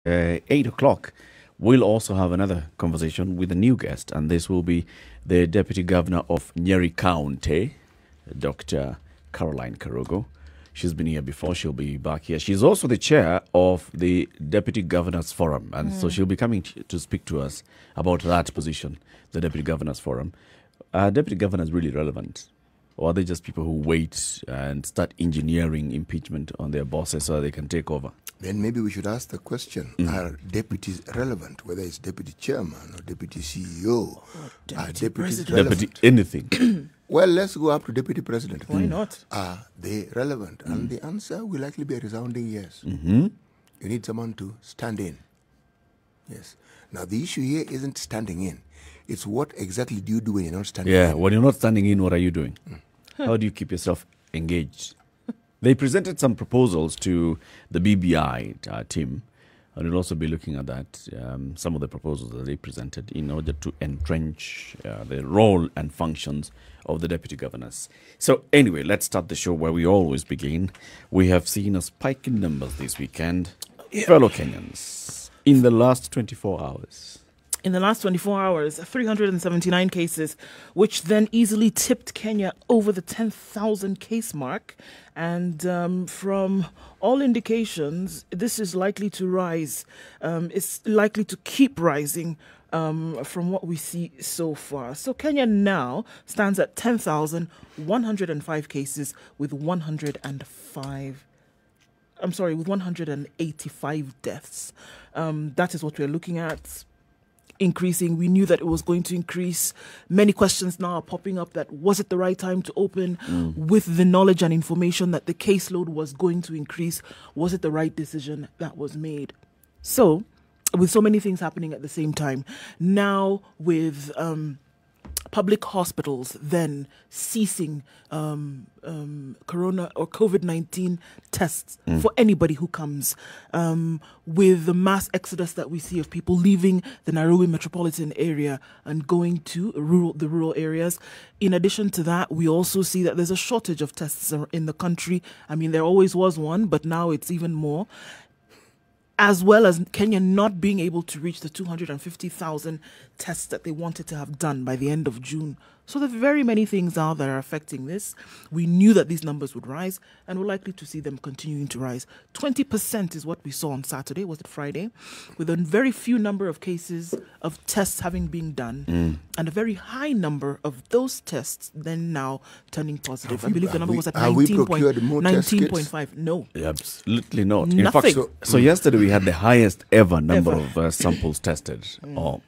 8 o'clock, we'll also have another conversation with a new guest, and this will be the Deputy Governor of Njeri County, Dr. Caroline Karogo. She's been here before. She'll be back here. She's also the chair of the Deputy Governors Forum, and so she'll be coming to speak to us about that position, the Deputy Governors Forum. Are deputy governors really relevant? Or are they just people who wait and start engineering impeachment on their bosses so they can take over? Then maybe we should ask the question, are deputies relevant, whether it's deputy chairman or deputy CEO? Are deputies relevant? Deputy anything. Well, let's go up to deputy president. Why not? Are they relevant? And the answer will likely be a resounding yes. Mm-hmm. You need someone to stand in. Yes. Now, the issue here isn't standing in. It's what exactly do you do when you're not standing in? Yeah, when you're not standing in, what are you doing? How do you keep yourself engaged? They presented some proposals to the BBI team, and we'll also be looking at that, some of the proposals that they presented in order to entrench the role and functions of the deputy governors. So anyway, let's start the show where we always begin. We have seen a spike in numbers this weekend. Fellow Kenyans, in the last 24 hours. In the last 24 hours, 379 cases, which then easily tipped Kenya over the 10,000 case mark. And from all indications, this is likely to rise. It's likely to keep rising from what we see so far. So Kenya now stands at 10,105 cases with 185 deaths. That is what we're looking at. Increasing. We knew that it was going to increase. Many questions now are popping up that was it the right time to open with the knowledge and information that the caseload was going to increase? Was it the right decision that was made? So, with so many things happening at the same time, now with public hospitals then ceasing corona or COVID-19 tests for anybody who comes, with the mass exodus that we see of people leaving the Nairobi metropolitan area and going to the rural areas. In addition to that, we also see that there's a shortage of tests in the country. I mean, there always was one, but now it's even more. As well as Kenya not being able to reach the 250,000 tests that they wanted to have done by the end of June. So there are very many things out that are affecting this. We knew that these numbers would rise, and we're likely to see them continuing to rise. 20% is what we saw on Saturday, was it Friday? With a very few number of cases of tests having been done, and a very high number of those tests then now turning positive. I believe the number was at 19.5. No. Absolutely not. Nothing. In fact, so yesterday we had the highest ever number of samples tested or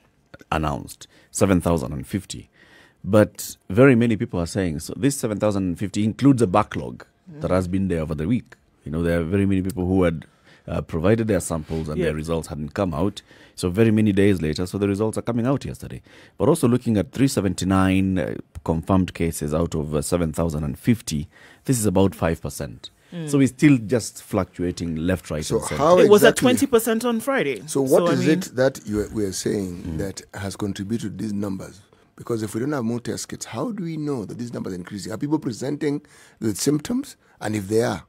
announced, 7,050. But very many people are saying, so this 7,050 includes a backlog that has been there over the week. You know, there are very many people who had provided their samples and their results hadn't come out. So very many days later, so the results are coming out yesterday. But also looking at 379 confirmed cases out of 7,050, this is about 5%. So it's still just fluctuating left, right, and center. It was at 20% on Friday. So what is it that we are saying that has contributed to these numbers? Because if we don't have more test kits, how do we know that these numbers are increasing? Are people presenting with symptoms? And if they are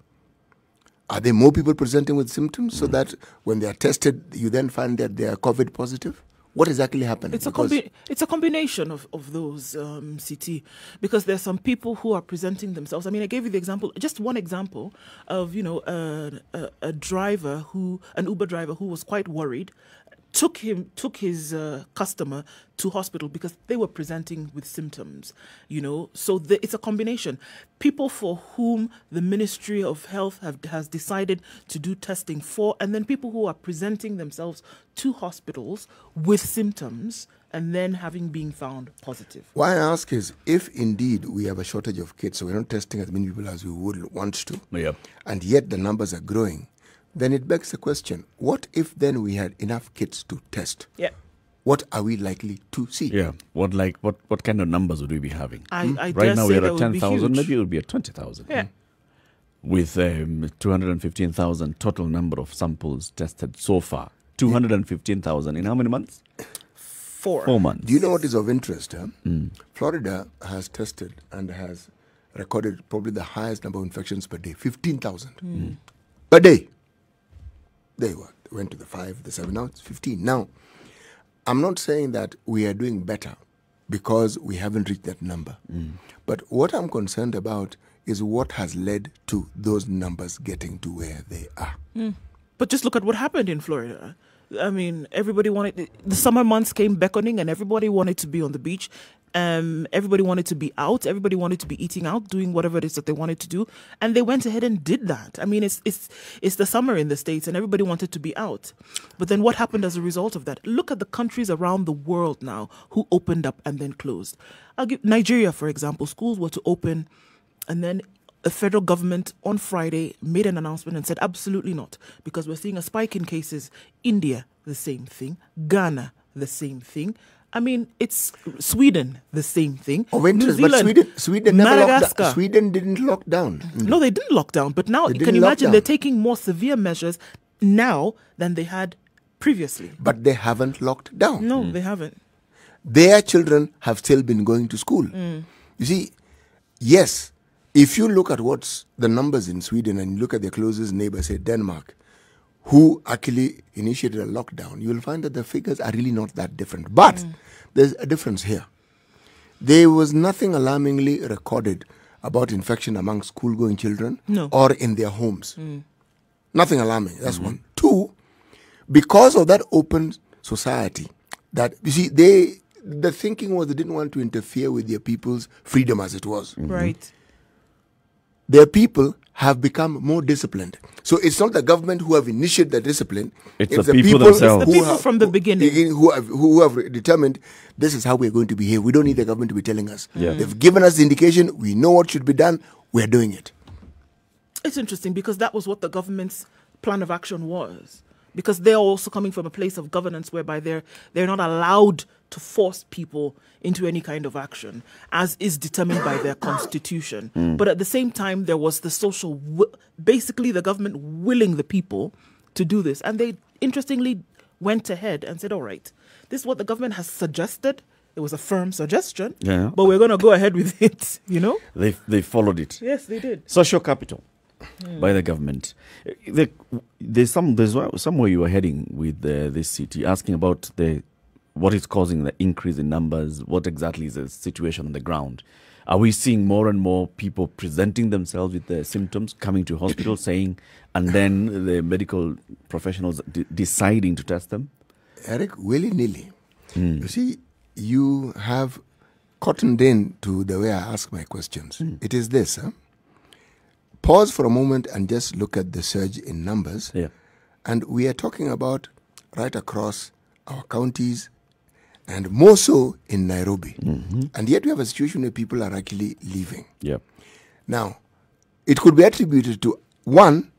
there more people presenting with symptoms so that when they are tested, you then find that they are COVID positive? What exactly happened? It's a combination of those, CT, because there's some people who are presenting themselves. I mean, I gave you the example, just one example of, you know, an Uber driver who was quite worried, took his customer to hospital because they were presenting with symptoms, you know. So it's a combination. People for whom the Ministry of Health has decided to do testing for, and then people who are presenting themselves to hospitals with symptoms and then having been found positive. Why I ask is, if indeed we have a shortage of kits, so we're not testing as many people as we would want to, and yet the numbers are growing, then it begs the question, what if then we had enough kits to test? Yeah. What are we likely to see? Yeah. What kind of numbers would we be having? I right now we're at at 10,000, maybe it would be at 20,000. Yeah. With 215,000 total number of samples tested so far. 215,000 in how many months? 4 months. Do you know what is of interest? Florida has tested and has recorded probably the highest number of infections per day, 15,000 per day. There you are. went to the 5, the 7, now it's 15. Now, I'm not saying that we are doing better because we haven't reached that number. But what I'm concerned about is what has led to those numbers getting to where they are. But just look at what happened in Florida. I mean, everybody wanted, the summer months came beckoning and everybody wanted to be on the beach. Everybody wanted to be out. Everybody wanted to be eating out, doing whatever it is that they wanted to do. And they went ahead and did that. I mean, it's the summer in the States and everybody wanted to be out. But then what happened as a result of that? Look at the countries around the world now who opened up and then closed. I'll give Nigeria, for example. Schools were to open and then the federal government on Friday made an announcement and said, absolutely not, because we're seeing a spike in cases. India, the same thing. Ghana, the same thing. I mean, it's Sweden, the same thing. Of interest, New Zealand, but Sweden never Madagascar. Sweden didn't lock down. No, they didn't lock down. But now, They can didn't you lock imagine down. they're taking more severe measures now than they had previously? But they haven't locked down. No, they haven't. Their children have still been going to school. You see, yes, if you look at what's the numbers in Sweden and you look at their closest neighbor, say Denmark, who actually initiated a lockdown, you will find that the figures are really not that different. But there's a difference here. There was nothing alarmingly recorded about infection among school-going children or in their homes. Nothing alarming, that's one. Two, because of that open society, that, you see, the thinking was they didn't want to interfere with their people's freedom as it was. Right. Their people have become more disciplined. So it's not the government who have initiated the discipline. It's the people themselves. It's the people from the beginning. Who have determined this is how we're going to behave. We don't need the government to be telling us. They've given us the indication. We know what should be done. We're doing it. It's interesting because that was what the government's plan of action was. Because they're also coming from a place of governance whereby they're not allowed to force people into any kind of action, as is determined by their constitution. But at the same time, there was the social, basically the government willing the people to do this. And they interestingly went ahead and said, all right, this is what the government has suggested. It was a firm suggestion, but we're going to go ahead with it, you know? They followed it. Yes, they did. Social capital by the government. There's somewhere you were heading with this city, asking about what is causing the increase in numbers. What exactly is the situation on the ground? Are we seeing more and more people presenting themselves with the symptoms, coming to hospital, saying, and then the medical professionals deciding to test them? Eric, willy-nilly. You see, you have cottoned in to the way I ask my questions. It is this, pause for a moment and just look at the surge in numbers. And we are talking about right across our counties and more so in Nairobi. And yet we have a situation where people are actually leaving. Now, it could be attributed to, one,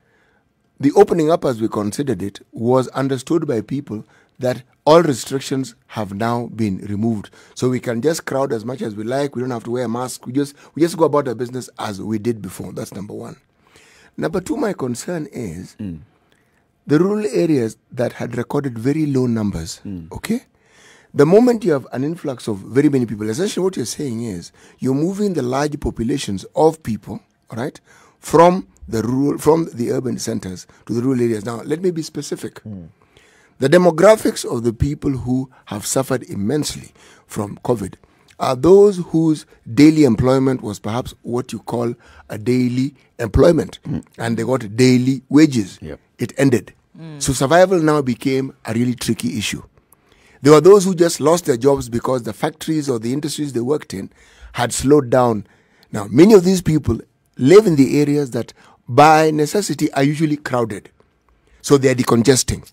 the opening up as we considered it was understood by people that all restrictions have now been removed. So we can just crowd as much as we like. We don't have to wear a mask. We just go about our business as we did before. That's number one. Number two, my concern is the rural areas that had recorded very low numbers, okay? The moment you have an influx of very many people, essentially what you're saying is you're moving the large populations of people, all right, from the urban centers to the rural areas. Now, let me be specific. The demographics of the people who have suffered immensely from COVID are those whose daily employment was perhaps what you call a daily employment, and they got daily wages. It ended. So survival now became a really tricky issue. There were those who just lost their jobs because the factories or the industries they worked in had slowed down. Now, many of these people live in the areas that by necessity are usually crowded. So they are decongesting.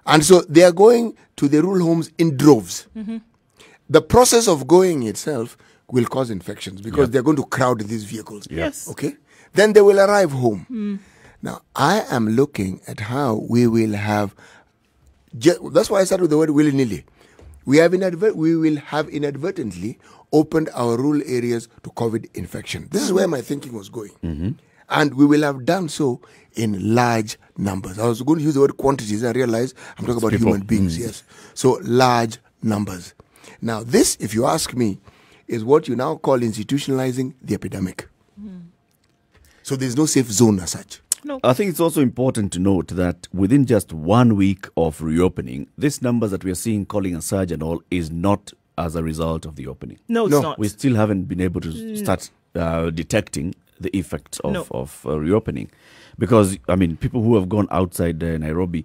And so they are going to the rural homes in droves. The process of going itself will cause infections because they're going to crowd these vehicles. Okay? Then they will arrive home. Now, I am looking at how we will have... That's why I started with the word willy-nilly. We will have inadvertently opened our rural areas to COVID infection. This is where my thinking was going. And we will have done so in large numbers. I was going to use the word quantities and I realized I'm talking about human beings, So large numbers. Now this, if you ask me, is what you now call institutionalizing the epidemic. So there's no safe zone as such. No. I think it's also important to note that within just 1 week of reopening, these numbers that we are seeing calling a surge and all is not as a result of the opening. No, it's No. not. We still haven't been able to start detecting the effects of reopening. Because, I mean, people who have gone outside Nairobi,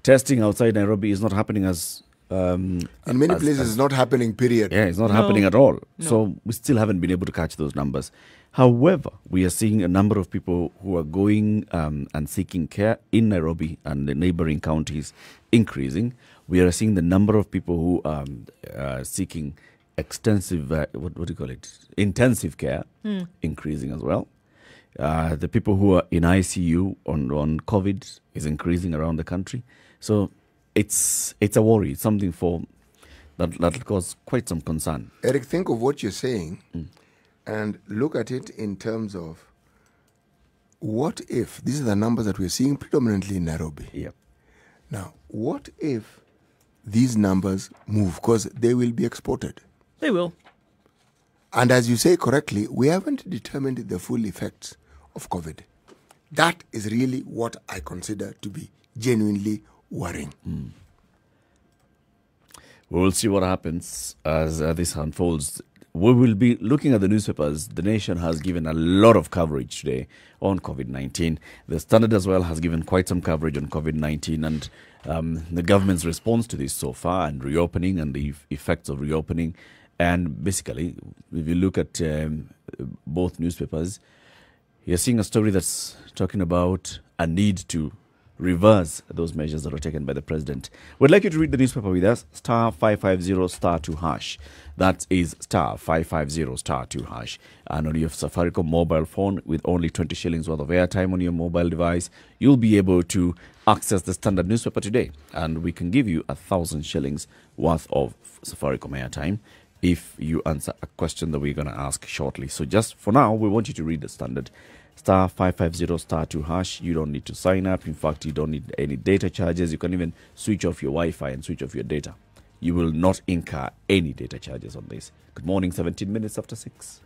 testing outside Nairobi is not happening as... In many places, it's not happening, period. Yeah, it's not No. happening at all. No. So we still haven't been able to catch those numbers. However, we are seeing a number of people who are going and seeking care in Nairobi and the neighboring counties increasing. We are seeing the number of people who are seeking extensive, what do you call it, intensive care increasing as well. The people who are in ICU on COVID is increasing around the country. So it's a worry. It's something that'll cause quite some concern. Eric, think of what you're saying and look at it in terms of what if, these are the numbers that we're seeing predominantly in Nairobi. Yep. Now, what if these numbers move? Because they will be exported. They will. And as you say correctly, we haven't determined the full effects of COVID. That is really what I consider to be genuinely worrying. We will see what happens as this unfolds. We will be looking at the newspapers. The Nation has given a lot of coverage today on COVID-19. The Standard as well has given quite some coverage on COVID-19 and the government's response to this so far and reopening and the effects of reopening. And basically, if you look at both newspapers, you're seeing a story that's talking about a need to reverse those measures that were taken by the president. We'd like you to read the newspaper with us, star 550 star 2 hash. That is star 550 star 2 hash. And on your Safaricom mobile phone with only 20 shillings worth of airtime on your mobile device, you'll be able to access the Standard newspaper today. And we can give you 1,000 shillings worth of Safaricom airtime if you answer a question that we're going to ask shortly. So just for now, we want you to read the Standard. Star 550 star 2 hash. You don't need to sign up. In fact, you don't need any data charges. You can even switch off your Wi-Fi and switch off your data. You will not incur any data charges on this. Good morning, 17 minutes after 6.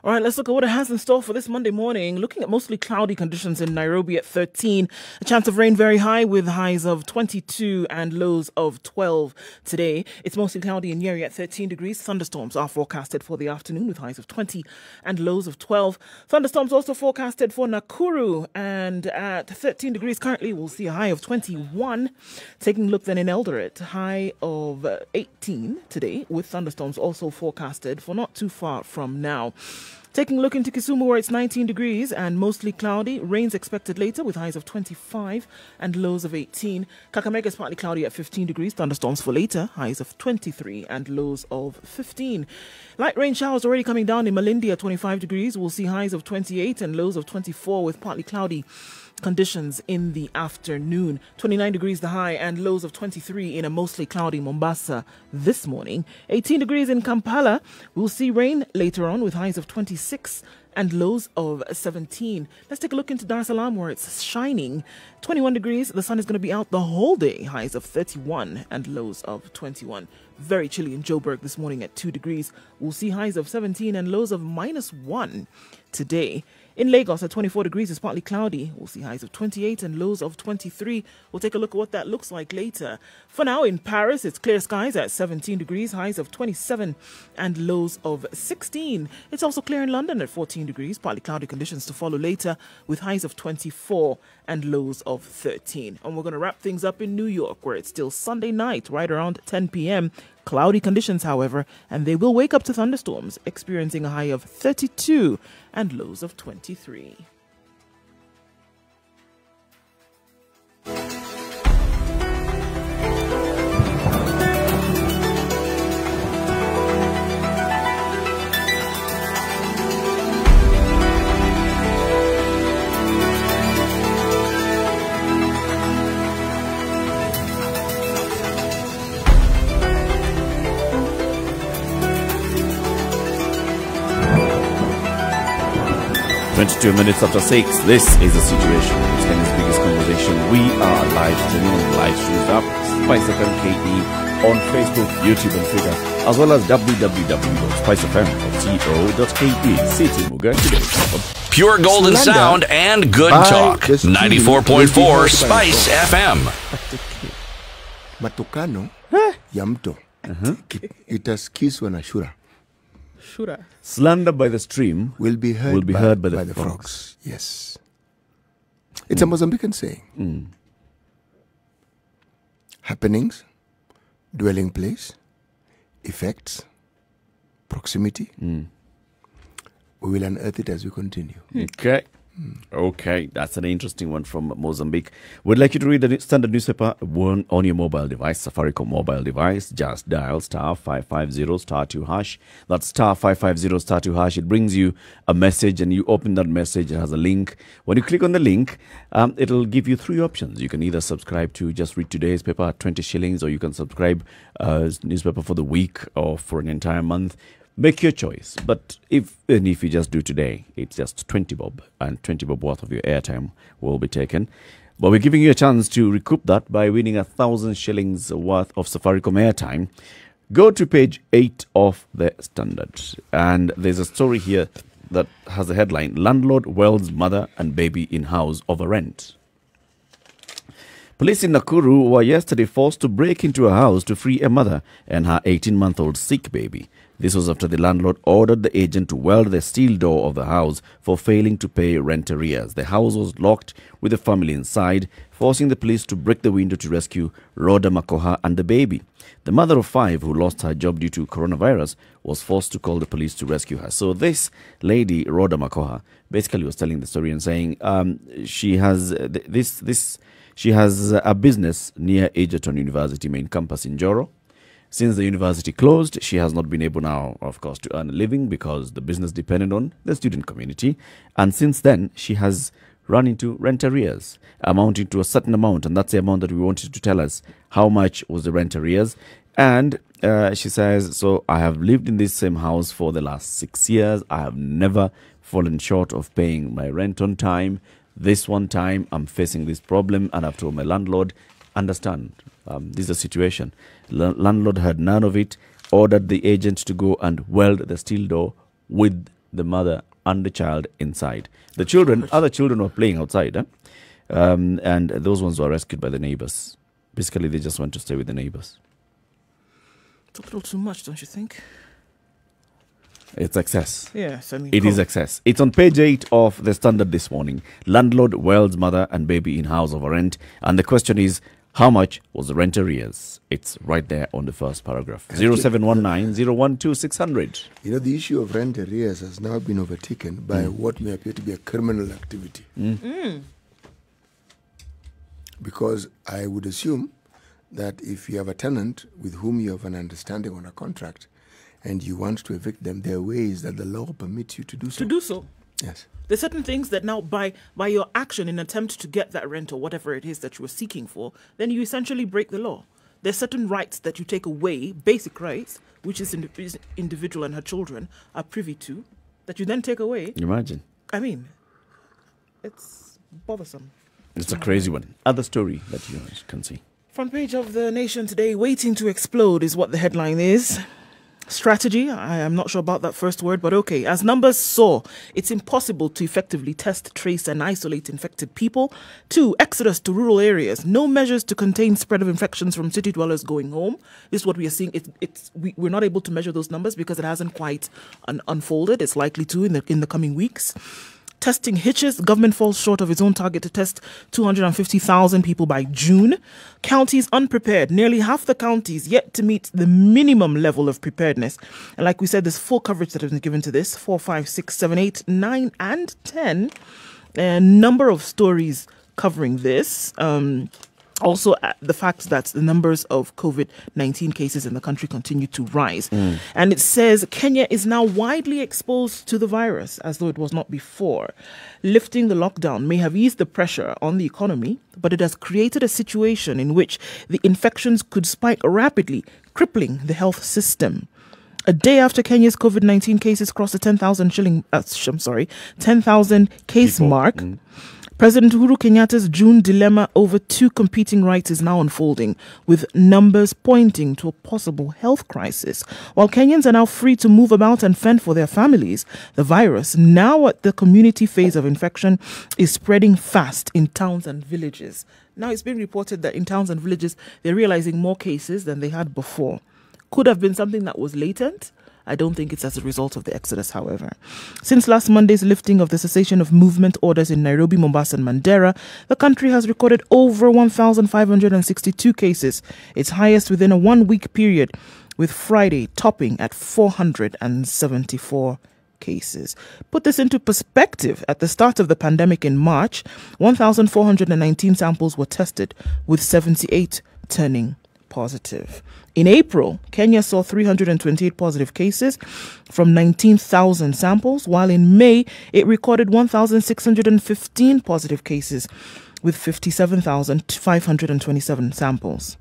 All right, let's look at what it has in store for this Monday morning. Looking at mostly cloudy conditions in Nairobi at 13. A chance of rain very high with highs of 22 and lows of 12 today. It's mostly cloudy in Njeri at 13 degrees. Thunderstorms are forecasted for the afternoon with highs of 20 and lows of 12. Thunderstorms also forecasted for Nakuru, and at 13 degrees currently we'll see a high of 21. Taking a look then in Eldoret, high of 18 today with thunderstorms also forecasted for not too far from now. Taking a look into Kisumu, where it's 19 degrees and mostly cloudy. Rains expected later with highs of 25 and lows of 18. Kakamega is partly cloudy at 15 degrees. Thunderstorms for later. Highs of 23 and lows of 15. Light rain showers already coming down in Malindi at 25 degrees. We'll see highs of 28 and lows of 24 with partly cloudy conditions in the afternoon. 29 degrees the high and lows of 23 in a mostly cloudy Mombasa this morning. 18 degrees in Kampala. We'll see rain later on with highs of 26 and lows of 17. Let's take a look into Dar es Salaam, where it's shining. 21 degrees. The sun is going to be out the whole day. Highs of 31 and lows of 21. Very chilly in Joburg this morning at 2 degrees. We'll see highs of 17 and lows of -1 today. In Lagos at 24 degrees, it's partly cloudy. We'll see highs of 28 and lows of 23. We'll take a look at what that looks like later. For now, in Paris, it's clear skies at 17 degrees, highs of 27 and lows of 16. It's also clear in London at 14 degrees, partly cloudy conditions to follow later with highs of 24 and lows of 13. And we're going to wrap things up in New York, where it's still Sunday night, right around 10 p.m. Cloudy conditions, however, and they will wake up to thunderstorms, experiencing a high of 32 and lows of 23. 22 minutes after 6, this is the situation. It's Kenya's biggest conversation. We are live streaming on live streams up Spice FM KE on Facebook, YouTube and Twitter, as well as www.spicefm.co.ke. City Muga today. Pure golden sound and good talk. 94.4 Spice FM. Matokano ya mto itasikizwa na shura. Shura. Slander by the stream will be heard by the frogs. Yes. It's a Mozambican saying. Happenings, dwelling place, effects, proximity. We will unearth it as we continue. Okay. Okay, that's an interesting one from Mozambique. We'd like you to read the standard newspaper on your mobile device, Safaricom mobile device. Just dial *550*2#. That's *550*2#. It brings you a message and you open that message. It has a link. When you click on the link, it'll give you 3 options. You can either subscribe to just read today's paper at 20 shillings, or you can subscribe newspaper for the week or for an entire month. Make your choice. But if you just do today, it's just 20 bob, and 20 bob worth of your airtime will be taken. But we're giving you a chance to recoup that by winning 1,000 shillings worth of Safaricom airtime. Go to page 8 of the Standard, and there's a story here that has a headline: Landlord welds mother and baby in house over rent. Police in Nakuru were yesterday forced to break into a house to free a mother and her 18-month-old sick baby. This was after the landlord ordered the agent to weld the steel door of the house for failing to pay rent arrears. The house was locked with the family inside, forcing the police to break the window to rescue Rhoda Makoha and the baby. The mother of 5, who lost her job due to coronavirus, was forced to call the police to rescue her. So this lady, Rhoda Makoha, basically was telling the story and saying she has she has a business near Egerton University main campus in Joro. Since the university closed, she has not been able now, of course, to earn a living because the business depended on the student community. And since then, she has run into rent arrears amounting to a certain amount. And that's the amount that we wanted to tell us how much was the rent arrears. And she says, so I have lived in this same house for the last 6 years. I have never fallen short of paying my rent on time. This one time, I'm facing this problem, and I've told my landlord, understand, this is a situation. Landlord had none of it, ordered the agent to go and weld the steel door with the mother and the child inside. The children, other children were playing outside, and those ones were rescued by the neighbors. Basically, they just went to stay with the neighbors. It's a little too much, don't you think? It's excess. Yes, I mean... It is excess. It's on page 8 of The Standard this morning. Landlord welds mother and baby in house over rent. And the question is, how much was the rent arrears? It's right there on the first paragraph. 0719-012-600. You know, the issue of rent arrears has now been overtaken by what may appear to be a criminal activity. Because I would assume that if you have a tenant with whom you have an understanding on a contract and you want to evict them, there are ways that the law permits you to do so. To do so. Yes. There's certain things that now, by your action in attempt to get that rent or whatever it is that you were seeking for, then you essentially break the law. There's certain rights that you take away, basic rights, which is individual and her children are privy to, that you then take away. Imagine. I mean, it's bothersome. It's a crazy one. Other story that you can see. Front page of The Nation today, waiting to explode is what the headline is. Strategy, I am not sure about that first word, but okay. As numbers soar, it's impossible to effectively test, trace and isolate infected people. 2, exodus to rural areas. No measures to contain spread of infections from city dwellers going home. This is what we are seeing. We're not able to measure those numbers because it hasn't quite unfolded. It's likely to in the coming weeks. Testing hitches. Government falls short of its own target to test 250,000 people by June. Counties unprepared. Nearly half the counties yet to meet the minimum level of preparedness. And like we said, there's full coverage that has been given to this. 4, 5, 6, 7, 8, 9, and 10. A number of stories covering this. Also, the fact that the numbers of COVID-19 cases in the country continue to rise. And it says Kenya is now widely exposed to the virus, as though it was not before. Lifting the lockdown may have eased the pressure on the economy, but it has created a situation in which the infections could spike rapidly, crippling the health system. A day after Kenya's COVID-19 cases crossed the 10,000 case mark, President Uhuru Kenyatta's June dilemma over 2 competing rights is now unfolding, with numbers pointing to a possible health crisis. While Kenyans are now free to move about and fend for their families, the virus, now at the community phase of infection, is spreading fast in towns and villages. Now it's been reported that in towns and villages, they're realizing more cases than they had before. Could have been something that was latent. I don't think it's as a result of the exodus, however. Since last Monday's lifting of the cessation of movement orders in Nairobi, Mombasa and Mandera, the country has recorded over 1,562 cases, its highest within a 1-week period, with Friday topping at 474 cases. Put this into perspective, at the start of the pandemic in March, 1,419 samples were tested, with 78 turning positive. In April, Kenya saw 328 positive cases from 19,000 samples, while in May, it recorded 1,615 positive cases with 57,527 samples.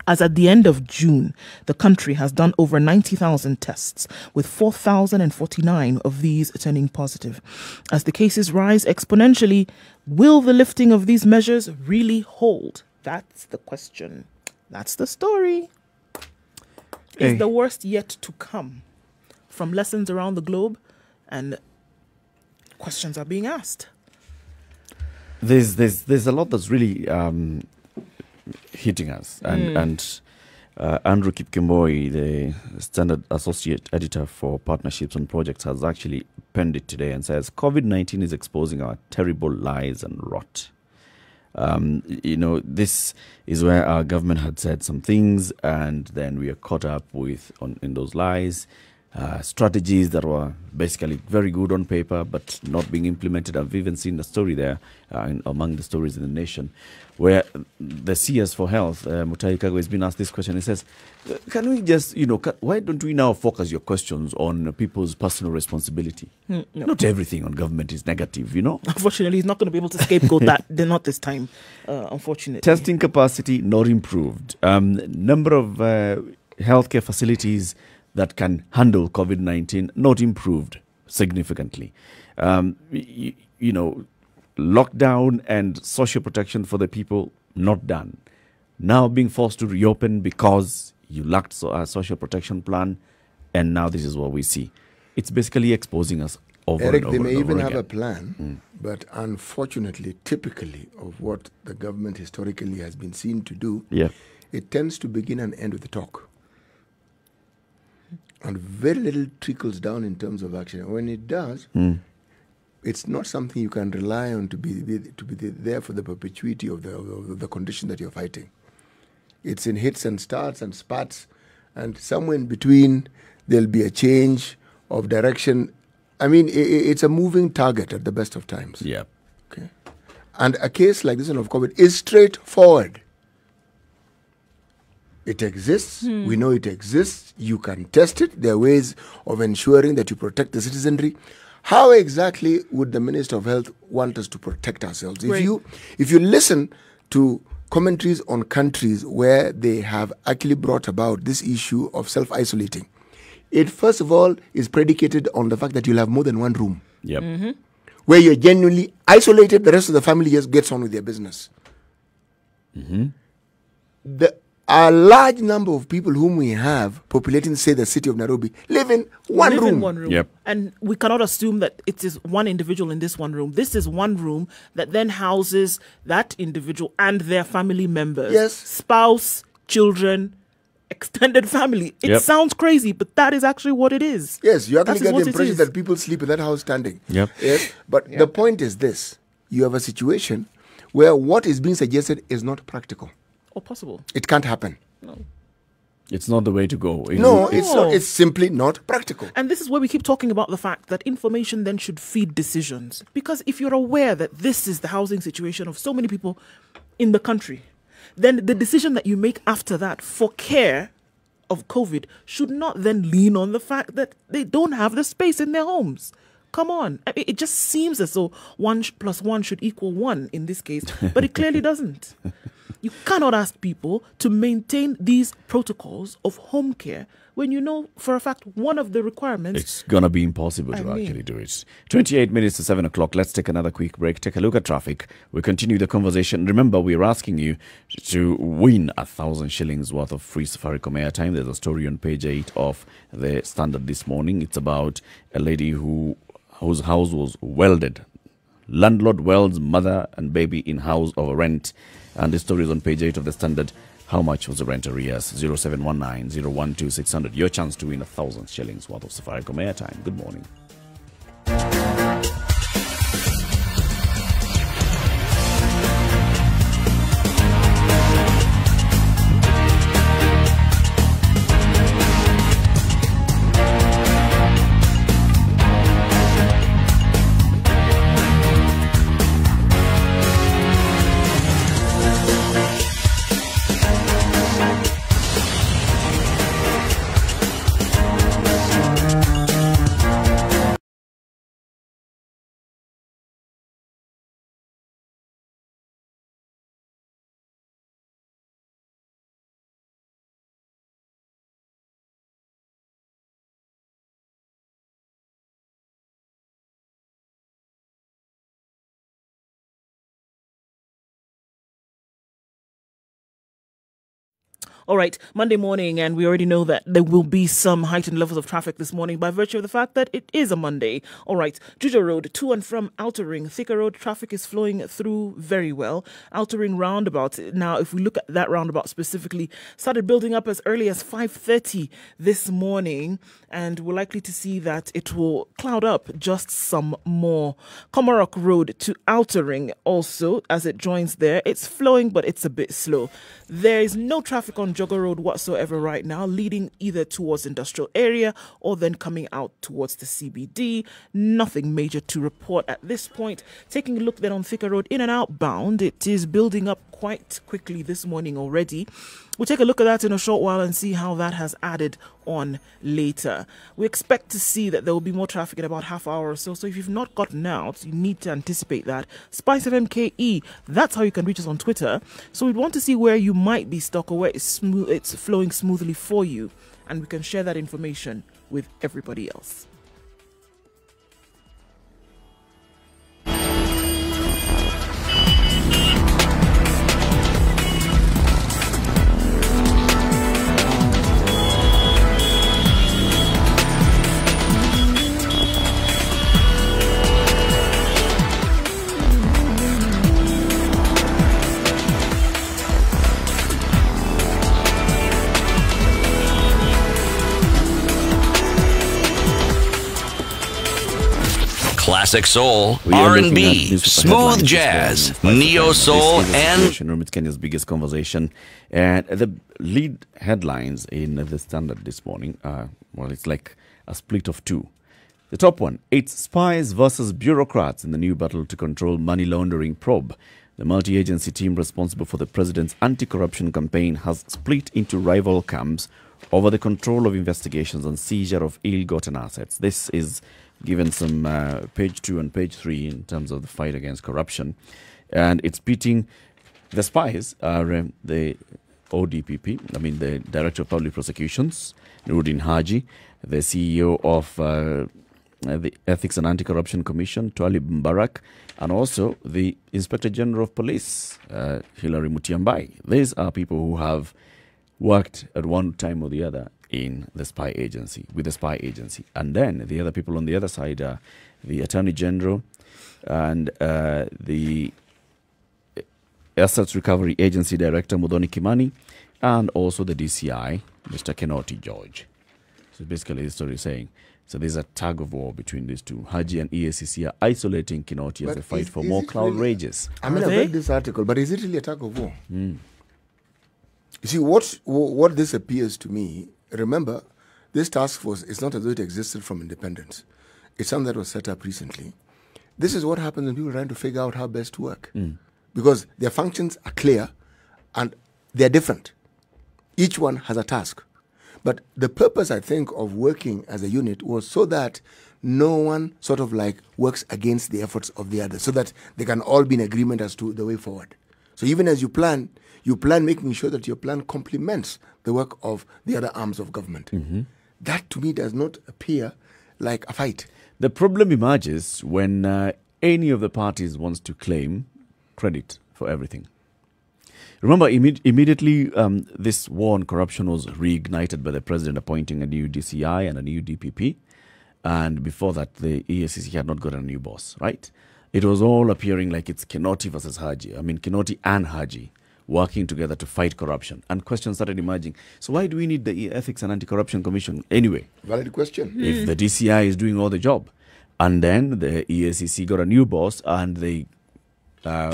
As at the end of June, the country has done over 90,000 tests, with 4,049 of these turning positive. As the cases rise exponentially, will the lifting of these measures really hold? That's the question. That's the story. Is the worst yet to come? From lessons around the globe, and questions are being asked. There's a lot that's really hitting us, and Andrew Kipkemboi, the Standard Associate Editor for Partnerships and Projects, has actually penned it today and says COVID-19 is exposing our terrible lies and rot. This is where our government had said some things, and then we are caught up in those lies, strategies that were basically very good on paper but not being implemented. I've even seen the story there among the stories in the Nation, where the CS for Health, Mutahi Kagwe, has been asked this question. He says, can we just, why don't we now focus your questions on people's personal responsibility? No. Not everything on government is negative, Unfortunately, he's not going to be able to scapegoat that. They're not this time, unfortunately. Testing capacity not improved. Number of healthcare facilities that can handle COVID-19 not improved significantly. Lockdown and social protection for the people not done. Now being forced to reopen because you lacked a social protection plan, and now this is what we see. it's basically exposing us over Eric, and over they may and over even have again. a plan, but unfortunately, typically of what the government historically has been seen to do, Yeah. it tends to begin and end with the talk. And very little trickles down in terms of action. When it does, it's not something you can rely on to be there for the perpetuity of the condition that you're fighting. It's in hits and starts and spats, and somewhere in between there'll be a change of direction. I mean, it's a moving target at the best of times. Yeah. Okay. And a case like this one of COVID is straightforward. It exists. We know it exists. You can test it. There are ways of ensuring that you protect the citizenry. How exactly would the Minister of Health want us to protect ourselves? Right. If you listen to commentaries on countries where they have actually brought about this issue of self-isolating, it first of all is predicated on the fact that you'll have more than one room. Yep. Where you're genuinely isolated, the rest of the family just gets on with their business. A large number of people whom we have populating, say, the city of Nairobi, live in one room. Yep. And we cannot assume that it is one individual in this one room. This is one room that then houses that individual and their family members. Yes. Spouse, children, extended family. It Yep. sounds crazy, but that is actually what it is. Yes, you actually That is get what the it impression is. that people sleep in that house standing. Yep. Yes, but the point is this. You have a situation where what is being suggested is not practical. Or possible. It can't happen. It's not the way to go. No, it's not. It's simply not practical. And this is where we keep talking about the fact that information then should feed decisions. Because if you're aware that this is the housing situation of so many people in the country, then the decision that you make after that for care of COVID should not then lean on the fact that they don't have the space in their homes. Come on. I mean, it just seems as though 1 + 1 should equal 1 in this case, but it clearly doesn't. You cannot ask people to maintain these protocols of home care when you know for a fact one of the requirements. It's going to be impossible to actually do it. 28 minutes to 7 o'clock. Let's take another quick break. Take a look at traffic. We continue the conversation. Remember, we're asking you to win 1,000 shillings worth of free Safaricom airtime. There's a story on page 8 of the Standard this morning. It's about a lady whose house was welded. Landlord welds mother and baby in house over rent. And the story is on page 8 of the Standard. How much was the rent arrears? 0719 012 600. Your chance to win 1,000 shillings worth of Safaricom airtime. Good morning. All right, Monday morning, and we already know that there will be some heightened levels of traffic this morning by virtue of the fact that it is a Monday. All right, Juja Road to and from Outer Ring, Thika Road, traffic is flowing through very well. Outer Ring roundabout, now if we look at that roundabout specifically, started building up as early as 5:30 this morning, and we're likely to see that it will cloud up just some more. Komarok Road to Outer Ring also, as it joins there, it's flowing, but it's a bit slow. There is no traffic on Jogger Road whatsoever right now, leading either towards industrial area or then coming out towards the CBD. Nothing major to report at this point. Taking a look then on Thika Road in and outbound, it is building up quite quickly this morning already. We'll take a look at that in a short while and see how that has added on later. We expect to see that there will be more traffic in about half hour or so. So if you've not gotten out, you need to anticipate that. Spice FMKE, that's how you can reach us on Twitter. So we'd want to see where you might be stuck or where it's flowing smoothly for you. And we can share that information with everybody else. classic soul, We are looking R&B, at newspaper smooth headlines jazz, this morning. neo soul, This is the and Situation Room. It's Kenya's biggest conversation. And the lead headlines in the Standard this morning, it's like a split of two. The top one, it's spies versus bureaucrats in the new battle to control money laundering probe. The multi-agency team responsible for the president's anti-corruption campaign has split into rival camps over the control of investigations and seizure of ill-gotten assets. This is given some page 2 and page 3 in terms of the fight against corruption. And it's pitting the spies are the ODPP, the Director of Public Prosecutions, Nuruddin Haji, the CEO of the Ethics and Anti-Corruption Commission, Twalib Mbarak, and also the Inspector General of Police, Hilary Mutyambai. These are people who have worked at one time or the other in the spy agency, with the spy agency. And then the other people on the other side are the Attorney General and the Assets Recovery Agency Director, Muthoni Kimani, and also the DCI, Mr. Kinoti George. So basically the story is saying, so there's a tug of war between these two. Haji and EACC are isolating Kinoti as they fight for more cloud rages. I've read this article, but is it really a tug of war? You see, what this appears to me, remember, this task force is not as though it existed from independence. It's something that was set up recently. This is what happens when people are trying to figure out how best to work. Because their functions are clear and they're different. Each one has a task. But the purpose, I think, of working as a unit was so that no one sort of like works against the efforts of the other, so that they can all be in agreement as to the way forward. So even as you plan making sure that your plan complements the work of the other arms of government. That, to me, does not appear like a fight. The problem emerges when any of the parties wants to claim credit for everything. Remember, immediately this war on corruption was reignited by the president appointing a new DCI and a new DPP. And before that, the EACC had not got a new boss, right? It was all appearing like it's Kinoti versus Haji. Kinoti and Haji working together to fight corruption. And questions started emerging. So why do we need the Ethics and Anti-Corruption Commission anyway? Valid question. If the DCI is doing all the job. And then the EACC got a new boss and they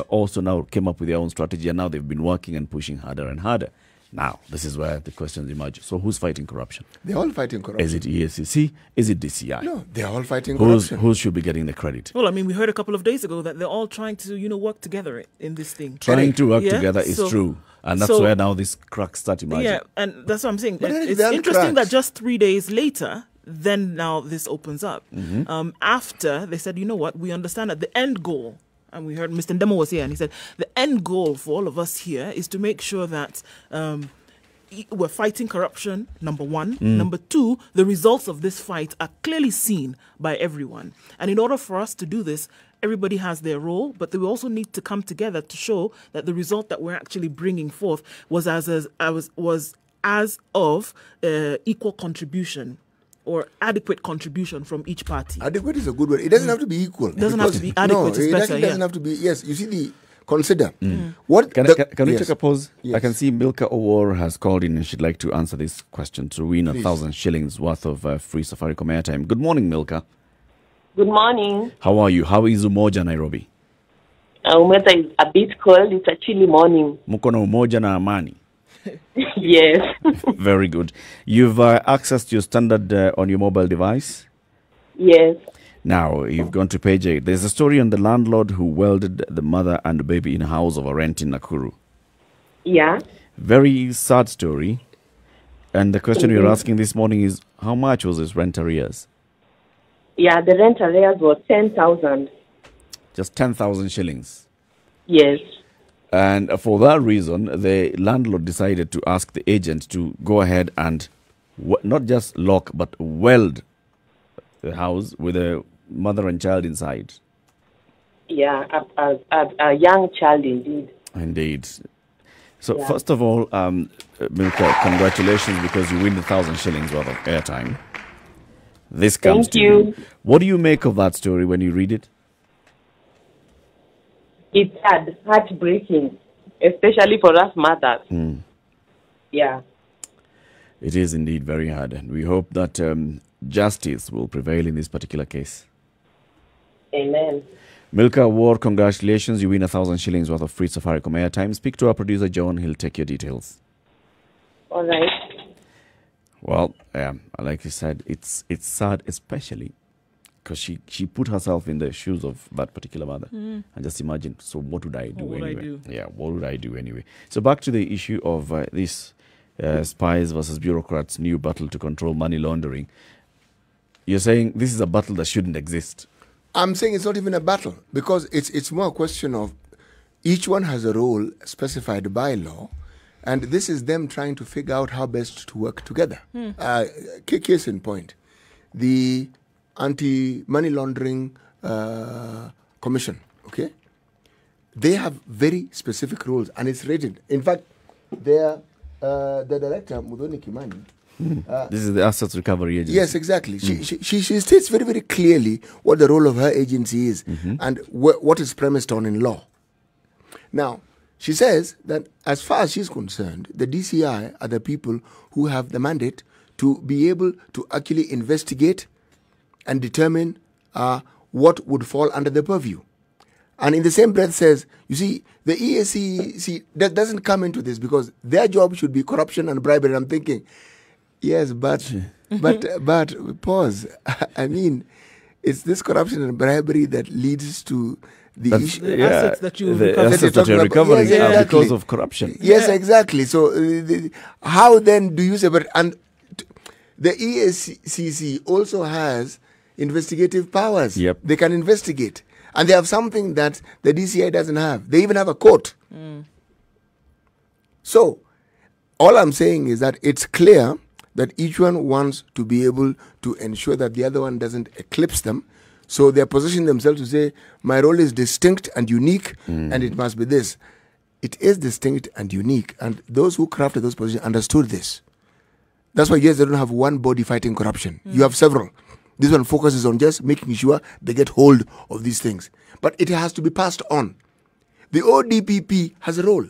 also now came up with their own strategy, and now they've been working and pushing harder and harder. Now, this is where the questions emerge. So who's fighting corruption? They're all fighting corruption. Is it EACC? Is it DCI? No, they're all fighting corruption. Who should be getting the credit? Well, we heard a couple of days ago that they're all trying to, work together in this thing. Trying to work together is true. And that's where now these cracks start emerging. Yeah, and that's what I'm saying. But It's interesting that just 3 days later, then now this opens up. After they said, you know what, we understand that the end goal, and we heard Mr. Ndemo was here, and he said, the end goal for all of us here is to make sure that we're fighting corruption, number one. Number two, the results of this fight are clearly seen by everyone. And in order for us to do this, everybody has their role, but they also need to come together to show that the result that we're actually bringing forth was as of equal contribution or adequate contribution from each party. Adequate is a good word. It doesn't have to be equal. It doesn't have to be adequate. No, it doesn't have to be. Yes, you see consider. What Can we take a pause? Yes. I can see Milka Owor has called in and she'd like to answer this question to win 1,000 shillings worth of free Safaricom airtime. Good morning, Milka. Good morning. How are you? How is Umoja, Nairobi? Weather is a bit cold. It's a chilly morning. Muko na umoja na amani. Yes. Very good. You've accessed your Standard on your mobile device? Yes. Now, you've gone to page 8. There's a story on the landlord who welded the mother and the baby in a house of a rent in Nakuru. Yeah. Very sad story. And the question you're asking this morning is, how much was his rent arrears? Yeah, the rent arrears was 10,000. Just 10,000 shillings. Yes. And for that reason, the landlord decided to ask the agent to go ahead and not just lock, but weld the house with a mother and child inside. Yeah, a young child indeed. Indeed. So first of all, Milka, congratulations because you win 1,000 shillings worth of airtime. This comes Thank to you. What do you make of that story when you read it? It's heartbreaking, especially for us mothers. Yeah. It is indeed very hard, and we hope that justice will prevail in this particular case. Amen. Milka Award, congratulations. You win 1,000 shillings worth of free Safaricom airtime. Speak to our producer, John. He'll take your details. All right. Well, like you said, it's sad, especially because she put herself in the shoes of that particular mother. And just imagine, so what would I do anyway? Yeah, what would I do anyway? So back to the issue of this spies versus bureaucrats' new battle to control money laundering. You're saying this is a battle that shouldn't exist. I'm saying it's not even a battle, because it's more a question of each one has a role specified by law, and this is them trying to figure out how best to work together. Case in point, the Anti-Money Laundering Commission, okay? They have very specific rules, and it's rated. In fact, the director, Mudhoni Kimani, this is the Assets Recovery Agency. Yes, exactly. She states very, very clearly what the role of her agency is and what is premised on in law. Now, she says that as far as she's concerned, the DCI are the people who have the mandate to be able to actually investigate and determine what would fall under the purview. And in the same breath says, you see, the EAC that doesn't come into this because their job should be corruption and bribery. I'm thinking, yes, but pause. I mean, it's this corruption and bribery that leads to the assets that you are recovering because of corruption. Yes, exactly. So how then do you separate? And the EACC also has investigative powers. Yep. They can investigate. And they have something that the DCI doesn't have. They even have a court. So all I'm saying is that it's clear that each one wants to be able to ensure that the other one doesn't eclipse them. So they're positioning themselves to say, my role is distinct and unique, and it must be this. It is distinct and unique, and those who crafted those positions understood this. That's why, yes, they don't have one body fighting corruption. You have several. This one focuses on just making sure they get hold of these things. But it has to be passed on. The ODPP has a role.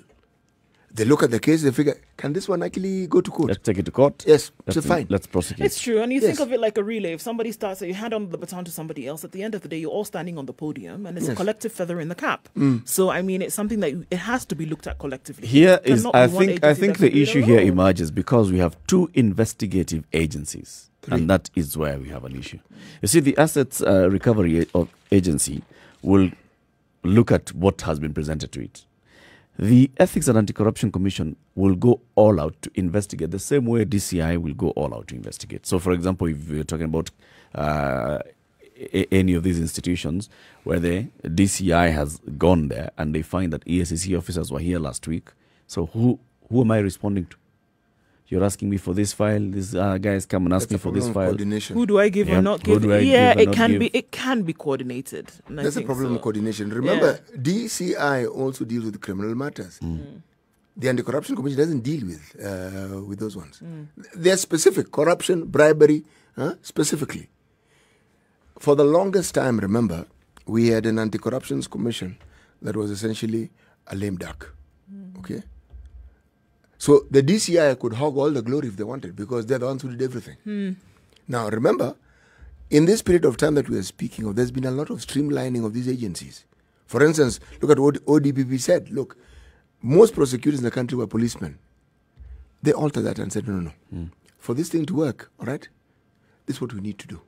They look at the case, they figure, can this one actually go to court? Let's take it to court. Yes, so fine. Let's prosecute. It's true, and you think of it like a relay. If somebody starts, you hand on the baton to somebody else, at the end of the day, you're all standing on the podium, and it's a collective feather in the cap. So, I mean, it's something that it has to be looked at collectively. Here is, I think the issue here emerges because we have two investigative agencies, and that is where we have an issue. You see, the Assets Recovery Agency will look at what has been presented to it. The Ethics and Anti-Corruption Commission will go all out to investigate the same way DCI will go all out to investigate. So, for example, if we're talking about any of these institutions where the DCI has gone there and they find that ESCC officers were here last week, so who am I responding to? You're asking me for this file. These guys come and ask me for this file. Who do I give or not give? It can be coordinated. That's a problem of coordination. Remember, DCI also deals with criminal matters. The Anti-Corruption Commission doesn't deal with those ones. They're specific. Corruption, bribery, specifically. For the longest time, remember, we had an Anti-Corruption Commission that was essentially a lame duck. Okay? So the DCI could hog all the glory if they wanted because they're the ones who did everything. Now, remember, in this period of time that we are speaking of, there's been a lot of streamlining of these agencies. For instance, look at what ODPP said. Look, most prosecutors in the country were policemen. They altered that and said, no. For this thing to work, all right, this is what we need to do.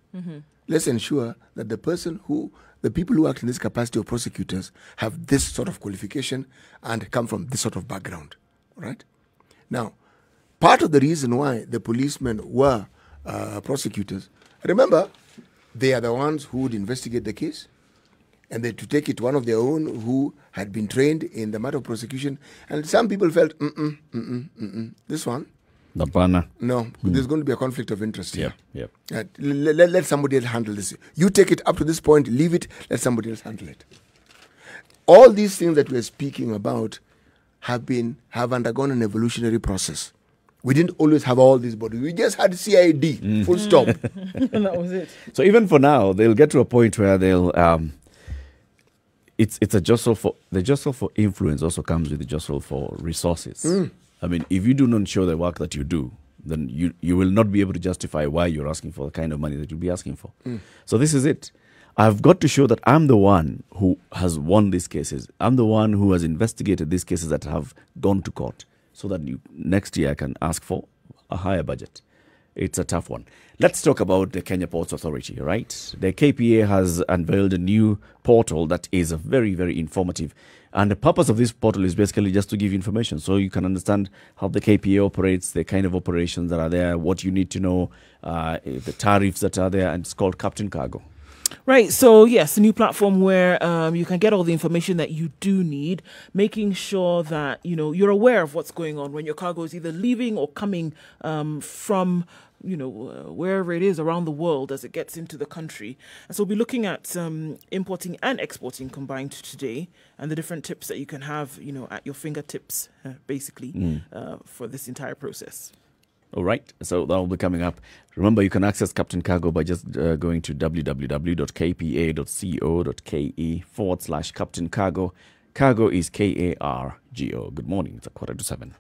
Let's ensure that the people who act in this capacity of prosecutors have this sort of qualification and come from this sort of background, all right? Now, part of the reason why the policemen were prosecutors, remember, they are the ones who would investigate the case, and they to take it to one of their own who had been trained in the matter of prosecution. And some people felt, this one, no, there's going to be a conflict of interest here. Let somebody else handle this. You take it up to this point, leave it, let somebody else handle it. All these things that we're speaking about have undergone an evolutionary process. We didn't always have all these bodies. We just had CID, full stop. And that was it. So even for now, they'll get to a point where they'll it's a jostle for the jostle for influence also comes with the jostle for resources. I mean, if you do not show the work that you do, then you will not be able to justify why you're asking for the kind of money that you'll be asking for. So this is it. I've got to show that I'm the one who has won these cases. I'm the one who has investigated these cases that have gone to court, so that next year I can ask for a higher budget. It's a tough one. Let's talk about the Kenya Ports Authority, right? The KPA has unveiled a new portal that is very, very informative. And the purpose of this portal is basically just to give you information so you can understand how the KPA operates, the kind of operations that are there, what you need to know, the tariffs that are there, and it's called Captain Cargo. Right. So, yes, a new platform where you can get all the information that you do need, making sure that, you're aware of what's going on when your cargo is either leaving or coming from, wherever it is around the world as it gets into the country. And so we'll be looking at importing and exporting combined today, and the different tips that you can have, at your fingertips, basically, for this entire process. All right, so that will be coming up. Remember, you can access Captain Cargo by just going to www.kpa.co.ke/Captain Cargo. Cargo is Kargo. Good morning. It's 6:45.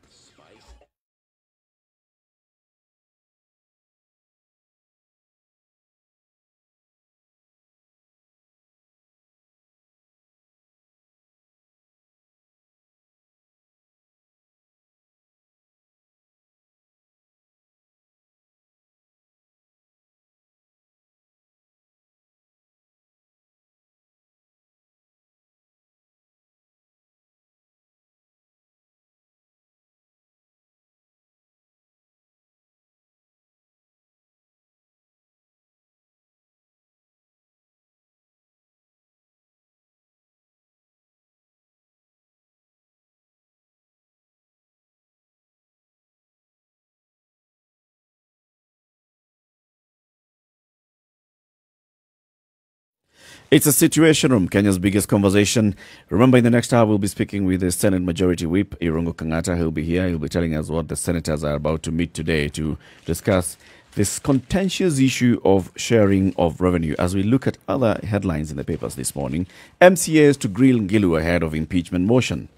It's a Situation Room, Kenya's biggest conversation. Remember, in the next hour, we'll be speaking with the Senate Majority Whip, Irungu Kangata. He'll be here. He'll be telling us what the senators are about to meet today to discuss this contentious issue of sharing of revenue. As we look at other headlines in the papers this morning, MCAs to grill Ngilu ahead of impeachment motion.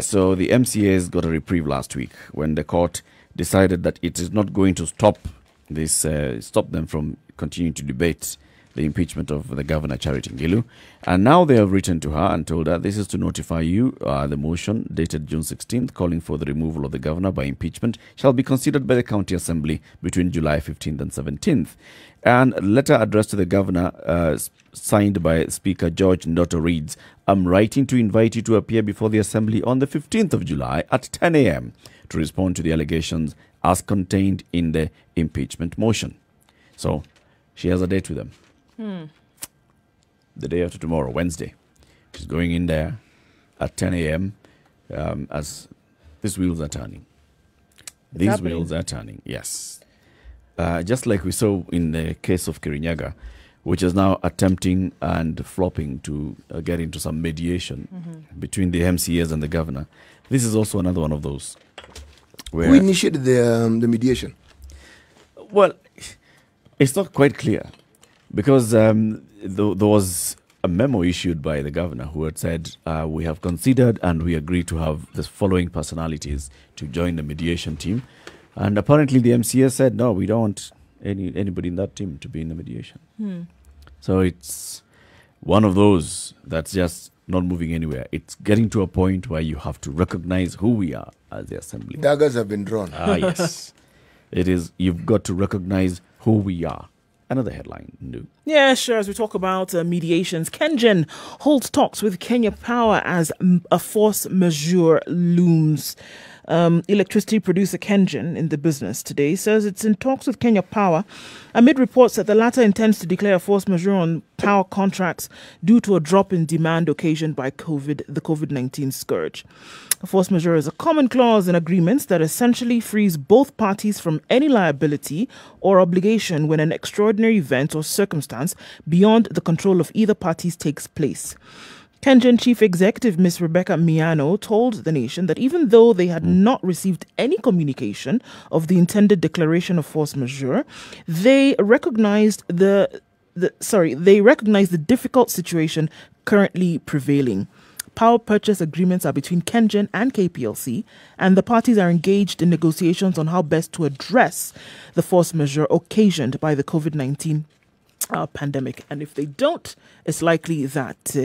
So the MCAs got a reprieve last week when the court decided that it is not going to stop them from continuing to debate the impeachment of the governor, Charity Ngilu. And now they have written to her and told her this is to notify you the motion dated June 16th calling for the removal of the governor by impeachment shall be considered by the county assembly between July 15th and 17th. And a letter addressed to the governor signed by Speaker George Ndoto reads, I'm writing to invite you to appear before the assembly on the 15th of July at 10 a.m. to respond to the allegations as contained in the impeachment motion. So she has a date with them. The day after tomorrow, Wednesday. She's going in there at 10 a.m. As these wheels are turning. These wheels are turning, yes. Just like we saw in the case of Kirinyaga, which is now attempting and flopping to get into some mediation between the MCAs and the governor. This is also another one of those. Who initiated the mediation? Well, it's not quite clear. Because there was a memo issued by the governor who had said, we have considered and we agree to have the following personalities to join the mediation team. And apparently the MCA said, no, we don't want anybody in that team to be in the mediation. So it's one of those that's just not moving anywhere. It's getting to a point where you have to recognize who we are as the assembly. Daggers have been drawn. Yes. It is. You've got to recognize who we are. Another headline, Nduh. Yeah, sure. As we talk about mediations, KenGen holds talks with Kenya Power as a force majeure looms. Electricity producer KenGen in the business today says it's in talks with Kenya Power amid reports that the latter intends to declare a force majeure on power contracts due to a drop in demand occasioned by the COVID-19 scourge. A force majeure is a common clause in agreements that essentially frees both parties from any liability or obligation when an extraordinary event or circumstance beyond the control of either parties takes place. KenGen Chief Executive Ms. Rebecca Miano told the nation that even though they had not received any communication of the intended declaration of force majeure, they recognized the difficult situation currently prevailing. Power purchase agreements are between KenGen and KPLC, and the parties are engaged in negotiations on how best to address the force majeure occasioned by the COVID-19 pandemic. And if they don't, it's likely that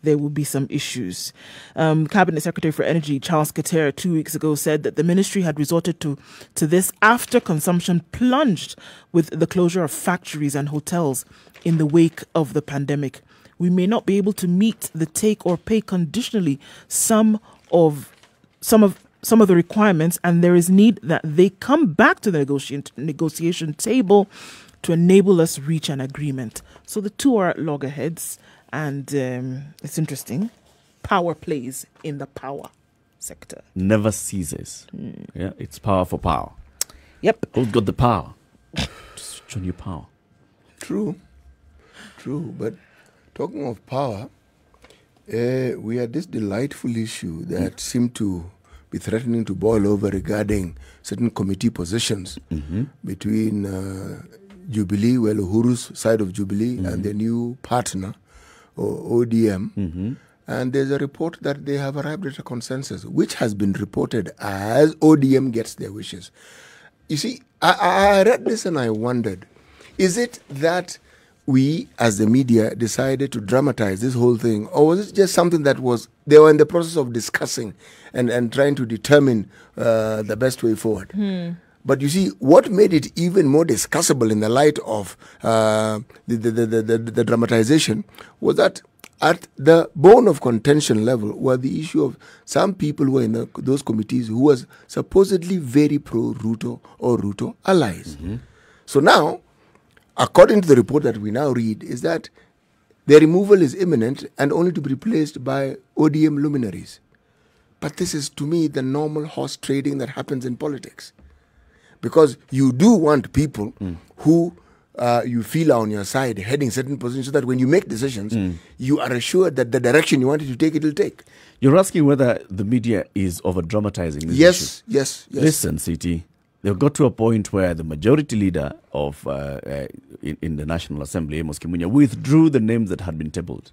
there will be some issues. Cabinet Secretary for Energy Charles Muga 2 weeks ago said that the ministry had resorted to this after consumption plunged with the closure of factories and hotels in the wake of the pandemic. We may not be able to meet the take or pay conditionally some of the requirements, and there is need that they come back to the negotiation table to enable us reach an agreement. So the two are at loggerheads. And it's interesting. Power plays in the power sector. Never ceases. Yeah, it's power for power. Yep. Who's got the power? Just switch on your power. True. But talking of power, we had this delightful issue that seemed to be threatening to boil over regarding certain committee positions between Jubilee, well, Uhuru's side of Jubilee, and their new partner, or ODM, and there's a report that they have arrived at a consensus, which has been reported as ODM gets their wishes. You see, I read this and I wondered, is it that we, as the media, decided to dramatize this whole thing, or was it just something that they were in the process of discussing and trying to determine the best way forward? But you see, what made it even more discussable in the light of the dramatization was that at the bone of contention level were the issue of some people who were in those committees who was supposedly very pro-Ruto or Ruto allies. So now, according to the report that we now read, is that their removal is imminent and only to be replaced by ODM luminaries. But this is, to me, the normal horse trading that happens in politics. Because you do want people who you feel are on your side heading certain positions so that when you make decisions, you are assured that the direction you want it to take, it will take. You're asking whether the media is over-dramatizing this issue. Yes. Listen, CT, they've got to a point where the majority leader of in the National Assembly, Amos Kimunya, withdrew the names that had been tabled.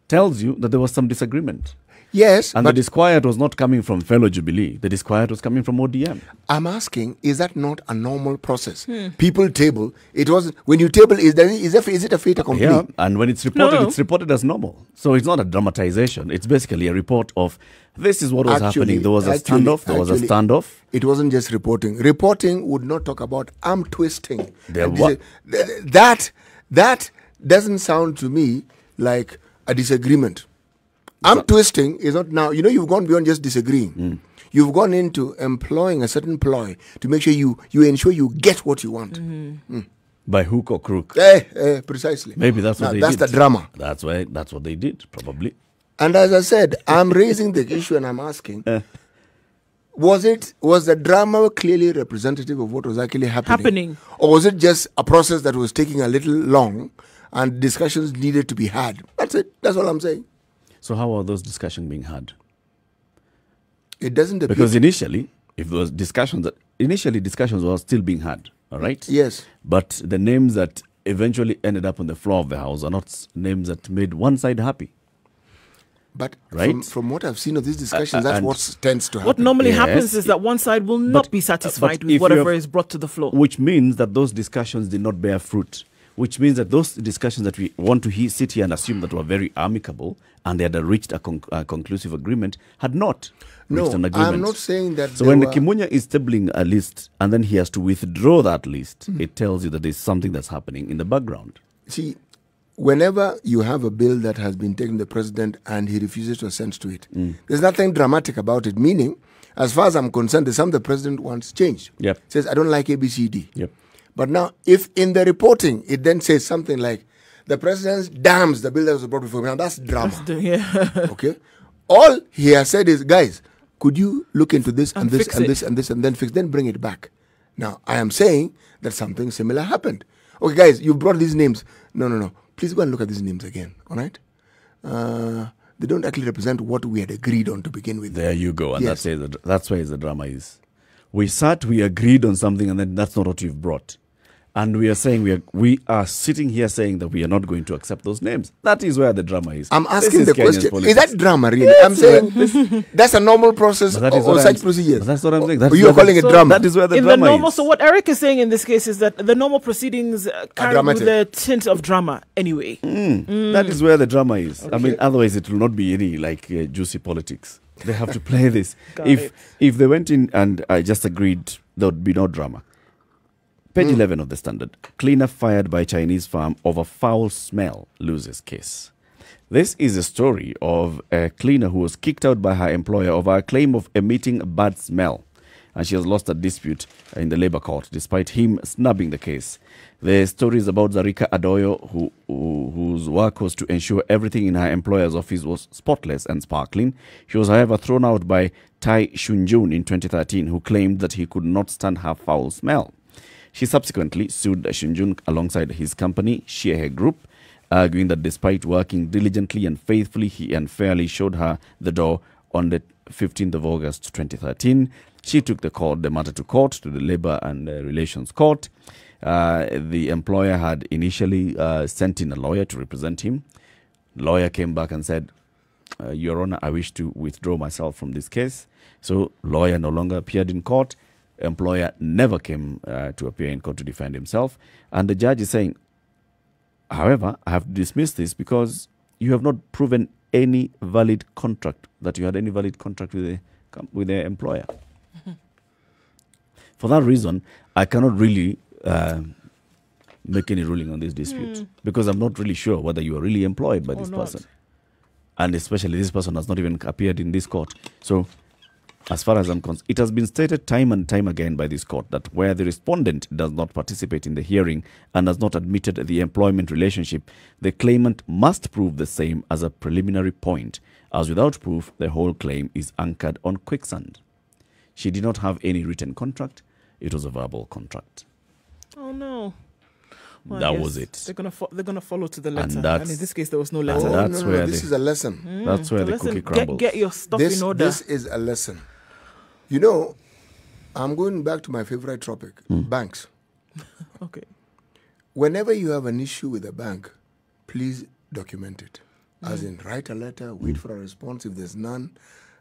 Tells you that there was some disagreement. Yes, and the disquiet was not coming from fellow Jubilee. The disquiet was coming from ODM. I'm asking, is that not a normal process? People table. It was when you table. Is it a fait accompli? Yeah, and when it's reported, it's reported as normal. So it's not a dramatization. It's basically a report of this is what was happening. There was a standoff. There was a standoff. It wasn't just reporting. Reporting would not talk about arm twisting. That doesn't sound to me like a disagreement. Arm twisting is not now. You know, you've gone beyond just disagreeing. You've gone into employing a certain ploy to make sure you ensure you get what you want. By hook or crook. Precisely. Maybe that's what they did. That's the drama. That's what they did, probably. And as I said, I'm raising the issue and I'm asking, was the drama clearly representative of what was actually happening? Or was it just a process that was taking a little long and discussions needed to be had? That's it. That's all I'm saying. So how are those discussions being had? It doesn't appear. Because initially discussions were still being had, all right? Yes. But the names that eventually ended up on the floor of the House are not names that made one side happy. But right? from what I've seen of these discussions, that's what tends to happen. What normally happens is that one side will not be satisfied with whatever is brought to the floor. Which means that those discussions did not bear fruit. Which means that those discussions that we want to sit here and assume that were very amicable and they had reached a conclusive agreement had not reached an agreement. I'm not saying that. So when Kimunya is tabling a list and then he has to withdraw that list, it tells you that there's something that's happening in the background. See, whenever you have a bill that has been taken to the president and he refuses to assent to it, there's nothing dramatic about it. Meaning, as far as I'm concerned, there's something the president wants changed. Yep. Says, I don't like ABCD. Yep. But now, if in the reporting, it then says something like, the president damns the bill that was brought before him. Now, that's drama. Okay? All he has said is, guys, could you look into this and this and this and this and then fix, then bring it back. Now, I am saying that something similar happened. Okay, guys, you brought these names. No. Please go and look at these names again, all right? They don't actually represent what we had agreed on to begin with. There you go. And that's where the drama is. We agreed on something, and then that's not what you've brought. And we are saying we are sitting here saying that we are not going to accept those names. That is where the drama is. I'm asking the Kenya's question: politics. is that drama really? I'm saying that's a normal process or such procedures. That's what I'm saying. You're calling it drama. That is where the in drama the normal, is. So what Eric is saying in this case is that the normal proceedings carry with dramatic. the tint of drama anyway. That is where the drama is. I mean, otherwise it will not be any juicy politics. They have to play this. If they went in and just agreed, there would be no drama. Page 11 of the Standard. Cleaner fired by Chinese farm over foul smell loses case. This is a story of a cleaner who was kicked out by her employer over a claim of emitting a bad smell. And she has lost a dispute in the labor court despite him snubbing the case. The story is about Zarika Adoyo, whose work was to ensure everything in her employer's office was spotless and sparkling. She was, however, thrown out by Tai Shunjun in 2013, who claimed that he could not stand her foul smell. She subsequently sued Shunjun alongside his company, Shehe Group, arguing that despite working diligently and faithfully, he unfairly showed her the door on the 15th of August 2013. She took the matter to court, to the Labour and Relations Court. The employer had initially sent in a lawyer to represent him. The lawyer came back and said, Your Honor, I wish to withdraw myself from this case. So lawyer no longer appeared in court. Employer never came to appear in court to defend himself. And the judge is saying, however, I have dismissed this because you have not proven any valid contract, that you had any valid contract with the employer. For that reason, I cannot really make any ruling on this dispute because I'm not really sure whether you are really employed by this person. And especially this person has not even appeared in this court. So as far as I'm concerned, it has been stated time and time again by this court that where the respondent does not participate in the hearing and has not admitted the employment relationship, the claimant must prove the same as a preliminary point, as without proof, the whole claim is anchored on quicksand. She did not have any written contract. It was a verbal contract. Oh, no. Well, that was it. They're gonna follow to the letter. And in this case, there was no letter. That's where this is a lesson. That's where the cookie crumbles. Get your stuff in order. This is a lesson. You know, I'm going back to my favorite topic, banks. Okay. Whenever you have an issue with a bank, please document it. As in, write a letter, wait for a response. If there's none,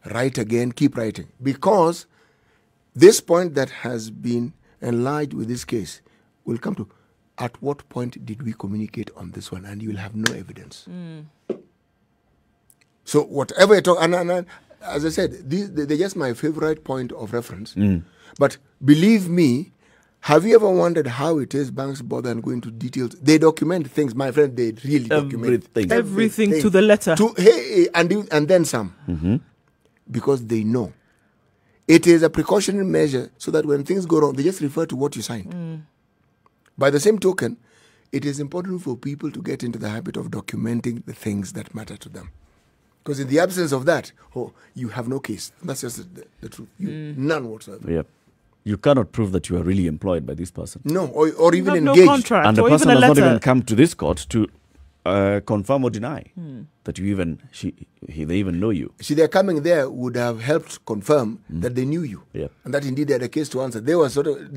write again, keep writing. Because this point that has been enlarged with this case will come to, at what point did we communicate on this one? And you will have no evidence. So whatever you talk, and as I said, they're just my favorite point of reference. But believe me, have you ever wondered how it is banks bother and go into details? They document things, my friend. They really document everything to the letter. And then some, because they know it is a precautionary measure, so that when things go wrong, they just refer to what you signed. By the same token, it is important for people to get into the habit of documenting the things that matter to them. Because in the absence of that, you have no case. And that's just the truth. None whatsoever. Yep. You cannot prove that you are really employed by this person. No, or even engaged. No contract, and the or person even has a letter. not even come to this court to confirm or deny that you they even know you. See, their coming there would have helped confirm that they knew you. Yep. And that indeed they had a case to answer. They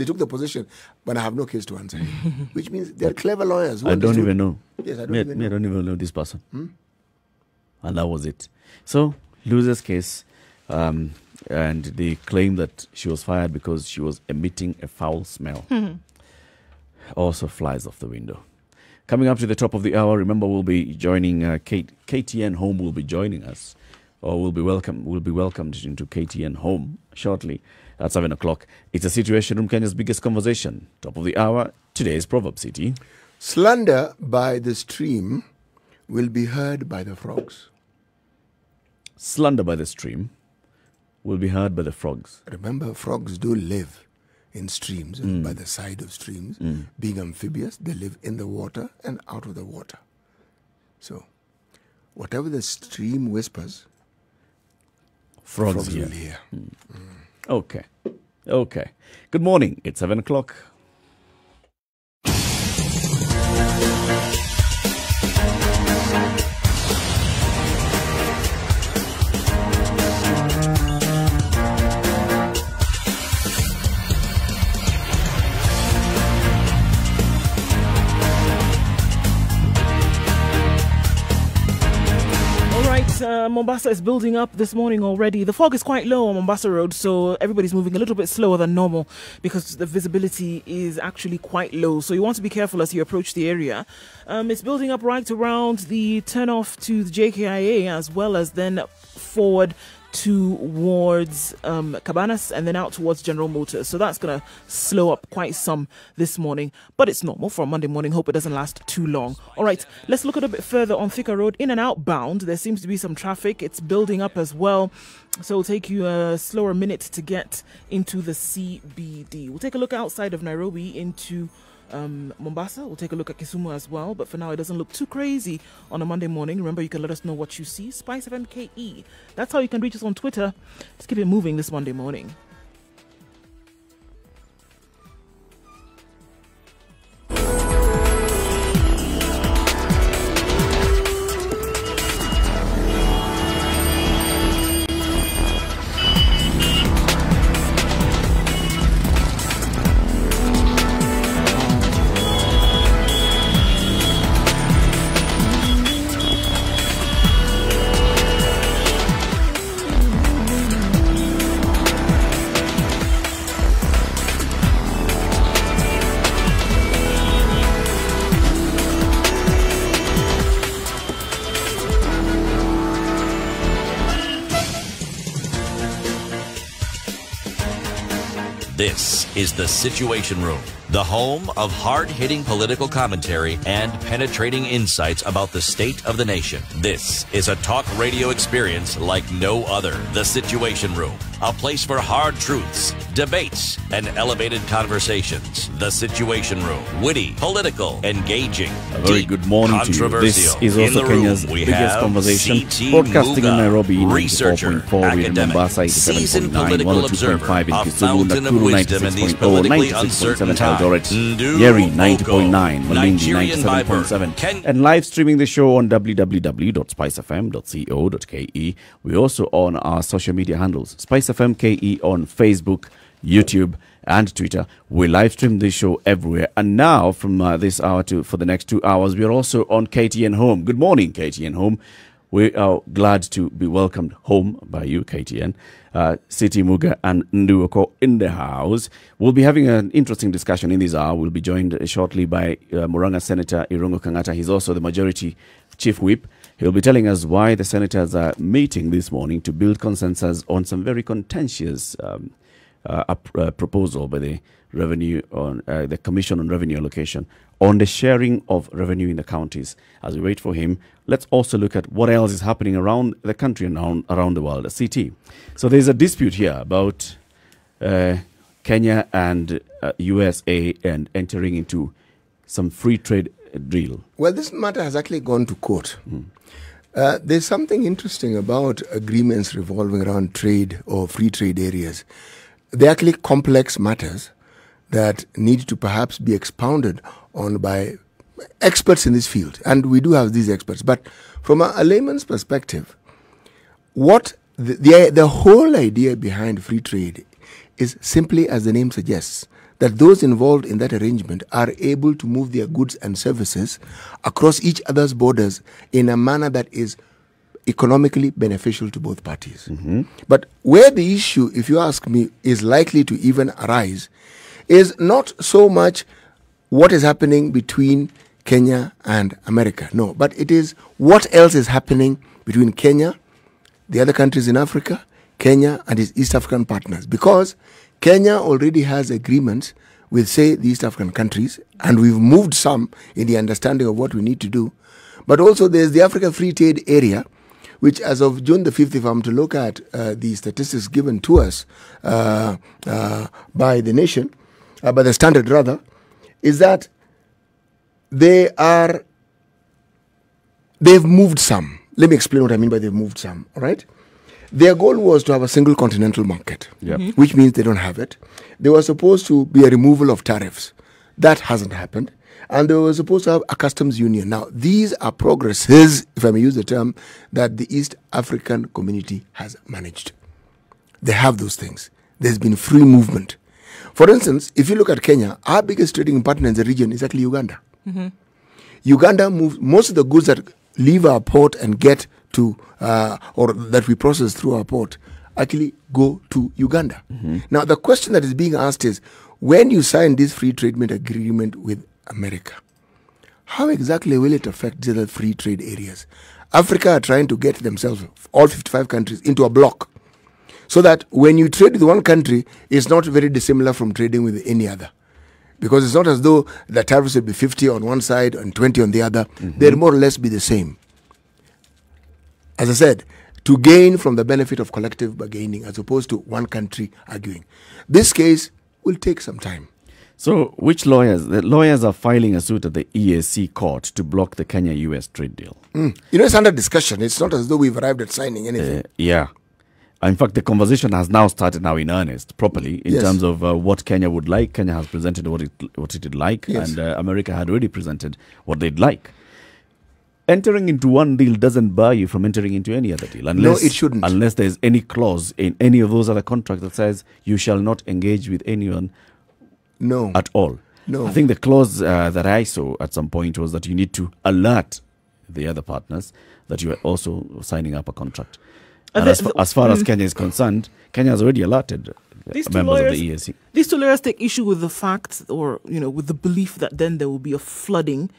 took the position, but I have no case to answer. Which means they're clever lawyers. I don't even know. Yes, I don't even know this person. And that was it. So, loser's case, and they claim that she was fired because she was emitting a foul smell. Also flies off the window. Coming up to the top of the hour, remember we'll be joining KTN Home will be joining us, or we'll be welcomed into KTN Home shortly at 7 o'clock. It's a Situation Room, Kenya's biggest conversation. Top of the hour, today's Proverb City. Slander by the stream will be heard by the frogs. Slander by the stream will be heard by the frogs. Remember, frogs do live in streams and by the side of streams. Being amphibious, they live in the water and out of the water. So, whatever the stream whispers, frogs will hear. Okay. Good morning. It's 7 o'clock. Mombasa is building up this morning already. The fog is quite low on Mombasa Road, so everybody's moving a little bit slower than normal because the visibility is actually quite low. So you want to be careful as you approach the area. It's building up right around the turnoff to the JKIA, as well as then forward towards Cabanas and then out towards General Motors. So that's going to slow up quite some this morning, but it's normal for a Monday morning. Hope it doesn't last too long. All right, let's look at a bit further on Thika Road. In and outbound, there seems to be some traffic. It's building up as well, so it'll take you a slower minute to get into the CBD. We'll take a look outside of Nairobi into Mombasa. We'll take a look at Kisumu as well, but for now it doesn't look too crazy on a Monday morning. Remember, you can let us know what you see. Spice FM KE. That's how you can reach us on Twitter. Let's keep it moving this Monday morning. This is The Situation Room, the home of hard-hitting political commentary and penetrating insights about the state of the nation. This is a talk radio experience like no other. The Situation Room, a place for hard truths, debates, and elevated conversations. The Situation Room, witty, political, engaging, a very deep, good morning to you. This is also Kenya's biggest conversation, broadcasting in Nairobi, 94.4, in Mombasa, 87.9, 102.5 in Kisumu, Nakuru, 96.0, 96.7 Eldoret, Njeri, 90.9, Malindi, 97.7, and live streaming the show on www.spicefm.co.ke. We're also on our social media handles, Spice FM KE on Facebook, YouTube, and Twitter. We live stream this show everywhere. And now, from this hour for the next 2 hours, we are also on KTN Home. Good morning, KTN Home. We are glad to be welcomed home by you, KTN. City Muga and Nduh Okoh in the house. We'll be having an interesting discussion in this hour. We'll be joined shortly by Murang'a Senator Irungu Kang'ata. He's also the Majority Chief Whip. He'll be telling us why the senators are meeting this morning to build consensus on some very contentious proposal by the the Commission on Revenue Allocation on the sharing of revenue in the counties. As we wait for him, let's also look at what else is happening around the country and around the world, CT. So there's a dispute here about Kenya and USA and entering into some free trade deal. Well, this matter has actually gone to court. There's something interesting about agreements revolving around trade or free trade areas. They're actually complex matters that need to perhaps be expounded on by experts in this field. And we do have these experts. But from a layman's perspective, what the whole idea behind free trade is simply, as the name suggests, that those involved in that arrangement are able to move their goods and services across each other's borders in a manner that is economically beneficial to both parties. But where the issue, if you ask me, is likely to even arise is not so much what is happening between Kenya and America. No, but it is what else is happening between Kenya, the other countries in Africa, Kenya and its East African partners. Because Kenya already has agreements with, say, the East African countries, and we've moved some in the understanding of what we need to do. But also there's the Africa Free Trade Area, which as of June the 5th, if I'm to look at the statistics given to us by the nation, by the Standard rather, is that they've moved some. Let me explain what I mean by they've moved some, all right? Their goal was to have a single continental market, which means they don't have it. They were supposed to be a removal of tariffs. That hasn't happened. And they were supposed to have a customs union. Now, these are progresses, if I may use the term, that the East African community has managed. They have those things. There's been free movement. For instance, if you look at Kenya, our biggest trading partner in the region is actually Uganda. Uganda moves most of the goods that leave our port and get to, or that we process through our port, actually go to Uganda. Now, the question that is being asked is, when you sign this free trade agreement with America, how exactly will it affect the other free trade areas? Africa are trying to get themselves, all 55 countries, into a block, so that when you trade with one country, it's not very dissimilar from trading with any other. Because it's not as though the tariffs will be 50 on one side and 20 on the other. They'll more or less be the same. As I said, to gain from the benefit of collective bargaining as opposed to one country arguing. This case will take some time. So which lawyers? The lawyers are filing a suit at the EAC court to block the Kenya-US trade deal. It's under discussion. It's not as though we've arrived at signing anything. Yeah. In fact, the conversation has now started now in earnest, properly, in terms of what Kenya would like. Kenya has presented what it would like, and America had already presented what they'd like. Entering into one deal doesn't bar you from entering into any other deal. Unless, no, it shouldn't. Unless there's any clause in any of those other contracts that says you shall not engage with anyone at all. No. I think the clause that I saw at some point was that you need to alert the other partners that you are also signing up a contract. And as far as Kenya is concerned, Kenya has already alerted members of the EAC. These two lawyers take issue with the fact, or with the belief that then there will be a flooding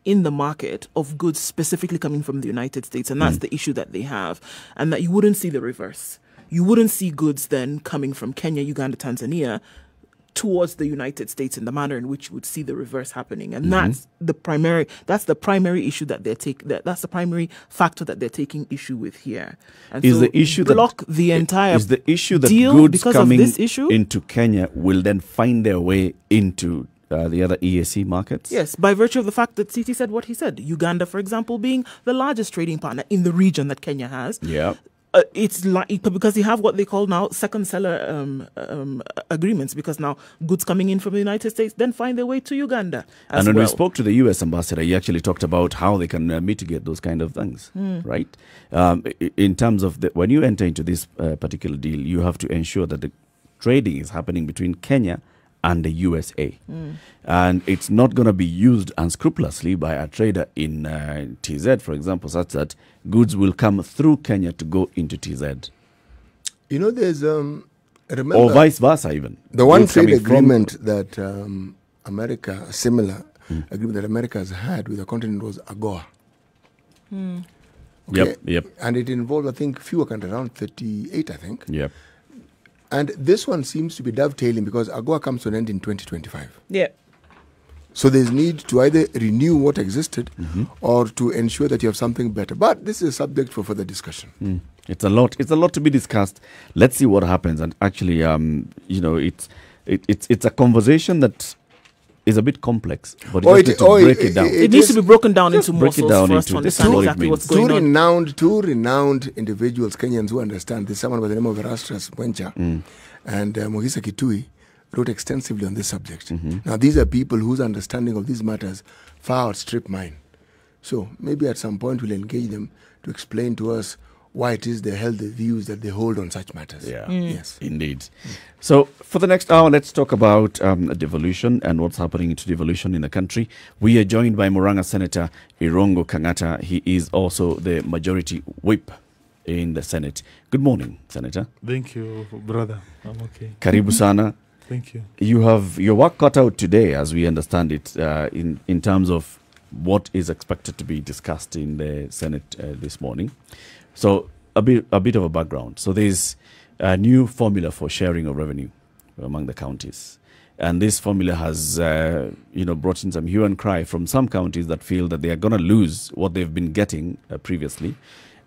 in the market of goods specifically coming from the United States, and that's the issue that they have, and that you wouldn't see the reverse. You wouldn't see goods then coming from Kenya, Uganda, Tanzania towards the United States in the manner in which you would see the reverse happening, and that's the primary issue that that's the primary factor that they're taking issue with here. And is so the issue block that the entire is the issue that deal goods because coming of this issue? into Kenya will then find their way into the other EAC markets? Yes, by virtue of the fact that CT said what he said. Uganda, for example, being the largest trading partner in the region that Kenya has. Yeah. It's like, because you have what they call now second seller agreements, because now goods coming in from the United States then find their way to Uganda as and when well. we spoke to the US ambassador, he actually talked about how they can mitigate those kind of things, right? In terms of when you enter into this particular deal, you have to ensure that the trading is happening between Kenya and the USA. And it's not going to be used unscrupulously by a trader in TZ, for example, such that goods will come through Kenya to go into TZ. There's, remember, or vice versa even. The one trade agreement that America, a similar agreement that America has had with the continent was AGOA. Okay? Yep. And it involved, I think, fewer countries, around 38, I think. Yep. And this one seems to be dovetailing because AGOA comes to an end in 2025. Yeah. So there's need to either renew what existed or to ensure that you have something better. But this is a subject for further discussion. It's a lot to be discussed. Let's see what happens. And actually, it's a conversation that is a bit complex, but you need to break it down. It needs to be broken down into morsels for us to understand exactly what's going on. Two renowned individuals, Kenyans, who understand this. Someone by the name of Erastus Mwencha and Mohisa Kitui wrote extensively on this subject. Now, these are people whose understanding of these matters far outstrip mine. So maybe at some point we'll engage them to explain to us why it is they held the views that they hold on such matters. Yeah, yes, indeed. So for the next hour, let's talk about devolution and what's happening to devolution in the country. We are joined by Murang'a Senator Irongo Kang'ata. He is also the majority whip in the Senate. Good morning, Senator. Thank you, brother. I'm okay. Karibu sana. Thank you. You have your work cut out today, as we understand it, in terms of what is expected to be discussed in the Senate this morning. So a bit of a background. So there's a new formula for sharing of revenue among the counties. And this formula has, brought in some hue and cry from some counties that feel that they are going to lose what they've been getting previously.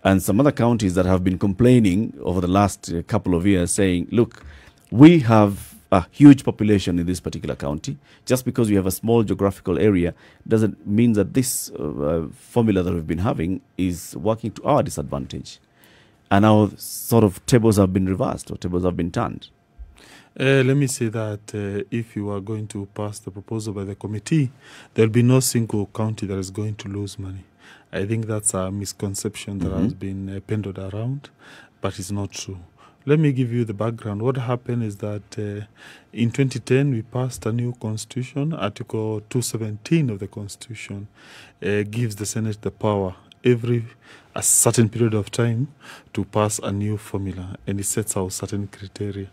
And some other counties that have been complaining over the last couple of years saying, look, we have a huge population in this particular county. Just because we have a small geographical area doesn't mean that this formula that we've been having is working to our disadvantage. And now sort of tables have been reversed or tables have been turned. Let me say that if you are going to pass the proposal by the committee, there will be no single county that is going to lose money. I think that's a misconception that has been pendled around, but it's not true. Let me give you the background. What happened is that in 2010, we passed a new constitution. Article 217 of the constitution gives the Senate the power a certain period of time to pass a new formula, and it sets out certain criteria.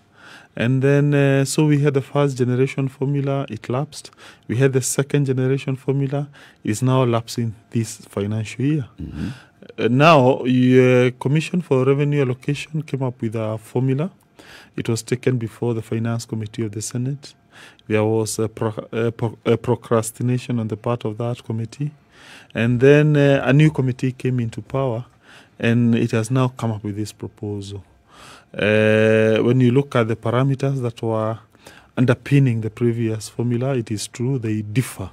And then, so we had the first generation formula, it lapsed. We had the second generation formula, it's now lapsing this financial year. Now, the Commission for Revenue Allocation came up with a formula. It was taken before the Finance Committee of the Senate. There was a procrastination on the part of that committee. And then a new committee came into power, and it has now come up with this proposal. When you look at the parameters that were underpinning the previous formula, it is true they differ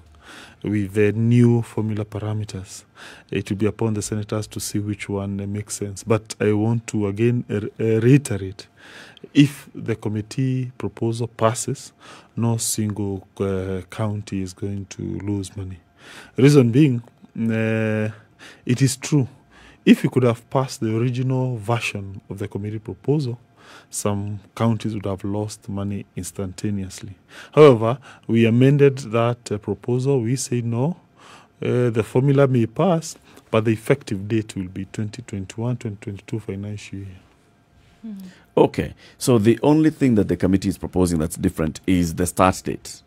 with the new formula parameters. It will be upon the senators to see which one makes sense. But I want to again reiterate, if the committee proposal passes, no single county is going to lose money. Reason being, it is true. If you could have passed the original version of the committee proposal, some counties would have lost money instantaneously. However, we amended that proposal. We say no, the formula may pass, but the effective date will be 2021-2022 financial year. Okay, so the only thing that the committee is proposing that's different is the start date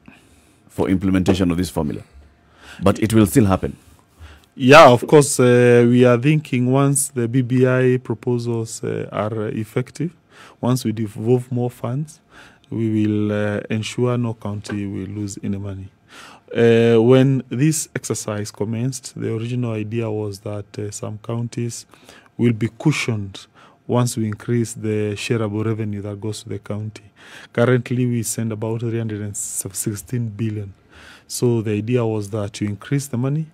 for implementation of this formula. But it will still happen. Yeah, of course, we are thinking once the BBI proposals are effective, once we devolve more funds, we will ensure no county will lose any money. When this exercise commenced, the original idea was that some counties will be cushioned once we increase the shareable revenue that goes to the county. Currently, we send about 316 billion. So the idea was that you increase the money,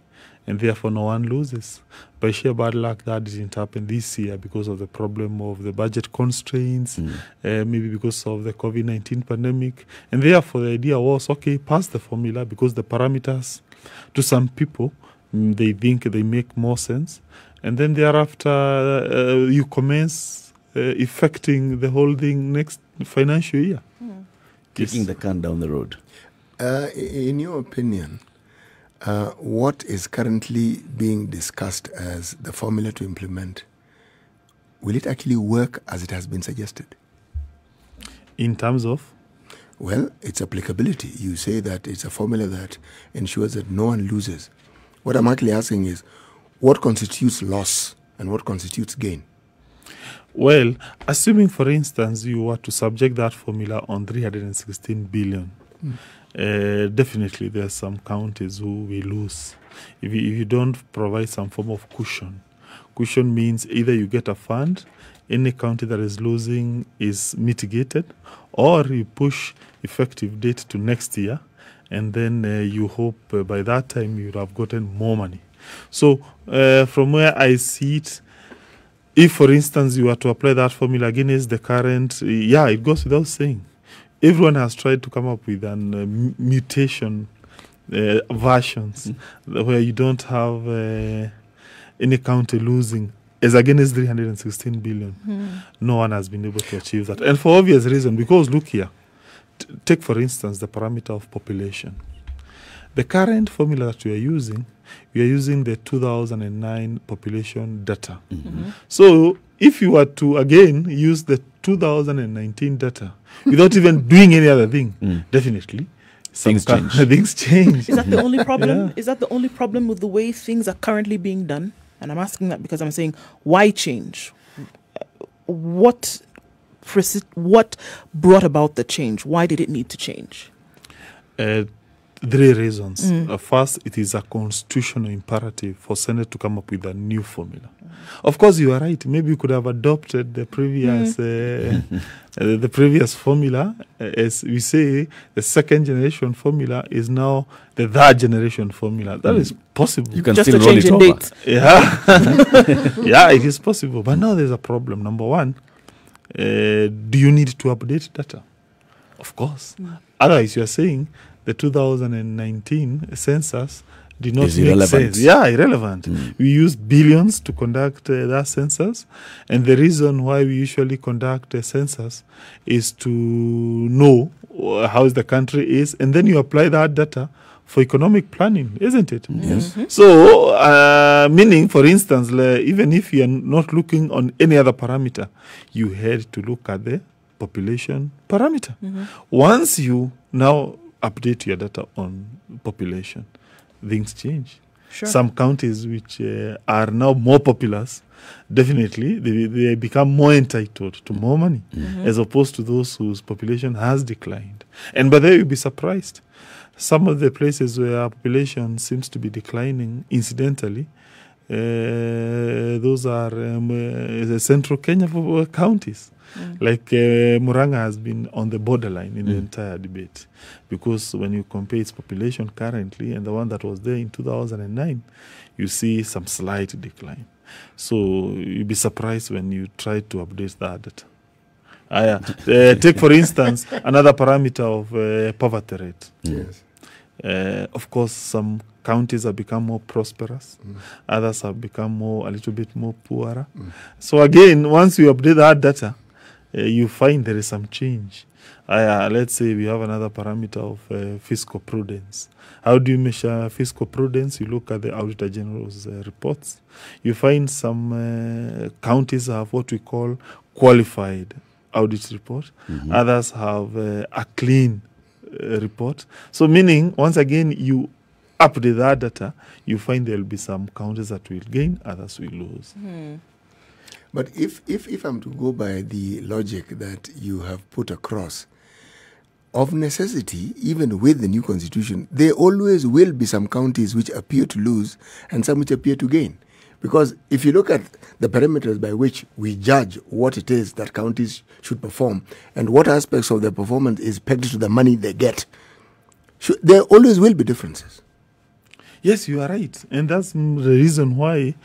and therefore no one loses. By sheer bad luck, that didn't happen this year because of the problem of the budget constraints, maybe because of the COVID-19 pandemic. And therefore the idea was, okay, pass the formula because the parameters, to some people, they think they make more sense. And then thereafter, you commence effecting the whole thing next financial year. Kicking the can down the road. In your opinion, what is currently being discussed as the formula to implement, will it actually work as it has been suggested? In terms of? Well, its applicability. You say that it's a formula that ensures that no one loses. What I'm actually asking is, what constitutes loss and what constitutes gain? Well, assuming, for instance, you were to subject that formula on 316 billion, definitely there are some counties who will lose. If you don't provide some form of cushion. Cushion means either you get a fund, any county that is losing is mitigated, or you push effective date to next year, and then you hope by that time you would have gotten more money. So from where I see it, if, for instance, you were to apply that formula against the current, it goes without saying. Everyone has tried to come up with an mutation versions where you don't have any county losing as against 316 billion. No one has been able to achieve that. And for obvious reason, because look here, take for instance the parameter of population. The current formula that we are using the 2009 population data. So if you were to again use the 2019 data without even doing any other thing, definitely things change. Things change. Is that the only problem? Yeah. Is that the only problem with the way things are currently being done? And I'm asking that because I'm saying, why change? What brought about the change? Why did it need to change? 3 reasons. First, it is a constitutional imperative for Senate to come up with a new formula. Of course, you are right. Maybe you could have adopted the previous the previous formula. As we say, the second generation formula is now the third generation formula. That is possible. You can just still a roll change it in over. date. Yeah, it is possible. But now there's a problem. Number one, do you need to update data? Of course. Otherwise, you are saying the 2019 census did not make sense. Yeah, irrelevant. We use billions to conduct that census, and the reason why we usually conduct a census is to know how the country is, and then you apply that data for economic planning, isn't it? Yes. So, meaning, for instance, even if you are not looking on any other parameter, you had to look at the population parameter. Once you now update your data on population, things change. Sure. Some counties which are now more populous, definitely they become more entitled to more money, as opposed to those whose population has declined. And by the way, you'll be surprised. Some of the places where population seems to be declining, incidentally, those are the central Kenya counties. Like Muranga has been on the borderline in the entire debate, because when you compare its population currently and the one that was there in 2009, you see some slight decline. So you'll be surprised when you try to update that data. Take, for instance, another parameter of poverty rate. Yes. Of course, some counties have become more prosperous. Others have become a little bit more poorer. So again, once you update that data, you find there is some change. Let's say we have another parameter of fiscal prudence. How do you measure fiscal prudence? You look at the Auditor General's reports. You find some counties have what we call qualified audit report. Others have a clean report. So meaning, once again, you update that data, you find there will be some counties that will gain, others will lose. But if I'm to go by the logic that you have put across, of necessity, even with the new constitution, there always will be some counties which appear to lose and some which appear to gain. Because if you look at the parameters by which we judge what it is that counties should perform and what aspects of their performance is pegged to the money they get, there always will be differences. Yes, you are right. And that's the reason why,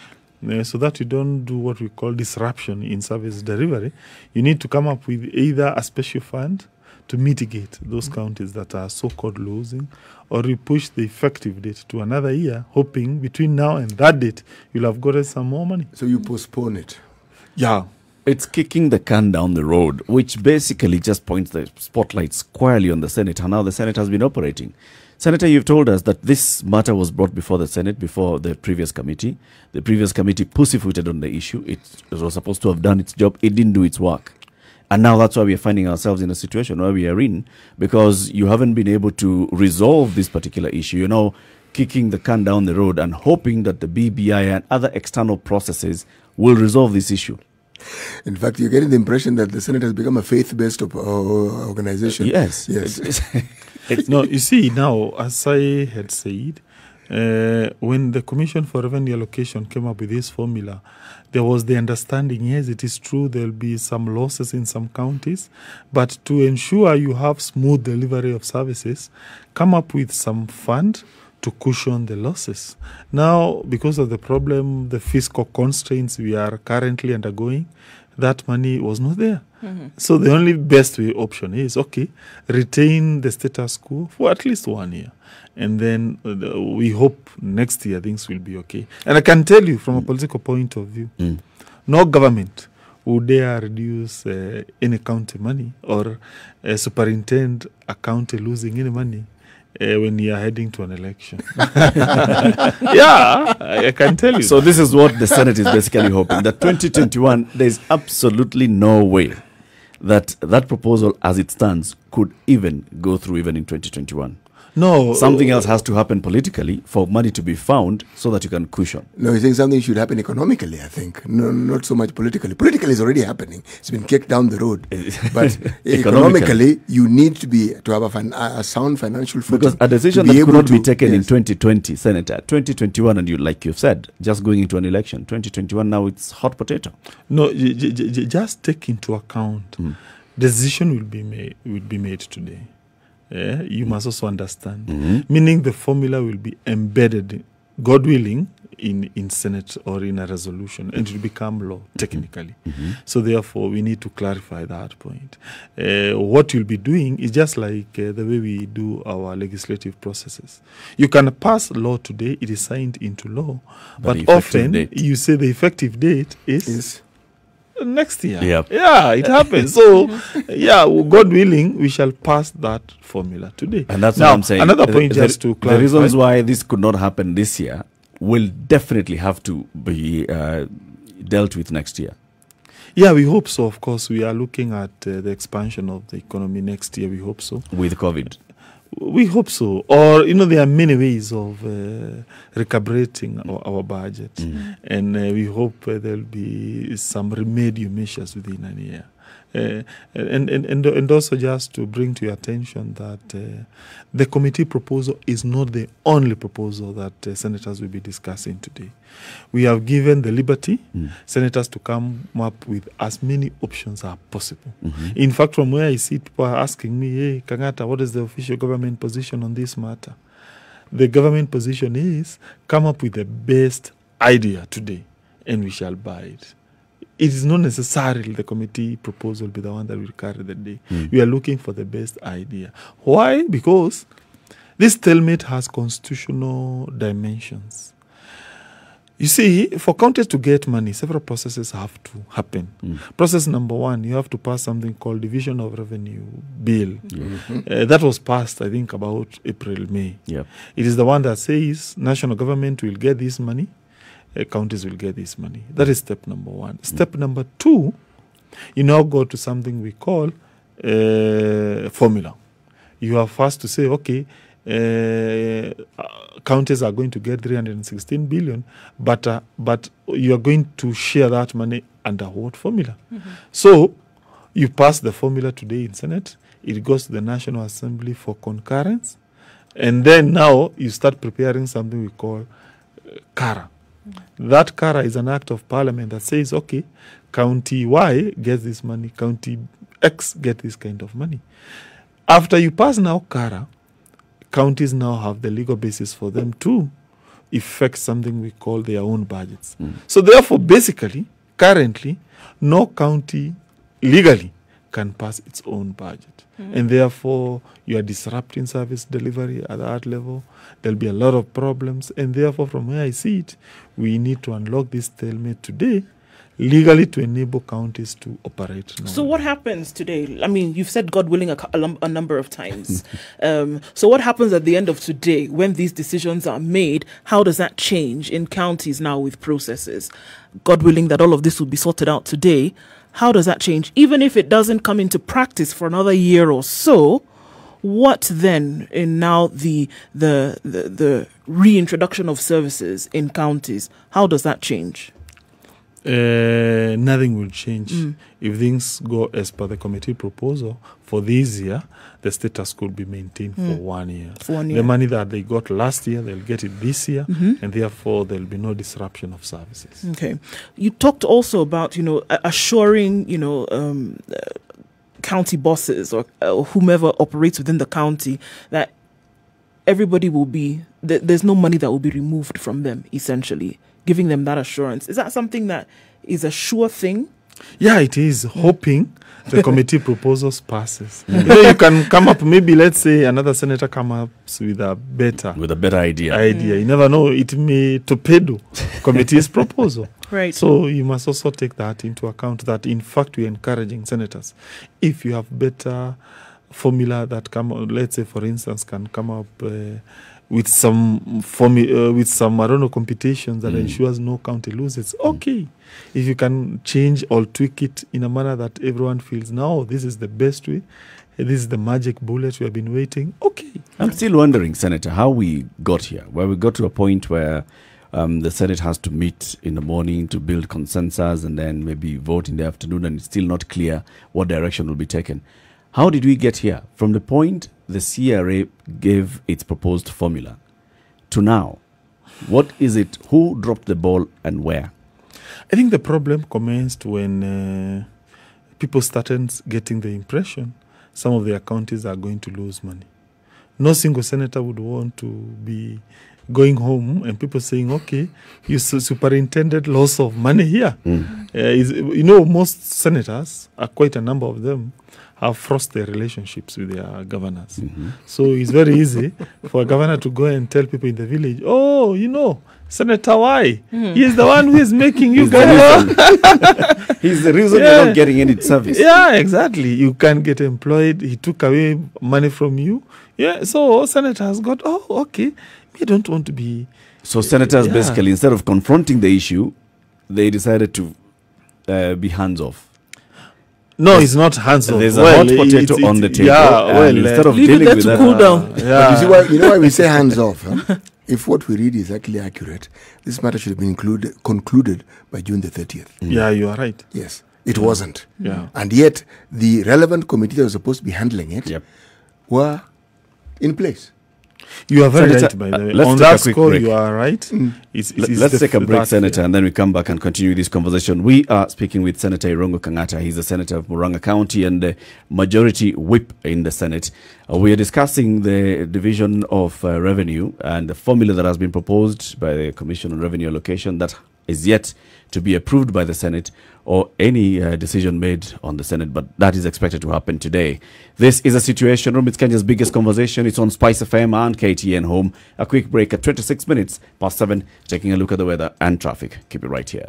so that you don't do what we call disruption in service delivery, you need to come up with either a special fund to mitigate those counties that are so-called losing, or you push the effective date to another year, hoping between now and that date, you'll have gotten some more money. So you postpone it. Yeah. It's kicking the can down the road, which basically just points the spotlight squarely on the Senate and how the Senate has been operating. Senator, you've told us that this matter was brought before the Senate, before the previous committee. The previous committee pussyfooted on the issue. It was supposed to have done its job. It didn't do its work. And now that's why we are finding ourselves in a situation where we are in, because you haven't been able to resolve this particular issue. You're now kicking the can down the road and hoping that the BBI and other external processes will resolve this issue. In fact, you're getting the impression that the Senate has become a faith-based organization. Yes. No, you see, now, as I had said, when the Commission for Revenue Allocation came up with this formula, there was the understanding, yes, it is true there will be some losses in some counties, but to ensure you have smooth delivery of services, come up with some fund to cushion the losses. Now, because of the problem, the fiscal constraints we are currently undergoing, that money was not there. So the only best way option is, okay, retain the status quo for at least 1 year. And then we hope next year things will be okay. And I can tell you from a political point of view, no government would dare reduce any county money or superintend a county losing any money when you are heading to an election. Yeah, I can tell you. So this is what the Senate is basically hoping. That 2021, there is absolutely no way that that proposal as it stands could even go through even in 2021. No. Something else has to happen politically for money to be found so that you can cushion. No, you think something should happen economically, I think. No, not so much politically. Politically is already happening. It's been kicked down the road. But economically, you need to have a sound financial footing. Because a decision that could not be taken in 2020, Senator, 2021, and like you've said, just going into an election, 2021, now it's hot potato. No, just take into account, decision will be made today. You must also understand, meaning the formula will be embedded, God willing, in Senate or in a resolution, and it will become law technically. So therefore, we need to clarify that point. What you'll be doing is just like the way we do our legislative processes. You can pass law today, it is signed into law, but often you say the effective date is next year. Yep. Yeah, it happens. So, yeah, God willing, we shall pass that formula today. And that's now, what I'm saying. Another point just to clarify. The reasons why this could not happen this year will definitely have to be dealt with next year. Yeah, we hope so. Of course, we are looking at the expansion of the economy next year. We hope so. With COVID. We hope so. Or, there are many ways of recalibrating our budget. And we hope there'll be some remedial measures within a year. And also just to bring to your attention that the committee proposal is not the only proposal that senators will be discussing today. We have given the liberty senators to come up with as many options as possible. In fact, from where I see, people are asking me, hey, Kangata, what is the official government position on this matter? The government position is come up with the best idea today, and we shall buy it. It is not necessarily the committee proposal will be the one that will carry the day. We are looking for the best idea. Why? Because this stalemate has constitutional dimensions. You see, for counties to get money, several processes have to happen. Process number one, you have to pass something called Division of Revenue Bill. That was passed, I think, about April, May. It is the one that says national government will get this money, counties will get this money. That is step number one. Step number two, you now go to something we call formula. You have first to say, okay, counties are going to get 316 billion, but you are going to share that money under what formula? So you pass the formula today in Senate, it goes to the National Assembly for concurrence, and then now you start preparing something we call CARA. That CARA is an act of parliament that says, okay, county Y gets this money, county X gets this kind of money. After you pass now CARA, counties now have the legal basis for them to effect something we call their own budgets. So therefore, basically, currently, no county legally can pass its own budget. And therefore, you are disrupting service delivery at that level. There'll be a lot of problems. And therefore, from where I see it, we need to unlock this stalemate today legally to enable counties to operate. So what happens today? I mean, you've said God willing a number of times. So what happens at the end of today when these decisions are made? How does that change in counties now with processes? God willing that all of this will be sorted out today. How does that change? Even if it doesn't come into practice for another year or so, what then in now the reintroduction of services in counties? How does that change? Nothing will change. If things go as per the committee proposal for this year, the status could be maintained for 1 year. The money that they got last year, they'll get it this year, and therefore there'll be no disruption of services. Okay. You talked also about, assuring, county bosses or whomever operates within the county that everybody will be, there's no money that will be removed from them, essentially. Giving them that assurance. Is that something that is a sure thing? Yeah, it is. Hoping the committee proposals passes. You can come up, maybe let's say another senator come up with a better idea. You never know, it may torpedo committee's proposal. Right. So you must also take that into account, that in fact we're encouraging senators. If you have better formula that let's say for instance can come up with some computations that ensures no county loses. Okay, if you can change or tweak it in a manner that everyone feels now this is the best way, this is the magic bullet we have been waiting. Okay, I'm still wondering, Senator, how we got here, where we got to a point where the Senate has to meet in the morning to build consensus and then maybe vote in the afternoon, and it's still not clear what direction will be taken. How did we get here? From the point the CRA gave its proposed formula to now, what is it? Who dropped the ball and where? I think the problem commenced when people started getting the impression some of their counties are going to lose money. No single senator would want to be going home and people saying, okay, you superintended loss of money here. Most senators, quite a number of them, have frost their relationships with their governors. So it's very easy for a governor to go and tell people in the village, oh, Senator Y, he is the one who is making you go. He's the reason you're not getting any service. Yeah, exactly. You can't get employed. He took away money from you. Yeah, so senators got, okay, we don't want to be. So senators basically, instead of confronting the issue, they decided to be hands off. No, it's not hands off. There's a hot potato on the table. Yeah, instead of leave dealing it there with to that, cool down. But you see why we say hands off? Huh? If what we read is actually accurate, this matter should have been concluded by June the 30th. Yeah, you are right. Yes, it wasn't. Yeah. And yet, the relevant committee that was supposed to be handling it were in place. You are very Senator, right, by the way. let's On take a that quick score, break. you are right. Let's take a break, Senator, and then we come back and continue this conversation. We are speaking with Senator Irungu Kang'ata. He's the Senator of Murang'a County and the Majority Whip in the Senate. We are discussing the division of revenue and the formula that has been proposed by the Commission on Revenue Allocation that is yet to be approved by the Senate or any decision made on the Senate, but that is expected to happen today. This is a Situation Room. It's Kenya's biggest conversation. It's on Spice FM and KTN Home. A quick break at 26 minutes past 7, taking a look at the weather and traffic. Keep it right here.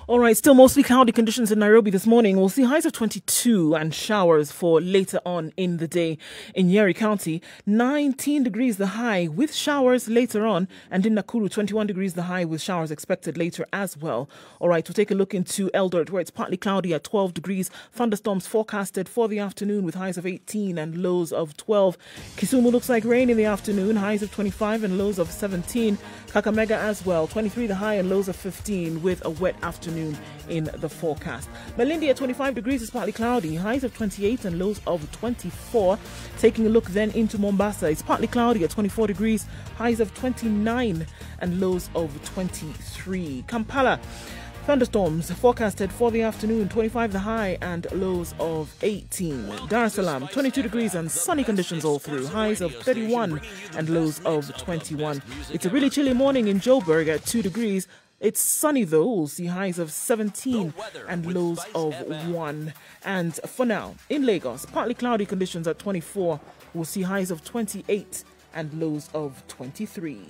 All right, still mostly cloudy conditions in Nairobi this morning. We'll see highs of 22 and showers for later on in the day. In Njeri County, 19 degrees the high with showers later on. And in Nakuru, 21 degrees the high with showers expected later as well. All right, we'll take a look into Eldoret, where it's partly cloudy at 12 degrees. Thunderstorms forecasted for the afternoon with highs of 18 and lows of 12. Kisumu looks like rain in the afternoon, highs of 25 and lows of 17. Kakamega as well, 23 the high and lows of 15 with a wet afternoon in the forecast. Malindi at 25 degrees is partly cloudy, highs of 28 and lows of 24. Taking a look then into Mombasa, it's partly cloudy at 24 degrees, highs of 29 and lows of 23. Kampala, thunderstorms forecasted for the afternoon, 25 the high and lows of 18. Dar es Salaam, 22 degrees and sunny conditions all through, highs of 31 and lows of 21. It's a really chilly morning in Joburg at 2 degrees. It's sunny though, we'll see highs of 17 and lows of 1. And for now, in Lagos, partly cloudy conditions at 24. We'll see highs of 28 and lows of 23.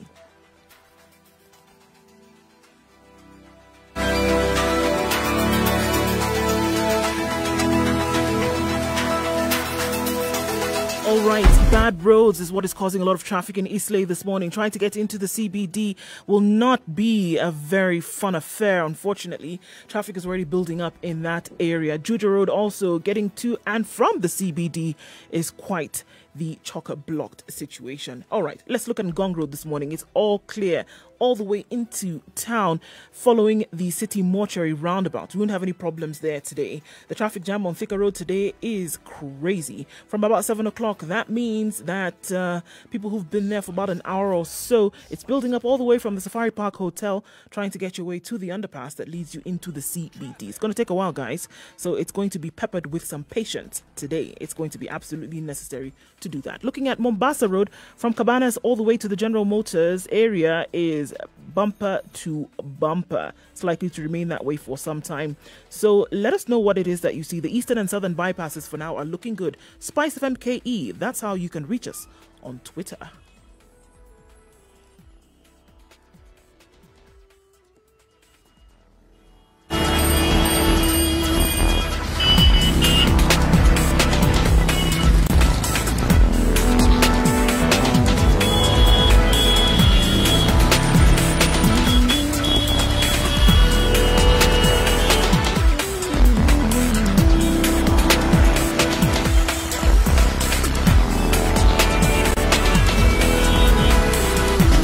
All right, bad roads is what is causing a lot of traffic in Eastleigh this morning. Trying to get into the CBD will not be a very fun affair, unfortunately. Traffic is already building up in that area. Juja Road also getting to and from the CBD is quite the chock-a-blocked situation. All right, let's look at Ngong Road this morning. It's all clear all the way into town following the city mortuary roundabout. We won't have any problems there today. The traffic jam on Thika Road today is crazy. From about 7 o'clock, that means that people who've been there for about an hour or so, it's building up all the way from the Safari Park Hotel, trying to get your way to the underpass that leads you into the CBD. It's going to take a while, guys, so it's going to be peppered with some patience today. It's going to be absolutely necessary to do that. Looking at Mombasa Road, from Cabanas all the way to the General Motors area is bumper to bumper. It's likely to remain that way for some time. So let us know what it is that you see. The eastern and southern bypasses for now are looking good. Spice FM KE, that's how you can reach us on Twitter.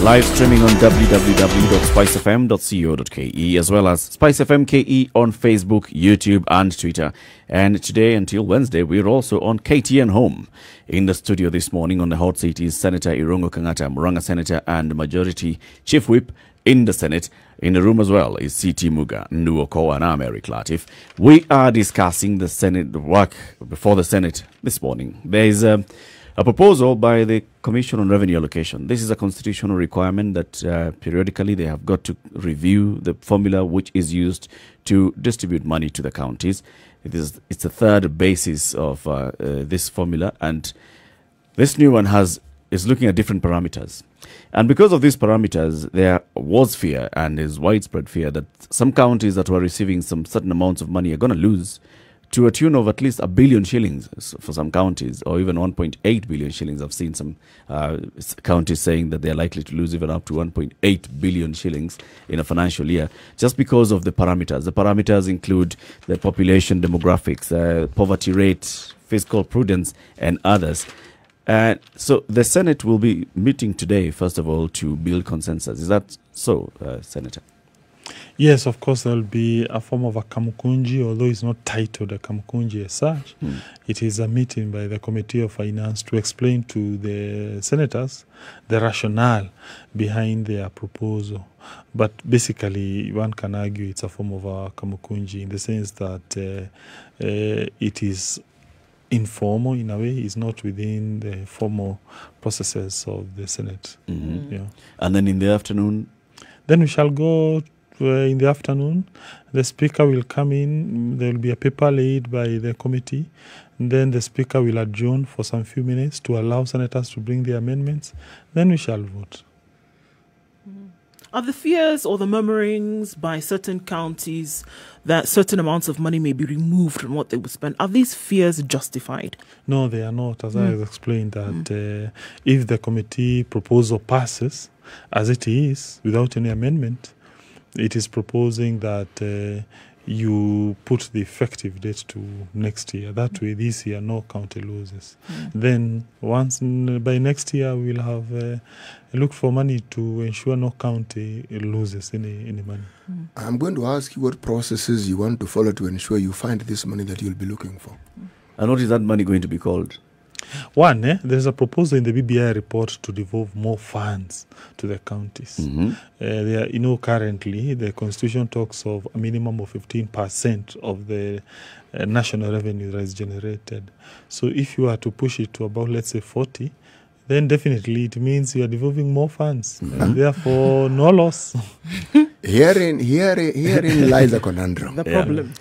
Live streaming on www.spicefm.co.ke as well as Spice FM KE on Facebook, YouTube and Twitter. And today until Wednesday, we're also on KTN Home. In the studio this morning on the hot seat is Senator Irungu Kangata, Muranga Senator and Majority Chief Whip in the Senate. In the room as well is CT Muga, Nduh Okoh and I'm Eric Latiff. We are discussing the Senate work before the Senate this morning. There is a proposal by the Commission on Revenue Allocation. This is a constitutional requirement that periodically they have got to review the formula which is used to distribute money to the counties. It's the third basis of this formula, and this new one is looking at different parameters. And because of these parameters, there was fear and is widespread fear that some counties that were receiving some certain amounts of money are going to lose to a tune of at least 1 billion shillings for some counties, or even 1.8 billion shillings. I've seen some counties saying that they're likely to lose even up to 1.8 billion shillings in a financial year just because of the parameters. The parameters include the population demographics, poverty rate, fiscal prudence, and others. So the Senate will be meeting today, first of all, to build consensus. Is that so, Senator? Yes, of course, there will be a form of a kamukunji, although it's not titled a kamukunji as such. It is a meeting by the Committee of Finance to explain to the senators the rationale behind their proposal. But basically, one can argue it's a form of a kamukunji in the sense that it is informal in a way, is not within the formal processes of the Senate. Yeah. And then in the afternoon? Then we shall go in the afternoon. The Speaker will come in. There will be a paper laid by the committee. And then the Speaker will adjourn for some few minutes to allow senators to bring their amendments. Then we shall vote. Are the fears or the murmurings by certain counties that certain amounts of money may be removed from what they would spend, are these fears justified? No, they are not. As I have explained, that if the committee proposal passes as it is without any amendment, it is proposing that you put the effective date to next year. That way, this year, no county loses. Then, by next year, we'll have look for money to ensure no county loses any money. I'm going to ask you what processes you want to follow to ensure you find this money that you'll be looking for. And what is that money going to be called? One, there's a proposal in the BBI report to devolve more funds to the counties. Currently, the Constitution talks of a minimum of 15% of the national revenue that is generated. So if you are to push it to about, let's say, 40, then definitely it means you are devolving more funds. And therefore, no loss. Herein lies a conundrum. The problem.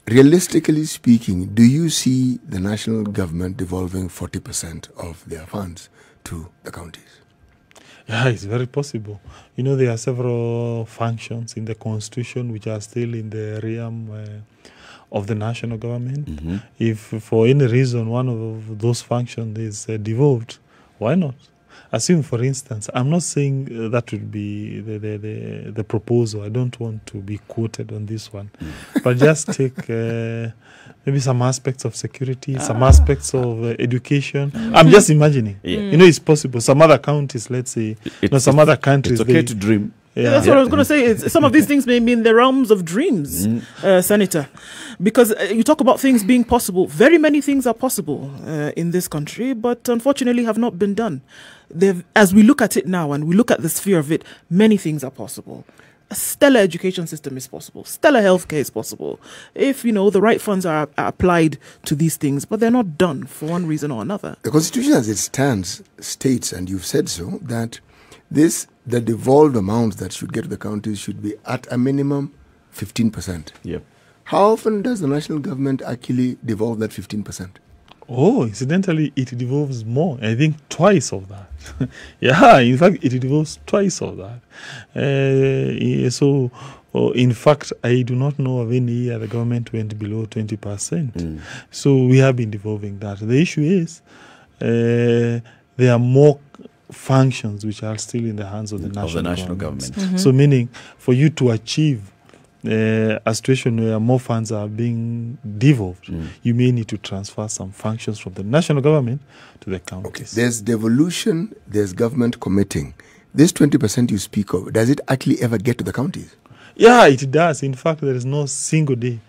Realistically speaking, do you see the national government devolving 40% of their funds to the counties? Yeah, it's very possible. There are several functions in the Constitution which are still in the realm of the national government. If for any reason one of those functions is devolved, why not? Assume, for instance, I'm not saying that would be the proposal. I don't want to be quoted on this one. But just take maybe some aspects of security, some aspects of education. I'm just imagining. It's possible. Some other counties, let's say, some other countries. It's okay to dream. Yeah, that's what I was going to say. Some of these things may be in the realms of dreams, Senator, because you talk about things being possible. Very many things are possible in this country, but unfortunately have not been done. As we look at it now and we look at the sphere of it, many things are possible. A stellar education system is possible. Stellar healthcare is possible if, the right funds are applied to these things, but they're not done for one reason or another. The Constitution as it stands states, and you've said so, that the devolved amounts that should get to the counties should be at a minimum 15%. Yep. How often does the national government actually devolve that 15%? Oh, incidentally, it devolves more. I think twice of that. Yeah, in fact, it devolves twice of that. In fact, I do not know of any year the government went below 20%. So we have been devolving that. The issue is there are more functions which are still in the hands of the national government. Mm-hmm. So meaning for you to achieve a situation where more funds are being devolved, you may need to transfer some functions from the national government to the counties. There's devolution, there's government committing. This 20% you speak of, does it actually ever get to the counties? Yeah, it does. In fact, there is no single day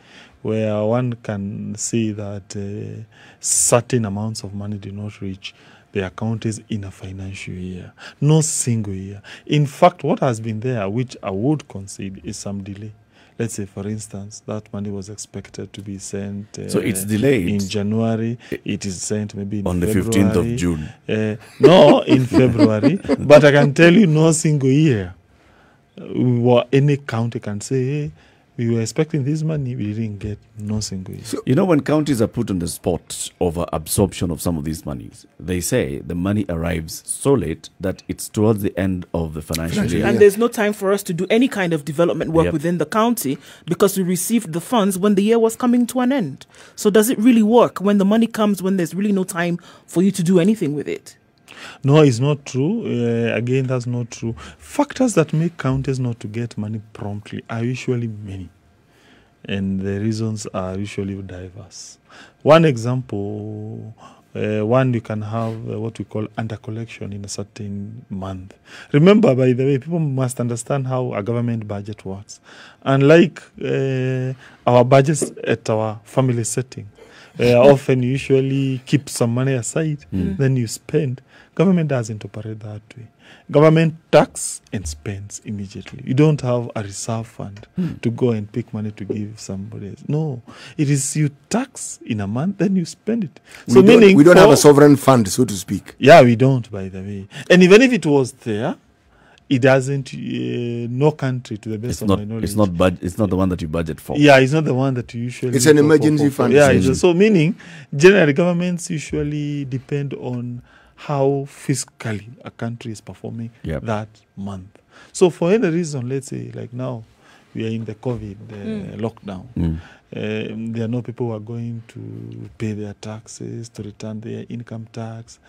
where one can say that certain amounts of money do not reach their counties in a financial year. No single year. In fact, what has been there, which I would concede, is some delay. Let's say, for instance, that money was expected to be sent so it's delayed in January. It is sent maybe in on February. the 15th of June. No, in February. But I can tell you, no single year any county can say, hey, we were expecting this money, we didn't get no single year. You know, when counties are put on the spot over absorption of some of these monies, they say the money arrives so late that it's towards the end of the financial year. And there's no time for us to do any kind of development work within the county because we received the funds when the year was coming to an end. So does it really work when the money comes when there's really no time for you to do anything with it? No, it's not true. Again, that's not true. Factors that make counties not to get money promptly are usually many, and the reasons are usually diverse. One example, you can have what we call under-collection in a certain month. Remember, by the way, people must understand how a government budget works. Unlike our budgets at our family setting, often you usually keep some money aside, then you spend. Government doesn't operate that way. Government tax and spends immediately. You don't have a reserve fund to go and pick money to give somebody else. No. It is you tax in a month, then you spend it. So we don't have a sovereign fund, so to speak. Yeah, we don't, by the way. And even if it was there, it doesn't, no country, to the best of my knowledge. It's not the one that you budget for. Yeah, it's not the one that you usually... It's an emergency fund. Yeah, so meaning, generally, governments usually depend on how fiscally a country is performing that month. So for any reason, let's say, like now, we are in the COVID lockdown. There are no people who are going to pay their taxes, to return their income tax.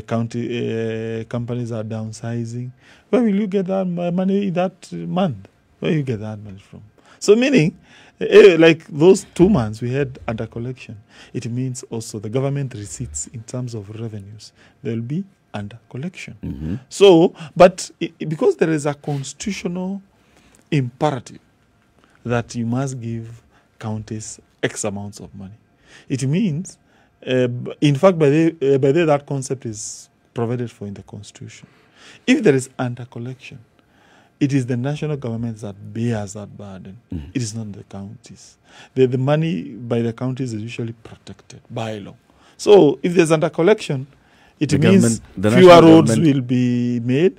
Companies are downsizing. Where will you get that money that month? Where will you get that money from? So meaning, like those 2 months we had under collection, it means also the government receipts in terms of revenues, there will be under collection. So, but because there is a constitutional imperative that you must give counties X amounts of money, it means, in fact, by the that concept is provided for in the Constitution. If there is under collection, it is the national government that bears that burden. It is not the counties. The money by the counties is usually protected by law. So if there's under collection, it means fewer roads will be made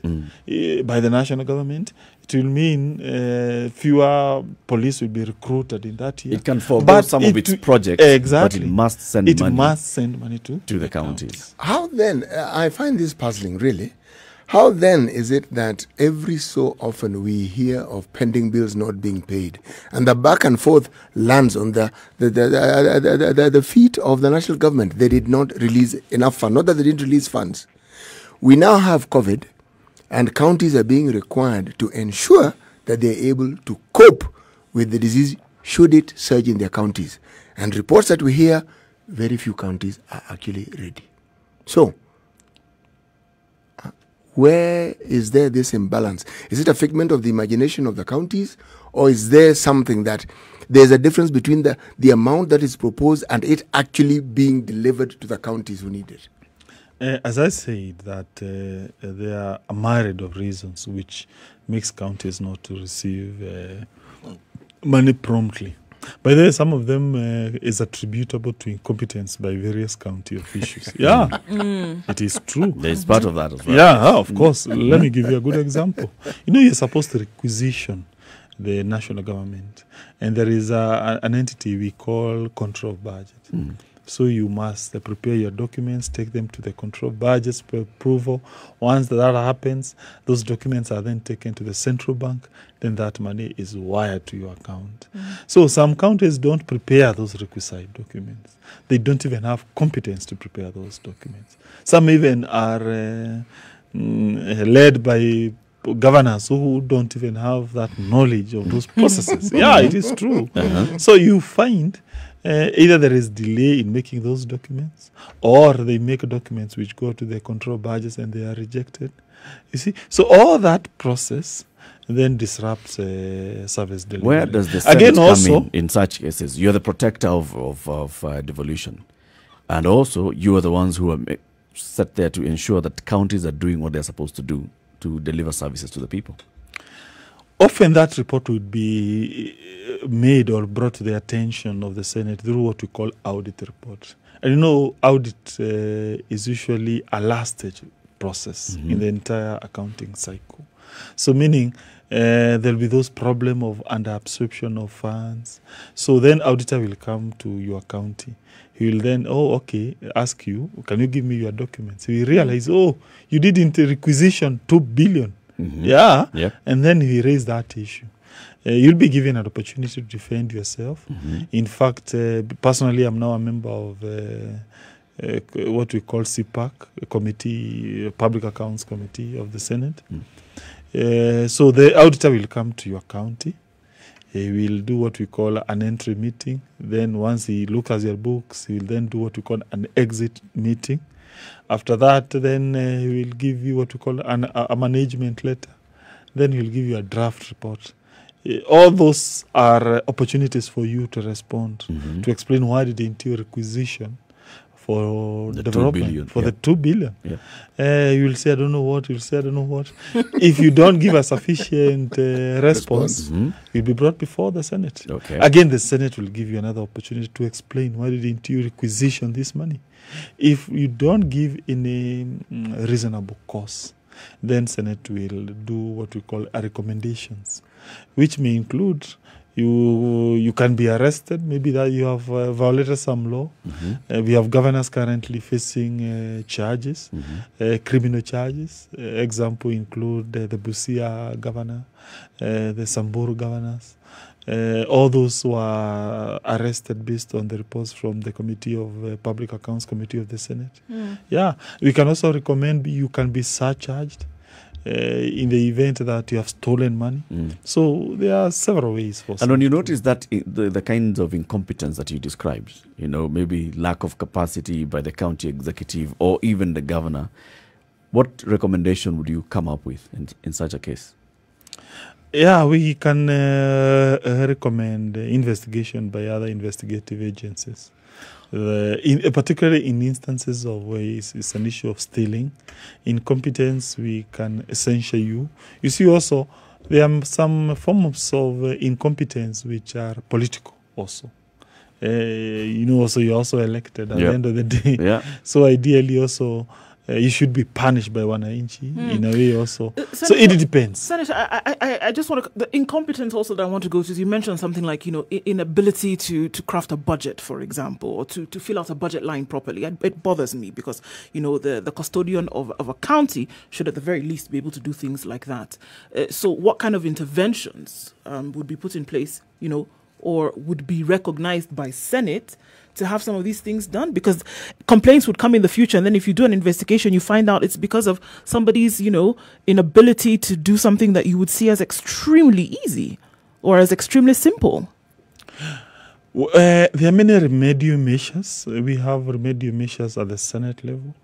by the national government. It will mean fewer police will be recruited in that year. It can forego some of its projects, exactly. but it must send money to the counties. How then, I find this puzzling, really. How then is it that every so often we hear of pending bills not being paid, and the back and forth lands on the feet of the national government? They did not release enough funds. Not that they didn't release funds. We now have COVID, and counties are being required to ensure that they are able to cope with the disease should it surge in their counties. And reports that we hear, very few counties are actually ready. So, where is there this imbalance? Is it a figment of the imagination of the counties, or is there something that there's a difference between the amount that is proposed and it actually being delivered to the counties who need it? As I said, that there are a myriad of reasons which makes counties not to receive money promptly. By the way, some of them is attributable to incompetence by various county officials. It is true. There's part of that as well. Yeah, of course. Let me give you a good example. You know, you're supposed to requisition the national government, and there is an entity we call control budget. So you must prepare your documents, take them to the control budgets for approval. Once that happens, those documents are then taken to the central bank. Then that money is wired to your account. So some counties don't prepare those requisite documents. They don't even have competence to prepare those documents. Some even are led by governors who don't even have that knowledge of those processes. Yeah, it is true. So you find either there is delay in making those documents, or they make documents which go to the control badges and they are rejected. You see, so all that process then disrupts service delivery. Where does the Senate come in such cases? You're the protector of devolution, and also you are the ones who are set there to ensure that counties are doing what they're supposed to do to deliver services to the people. Often that report would be made or brought to the attention of the Senate through what we call audit report. And you know, audit is usually a last stage process in the entire accounting cycle. So meaning there'll be those problem of under-absorption of funds. So then auditor will come to your county. He will then, ask you, can you give me your documents? He will realize, you didn't requisition 2 billion. Yeah. Yep. And then he raised that issue. You'll be given an opportunity to defend yourself. In fact, personally, I'm now a member of what we call CPAC, a committee, Public Accounts Committee of the Senate. So the auditor will come to your county. He will do what we call an entry meeting. Then once he looks at your books, he will then do what we call an exit meeting. After that, then he will give you what we call a management letter. Then he will give you a draft report. All those are opportunities for you to respond, to explain why didn't you requisition for the development, for the 2 billion. You will say, I don't know what. You will say, I don't know what. If you don't give a sufficient response, you'll be brought before the Senate. Again, the Senate will give you another opportunity to explain why didn't you requisition this money. If you don't give in a reasonable course, then Senate will do what we call recommendations, which may include you can be arrested, maybe that you have violated some law. We have governors currently facing charges, criminal charges. Example include the Busia governor, the Samburu governors. All those who are arrested based on the reports from the Committee of Public Accounts Committee of the Senate. Yeah, we can also recommend you can be surcharged in the event that you have stolen money. So there are several ways for. And when you notice that the kinds of incompetence that you described, you know, maybe lack of capacity by the county executive or even the governor, what recommendation would you come up with in such a case? Yeah, we can recommend investigation by other investigative agencies. Particularly in instances of where it's an issue of stealing, incompetence, we can censure you. You see also, there are some forms of incompetence which are political also. You know, also you're also elected at the end of the day. So ideally also, you should be punished by wananchi in a way also. Senator, so it depends. Senator, I just want to, the incompetence also that I want to go to is you mentioned something like, you know, inability to craft a budget, for example, or to fill out a budget line properly. It bothers me because, you know, the custodian of a county should at the very least be able to do things like that. So what kind of interventions would be put in place, you know, or would be recognized by Senate to have some of these things done? Because complaints would come in the future, and then if you do an investigation, you find out it's because of somebody's, you know, inability to do something that you would see as extremely easy or as extremely simple. There are many remedial measures. We have remedial measures at the Senate level.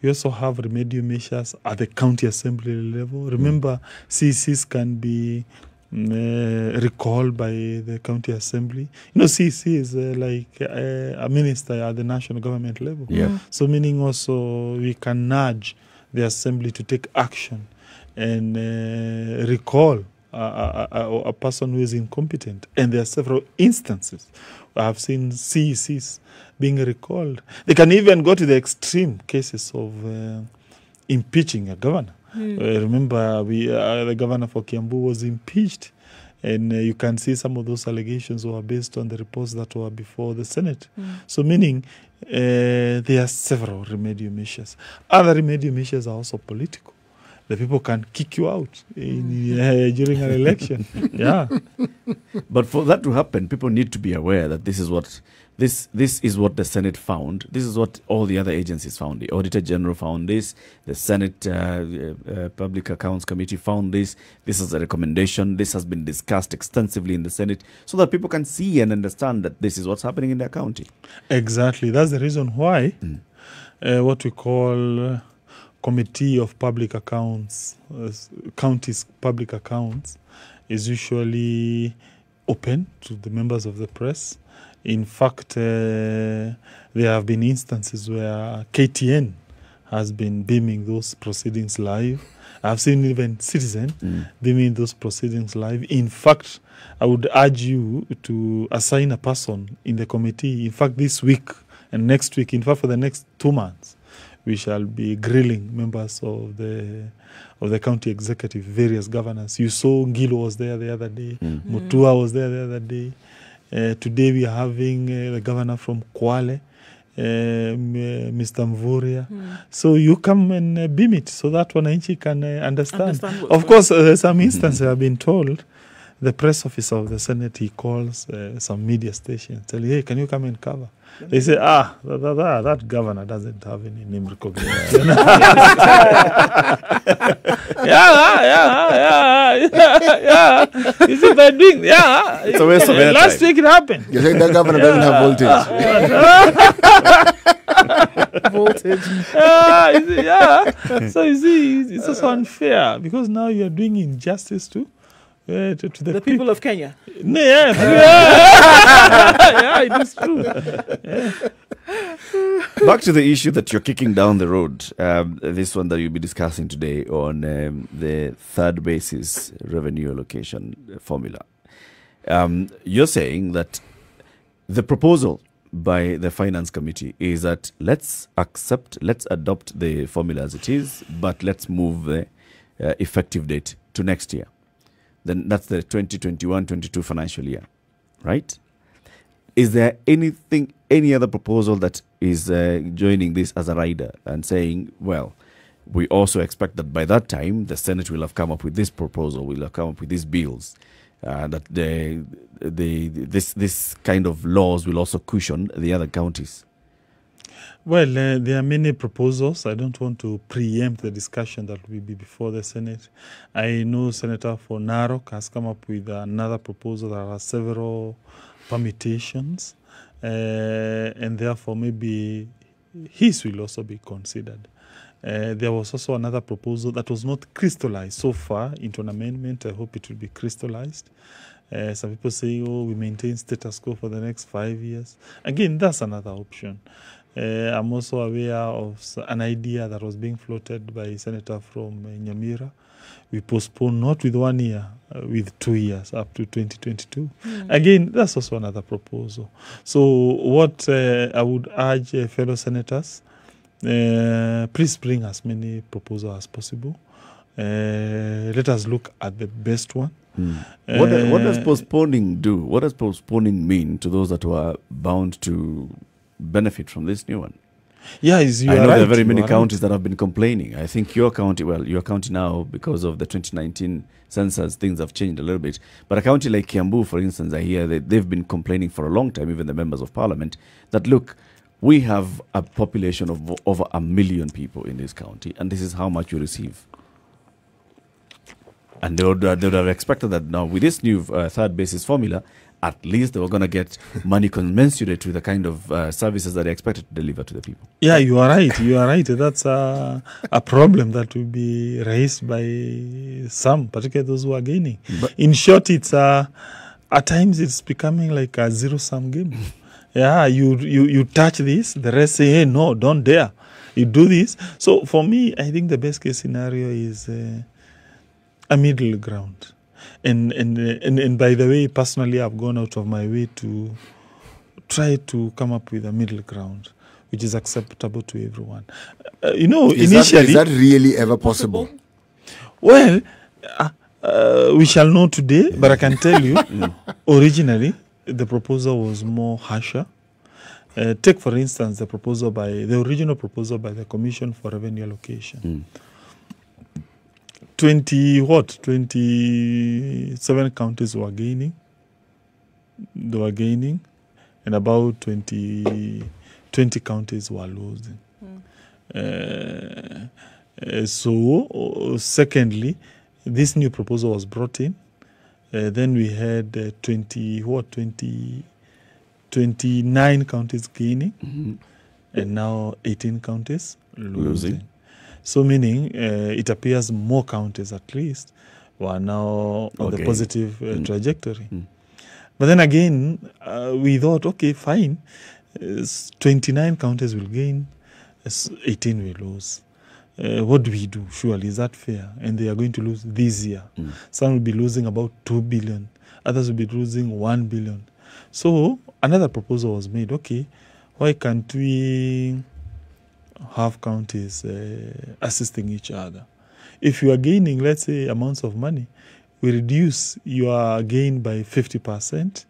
We also have remedial measures at the county assembly level. Remember, CCs can be recalled by the county assembly. You know, CC is like a minister at the national government level. So meaning also we can nudge the assembly to take action and recall a person who is incompetent. And there are several instances I have seen CECs being recalled. They can even go to the extreme cases of impeaching a governor. Remember, the governor for Kiambu was impeached, and you can see some of those allegations were based on the reports that were before the Senate. So meaning there are several remedial measures. Other remedial measures are also political. the people can kick you out during an election. Yeah. But for that to happen, people need to be aware that this is what the Senate found. This is what all the other agencies found. The Auditor General found this. The Senate Public Accounts Committee found this. This is a recommendation. This has been discussed extensively in the Senate so that people can see and understand that this is what's happening in their county. Exactly. That's the reason why what we call Committee of Public Accounts, Counties Public Accounts, is usually open to the members of the press. In fact, there have been instances where KTN has been beaming those proceedings live. I've seen even Citizen beaming those proceedings live. In fact, I would urge you to assign a person in the committee. In fact, this week and next week, in fact, for the next 2 months, we shall be grilling members of the county executive, various governors. You saw Ngilo was there the other day. Mutua was there the other day. Today we are having the governor from Kwale, Mr. Mvuria. So you come and beam it so that Wananchi can understand. Of course, some instances have been told. The press officer of the Senate, he calls some media stations, tell you, hey, can you come and cover? They say, that governor doesn't have any name recognition. Yeah. You see, they're doing, It's a waste of airtime. Last week it happened. You think that governor doesn't have voltage? So you see, it's also unfair because now you are doing injustice to the people of Kenya. Yeah, it is true. Back to the issue that you're kicking down the road, this one that you'll be discussing today on the third basis revenue allocation formula. You're saying that the proposal by the Finance Committee is that let's adopt the formula as it is, but let's move the effective date to next year. Then that's the 2021-22 financial year, right? Is there any other proposal that is joining this as a rider and saying, well, we also expect that by that time the Senate will have come up with this proposal, will have come up with these bills, that this kind of laws will also cushion the other counties? Well, there are many proposals. I don't want to preempt the discussion that will be before the Senate. I know Senator for Narok has come up with another proposal. There are several permutations, and therefore maybe his will also be considered. There was also another proposal that was not crystallized so far into an amendment. I hope it will be crystallized. Some people say, we maintain status quo for the next 5 years. Again, that's another option. I'm also aware of an idea that was being floated by a senator from Nyamira. We postpone not with 1 year, with 2 years up to 2022. Again, that's also another proposal. So what I would urge fellow senators, please bring as many proposals as possible. Let us look at the best one. What does postponing do? What does postponing mean to those that were bound to benefit from this new one? Yeah, I know there are very many counties that have been complaining. I think your county now, because of the 2019 census, things have changed a little bit. But a county like Kiambu, for instance, I hear that they've been complaining for a long time, even the members of parliament, that look, we have a population of over 1 million people in this county, and this is how much we receive. And they would have expected that now with this new third basis formula, at least they were going to get money commensurate with the kind of services that they expected to deliver to the people. Yeah, you are right. You are right. That's a problem that will be raised by some, particularly those who are gaining. But in short, it's at times it's becoming like a zero-sum game. Yeah, you touch this, the rest say, hey, no, don't dare. You do this. So for me, I think the best case scenario is a middle ground. And by the way, personally, I've gone out of my way to try to come up with a middle ground, which is acceptable to everyone. Initially... Is that really ever possible? Well, we shall know today, but I can tell you, originally, the proposal was more harsher. Take, for instance, the original proposal by the Commission for Revenue Allocation. 27 counties were gaining. They were gaining, and about 20 counties were losing. So, secondly, this new proposal was brought in. Then we had 29 counties gaining, and now 18 counties losing. So meaning it appears more counties at least were now on the positive trajectory. But then again, we thought, okay, fine, 29 counties will gain, 18 will lose. What do we do? Surely, is that fair? And they are going to lose this year. Some will be losing about 2 billion. Others will be losing 1 billion. So another proposal was made. Okay, why can't we have counties assisting each other? If you are gaining, let's say, amounts of money, we reduce your gain by 50%.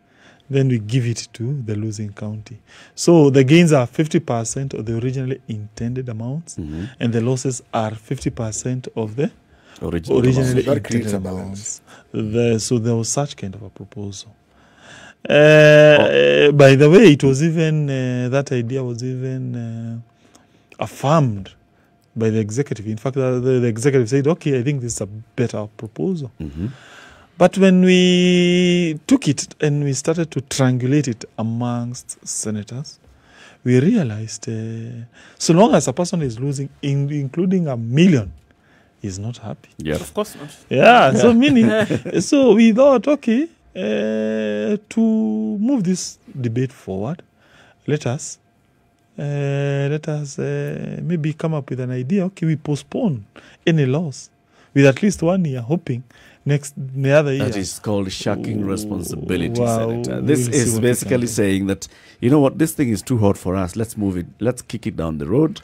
Then we give it to the losing county. So the gains are 50% of the originally intended amounts, and the losses are 50% of the originally intended amounts. So there was such kind of a proposal. By the way, it was even, that idea was even affirmed by the executive. In fact, the executive said, okay, I think this is a better proposal. But when we took it and we started to triangulate it amongst senators, we realized so long as a person is losing, including $1 million, he's not happy. Of course not. So meaning, so we thought, okay, to move this debate forward, let us maybe come up with an idea. Okay, we postpone any loss with at least 1 year, hoping the other year. That is called shirking responsibility, Wow. Senator. This is basically saying that, you know what, this thing is too hot for us. Let's move it. Let's kick it down the road.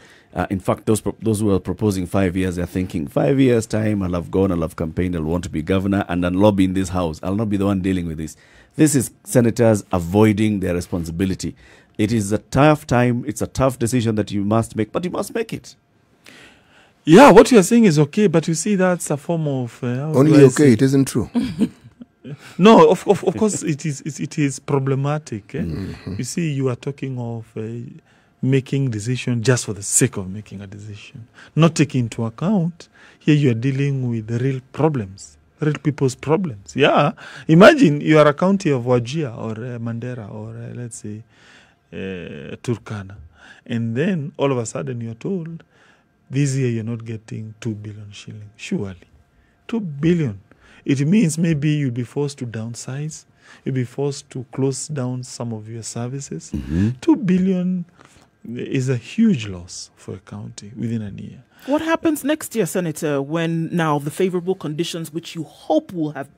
In fact, those who are proposing 5 years, they're thinking 5 years' time, I'll have gone, I'll have campaigned, I'll want to be governor, and then lobby in this house. I'll not be the one dealing with this. This is senators avoiding their responsibility. It is a tough time. It's a tough decision that you must make, but you must make it. Yeah, what you are saying is okay, but you see that's a form of Only okay, it isn't true. No, of course it is problematic. You see, you are talking of making decision just for the sake of making a decision, not taking into account here you are dealing with the real problems, real people's problems. Yeah, imagine you are a county of Wajir or Mandera or let's say Turkana, and then all of a sudden you are told this year you're not getting 2 billion shillings. Surely, 2 billion. It means maybe you'll be forced to downsize. You'll be forced to close down some of your services. 2 billion is a huge loss for a county within a year. What happens next year, Senator, when now the favorable conditions which you hope will have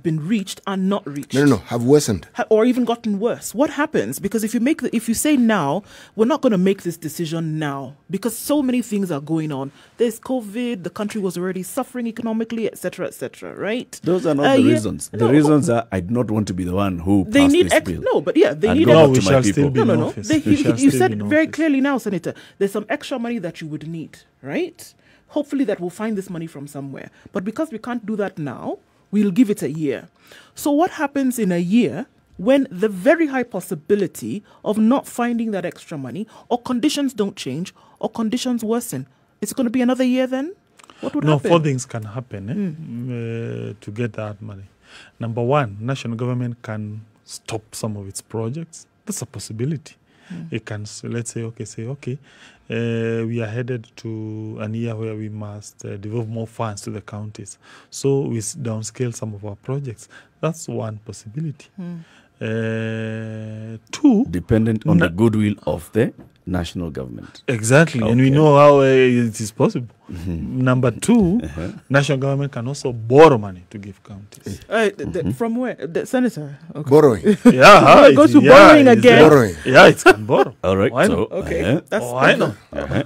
been reached are not reached? No, have worsened. Or even gotten worse. What happens? Because if you say now, we're not going to make this decision now because so many things are going on. There's COVID, the country was already suffering economically, etc., right? Those are not the reasons. The reasons are I do not want to be the one who passed this bill. No, but yeah, they and need go back we to my shall people. still be in No. office. You said very clearly now, Senator, there's some extra money that you would need, right? Hopefully that we'll find this money from somewhere. But because we can't do that now, we'll give it a year. So what happens in a year when the very high possibility of not finding that extra money or conditions don't change or conditions worsen? It's going to be another year then? What would happen? 4 things can happen to get that money. Number one, national government can stop some of its projects. That's a possibility. It can, let's say, okay, we are headed to a year where we must devolve more funds to the counties. So we downscale some of our projects. That's one possibility. 2, dependent on the goodwill of the national government. Exactly, and we know how it is possible. Number 2, national government can also borrow money to give counties. From where? The Senator? Okay. Borrowing. Yeah, Go to borrowing again. Borrowing. Yeah, it can borrow. All right, Why so not? Okay. Why not?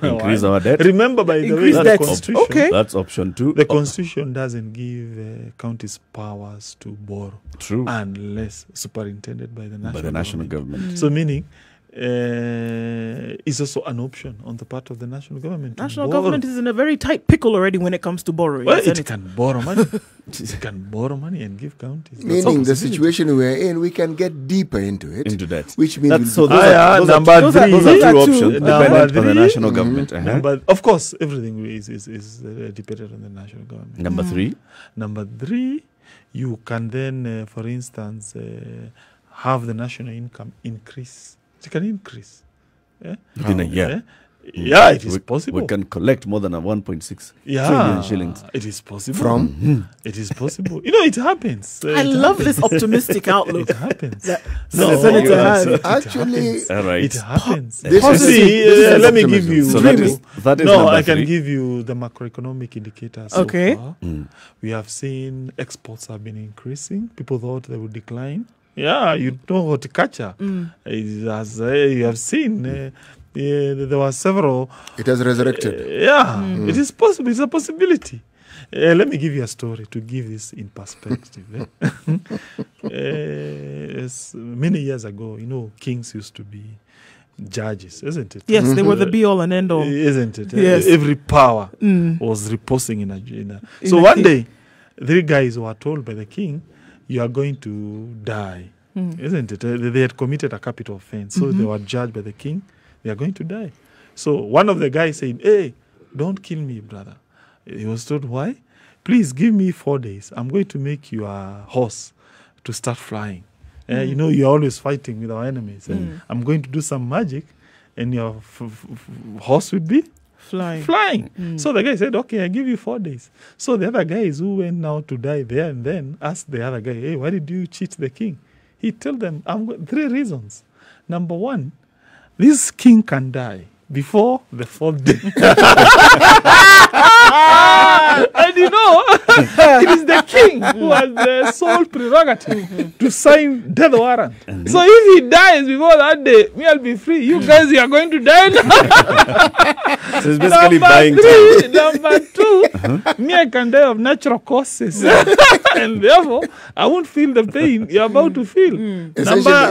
increase our debt. Remember, by the way, Increase the debt. Constitution. Okay. That's option 2. The Constitution doesn't give counties powers to borrow True. unless superintended by the national By the national government. So meaning, is also an option on the part of the national government. National government is in a very tight pickle already when it comes to borrowing. Well, it can borrow money. It can borrow money and give counties. Meaning the situation we're in, we can get deeper into it. Into that. Which means That's, so we'll those are number three. Those are two options Number dependent on the three. national government. But of course, everything is dependent on the national government. Number three. Number three, you can then, for instance, have the national income increase. It can increase. Within a year. Yeah, it is possible. We can collect more than a 1.6 trillion shillings. It is possible. From? It is possible. You know, it happens. I love this optimistic outlook. It happens. Senator has. Actually, All right. It happens. This is Let me give you. So that is I can three. give you the macroeconomic indicators. Okay. So far. We have seen exports have been increasing. People thought they would decline. Yeah, you know horticulture. As you have seen, there were several. it has resurrected. It is possible. It's a possibility. Let me give you a story to give this in perspective. Many years ago, you know, kings used to be judges, isn't it? Yes, they were the be all and end all. Isn't it? Yes. Every power was reposing in a. So one day, 3 guys were told by the king, "You are going to die." Isn't it? They had committed a capital offense, so they were judged by the king. They are going to die. So one of the guys said, "Hey, don't kill me, brother." He was told, "Why? Please give me 4 days. I'm going to make you a horse to start flying. You know, you're always fighting with our enemies. I'm going to do some magic, and your horse will be flying." So the guy said, "Okay, I give you 4 days." So the other guys who went now to die there and then asked the other guy, "Hey, why did you cheat the king?" He told them 3 reasons. Number 1, this king can die before the 4th day. And you know, it is the king who has the sole prerogative to sign death warrant. So if he dies before that day, me, I'll be free. You guys, you are going to die now. So it's basically buying time. Number 2, me, I can die of natural causes. And therefore, I won't feel the pain you're about to feel.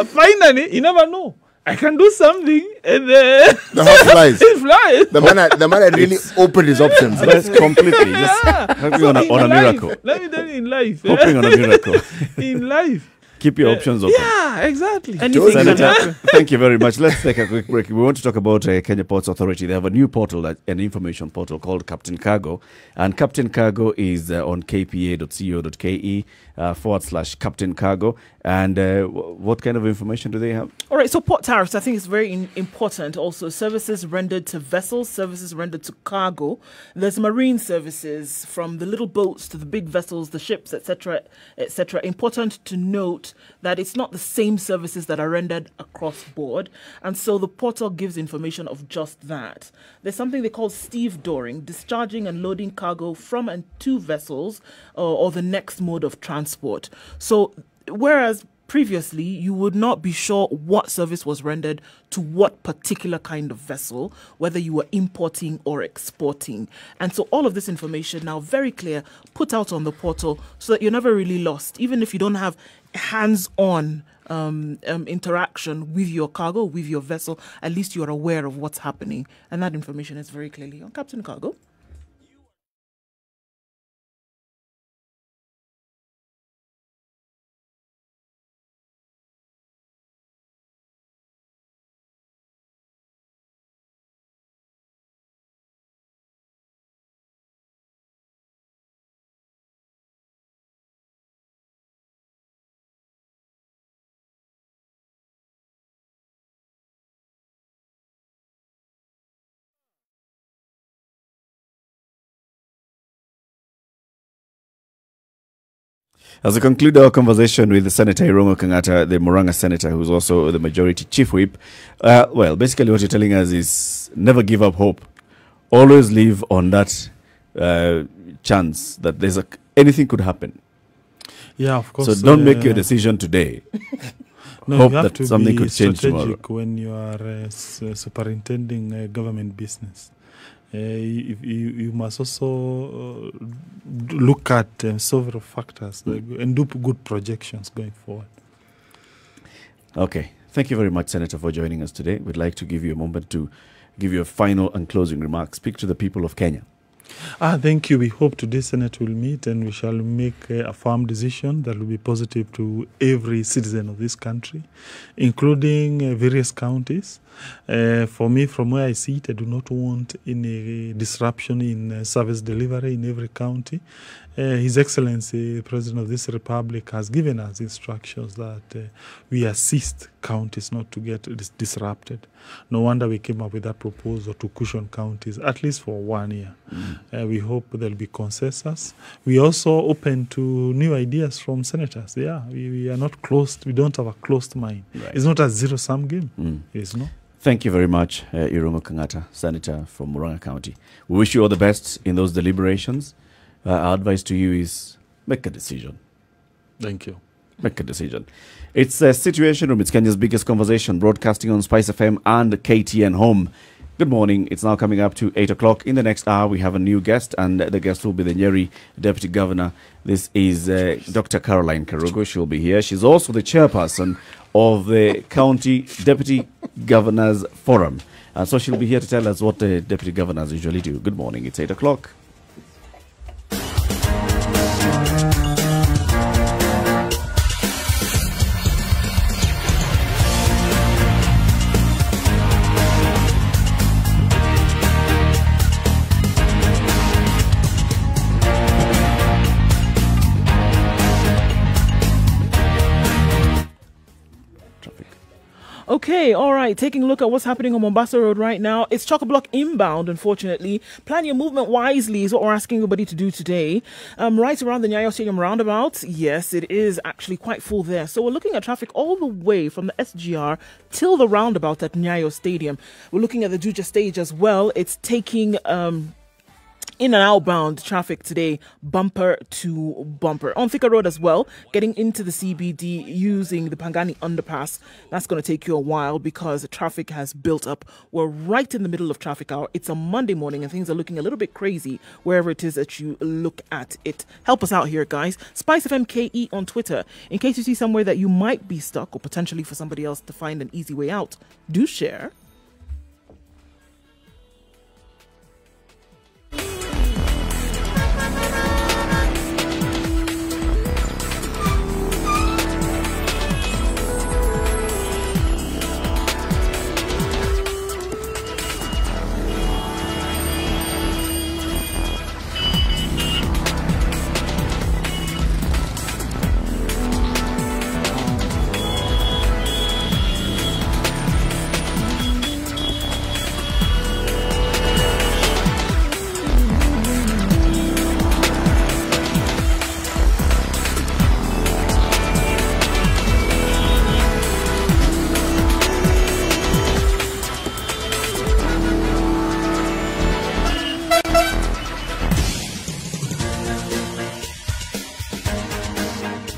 Finally, you never know. I can do something, and the horse flies. It flies. The man had really opened his options. That's completely just hoping on a miracle. Let me tell you, in life. Hoping on a miracle. In life. Keep your options open. Yeah, exactly. Senator, thank you very much. Let's take a quick break. We want to talk about Kenya Ports Authority. They have a new portal, an information portal called Captain Cargo. And Captain Cargo is on kpa.co.ke /Captain Cargo. And what kind of information do they have? All right, so port tariffs, I think it's very important. Also, services rendered to vessels, services rendered to cargo. There's marine services from the little boats to the big vessels, the ships, etc., etc. Important to note that it's not the same services that are rendered across board. And so the portal gives information of just that. There's something they call stevedoring, discharging and loading cargo from and to vessels or the next mode of transport. So whereas previously you would not be sure what service was rendered to what particular kind of vessel, whether you were importing or exporting. And so all of this information now very clear, put out on the portal so that you're never really lost. Even if you don't have hands-on interaction with your cargo, with your vessel, at least you are aware of what's happening. And that information is very clearly on Captain Cargo. As we conclude our conversation with the Senator Irongo Kangata, the Murang'a Senator, who's also the Majority Chief Whip, well, basically what you're telling us is never give up hope. Always live on that chance that there's anything could happen. Yeah, of course. So don't make your decision today. No, hope you have that to something be could change tomorrow. when you are superintending government business. You must also look at several factors and do good projections going forward. Okay. Thank you very much, Senator, for joining us today. We'd like to give you a moment to give you a final and closing remark. Speak to the people of Kenya. Thank you. We hope today Senate will meet and we shall make a firm decision that will be positive to every citizen of this country, including various counties. For me, from where I sit, I do not want any disruption in service delivery in every county. His Excellency, the President of this Republic, has given us instructions that we assist counties not to get disrupted. No wonder we came up with that proposal to cushion counties, at least for 1 year. We hope there'll be consensus. We also open to new ideas from senators. Yeah, we are not closed. We don't have a closed mind. Right. It's not a zero-sum game. It's not. Thank you very much, Irungu Kangata, Senator from Murang'a County. We wish you all the best in those deliberations. Our advice to you is make a decision. Thank you. Make a decision. It's a Situation Room. It's Kenya's biggest conversation, broadcasting on Spice FM and KTN Home. Good morning. It's now coming up to 8 o'clock. In the next hour, we have a new guest, and the guest will be the Njeri Deputy Governor. This is Dr. Caroline Karugo. She'll be here. She's also the chairperson of the County Deputy Governors Forum. So she'll be here to tell us what the Deputy Governors usually do. Good morning. It's 8 o'clock. Okay, all right. Taking a look at what's happening on Mombasa Road right now. It's chock-a-block inbound, unfortunately. Plan your movement wisely is what we're asking everybody to do today. Right around the Nyayo Stadium roundabout, yes, it is actually quite full there. So we're looking at traffic all the way from the SGR till the roundabout at Nyayo Stadium. We're looking at the Juja stage as well. It's taking in and outbound traffic today, bumper to bumper. On Thika Road as well, getting into the CBD using the Pangani underpass. That's going to take you a while because the traffic has built up. We're right in the middle of traffic hour. It's a Monday morning and things are looking a little bit crazy wherever it is that you look at it. Help us out here, guys. Spice FM KE on Twitter. In case you see somewhere that you might be stuck or potentially for somebody else to find an easy way out, do share.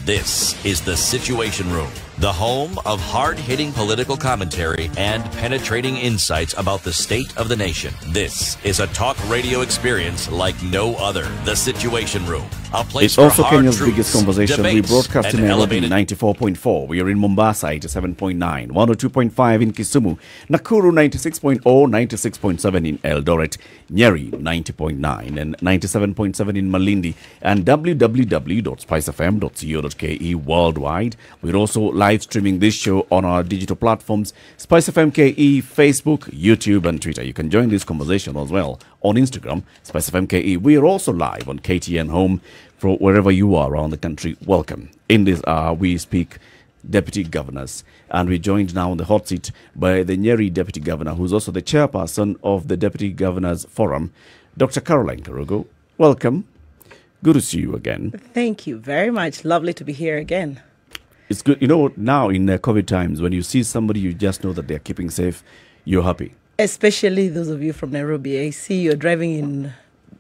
This is the Situation Room, the home of hard-hitting political commentary and penetrating insights about the state of the nation. This is a talk radio experience like no other. The Situation Room, a place it's for also hard Kenya's truths, biggest conversation. We debates, broadcast in and Nairobi elevated 94.4. We are in Mombasa 87.9, 102.5 in Kisumu, Nakuru 96.0, 96.7 in Eldoret, Nyeri 90.9 and 97.7 in Malindi, and www.spicefm.co.ke worldwide. We're also live streaming this show on our digital platforms, Spice FM KE, Facebook, YouTube, and Twitter. You can join this conversation as well on Instagram, Spice FM KE. We are also live on KTN Home for wherever you are around the country. Welcome. In this hour, we speak deputy governors, and we're joined now on the hot seat by the Njeri Deputy Governor, who's also the chairperson of the Deputy Governors Forum, Dr. Caroline Karugo. Welcome. Good to see you again. Thank you very much. Lovely to be here again. It's good. You know, now in COVID times, when you see somebody, you just know that they're keeping safe, you're happy. Especially those of you from Nairobi. I see you're driving in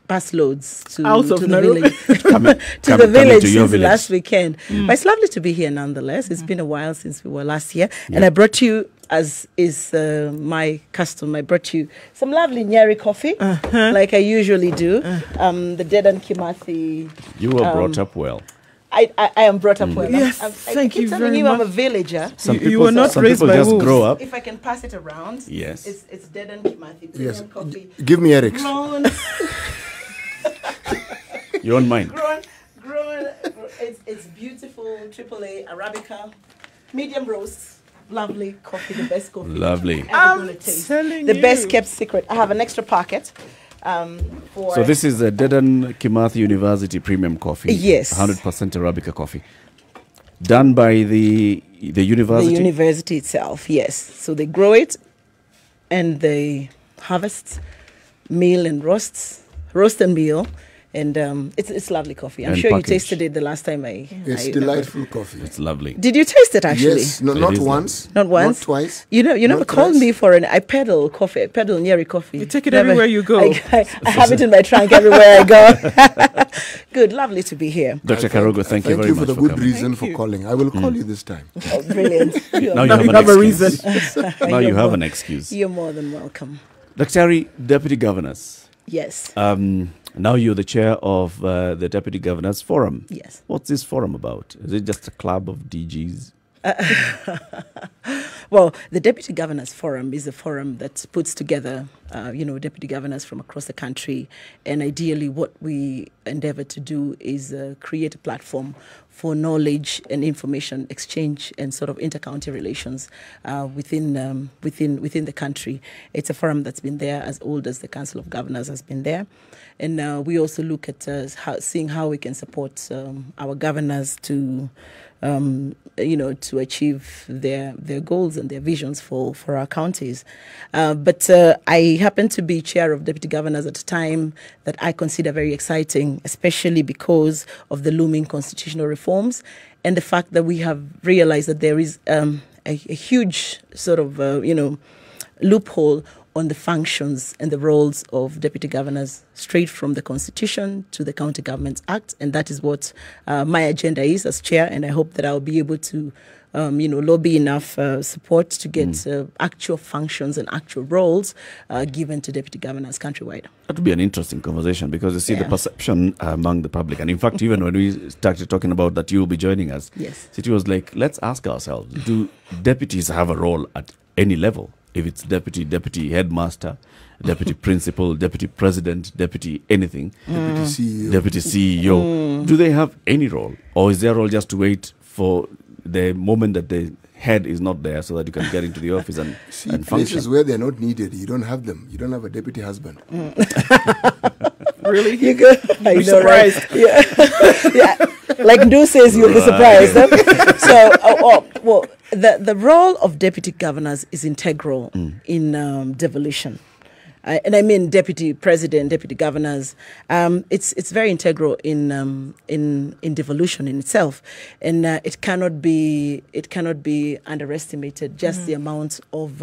bus loads to the Nairobi. village, to the village since last weekend. But it's lovely to be here nonetheless. It's been a while since we were last here. And I brought you, as is my custom, I brought you some lovely Njeri coffee, like I usually do. The Dedan Kimathi. You were brought up well. I am brought up well. Yes, thank you very much. I'm a villager. Some You were not some raised people by just wolves. grow up. If I can pass it around. Yes. It's Dedan Kimathi Yes. premium coffee. Give me Eric's. Grown, You don't mind? grown. It's beautiful. AAA Arabica, medium roast. Lovely coffee, the best coffee. Lovely. Ever gonna taste. telling The you. best kept secret. I have an extra packet. For So this is a Dedan Kimathi University premium coffee. Yes. 100% Arabica coffee. Done by the university. the university itself. Yes. So they grow it, and they harvest, mill and roast and mill. And it's lovely coffee. I'm And sure package. you tasted it the last time I It's I delightful coffee. It's lovely. Did you taste it actually? Yes, no, It not is once. Not once? Not twice. You know, you never Not called thrice. me for an. I peddle coffee. I peddle Njeri coffee. You take it Never. everywhere you go. I have it in my trunk everywhere I go. Good, lovely to be here. Dr. Karogo, thank you very much for the for good coming. reason Thank for you. calling. I will call you this time. Oh, brilliant. Now you Now have you an have a excuse. reason. Now you You're have more- an excuse. You're more than welcome. Dr. Deputy Governors. Yes. Now you're the chair of the Deputy Governors Forum. Yes. What's this forum about? Is it just a club of DGs? Well, the Deputy Governors Forum is a forum that puts together, deputy governors from across the country. And ideally, what we endeavor to do is create a platform for knowledge and information exchange and sort of inter-county relations within the country. It's a forum that's been there as old as the Council of Governors has been there. And we also look at seeing how we can support our governors to achieve their goals and their visions for our counties. But I happen to be chair of deputy governors at a time that I consider very exciting, especially because of the looming constitutional reforms and the fact that we have realized that there is a huge sort of, loophole on the functions and the roles of deputy governors straight from the Constitution to the County Governments Act. And that is what my agenda is as chair. And I hope that I'll be able to, lobby enough support to get actual functions and actual roles given to deputy governors countrywide. That would be an interesting conversation because you see the perception among the public. And in fact, even when we started talking about that you will be joining us, Yes. it was like, let's ask ourselves, do deputies have a role at any level? If it's deputy headmaster, deputy principal, deputy president, deputy anything, deputy CEO, do they have any role? Or is their role just to wait for the moment that the head is not there so that you can get into the office and Places function? where they're not needed, you don't have them. You don't have a deputy husband. Really? You go, I know, right? surprised. Yeah. Like Nduh says, you'll be surprised. So, the role of deputy governors is integral in devolution. And I mean deputy president, deputy governors. It's very integral in devolution in itself, and it cannot be underestimated. Just the amount of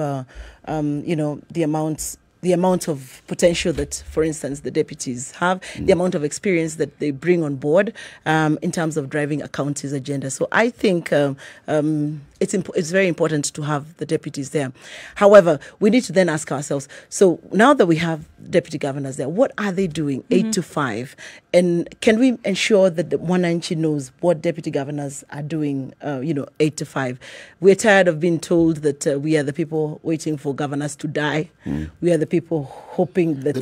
the amount of potential that, for instance, the deputies have, the amount of experience that they bring on board in terms of driving a county's agenda. So I think it's very important to have the deputies there. However, we need to then ask ourselves, so now that we have deputy governors there, what are they doing 8 to 5? And can we ensure that the Mwananchi knows what deputy governors are doing, 8 to 5? We're tired of being told that we are the people waiting for governors to die. We are the people hoping that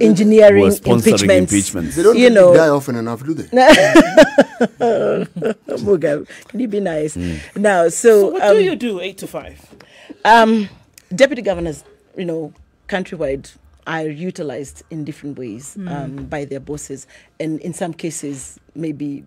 engineering who are sponsoring impeachments. They don't really die often enough, do they? Muga, can you be nice? Now, so What do you do 8 to 5? Deputy governors, countrywide are utilized in different ways by their bosses, and in some cases, maybe,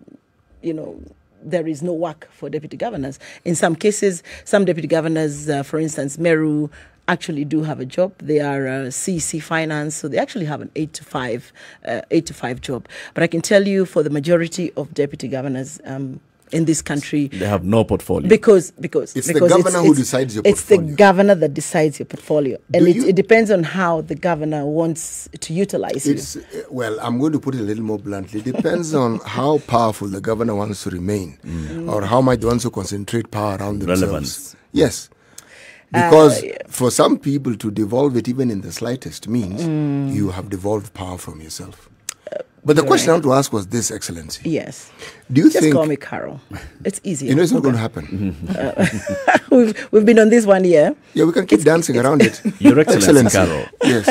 there is no work for deputy governors. In some cases, some deputy governors, for instance, Meru, actually do have a job. They are CEC finance, so they actually have an 8 to 5 job. But I can tell you, for the majority of deputy governors in this country, They have no portfolio. because It's the governor who decides your It's the portfolio. governor that decides your portfolio, and Do you- it depends on how the governor wants to utilize you. It's I'm going to put it a little more bluntly. It depends on how powerful the governor wants to remain, or how much they want to concentrate power around themselves. Relevance. Yes, because for some people to devolve it even in the slightest means you have devolved power from yourself. But the question I want to ask was this, Excellency. Yes. Do you Just think... call me Carol. It's easier. You know it's not going to happen. We've been on this 1 year. Yeah, we can keep dancing around it. Your Excellency, Carol. Yes.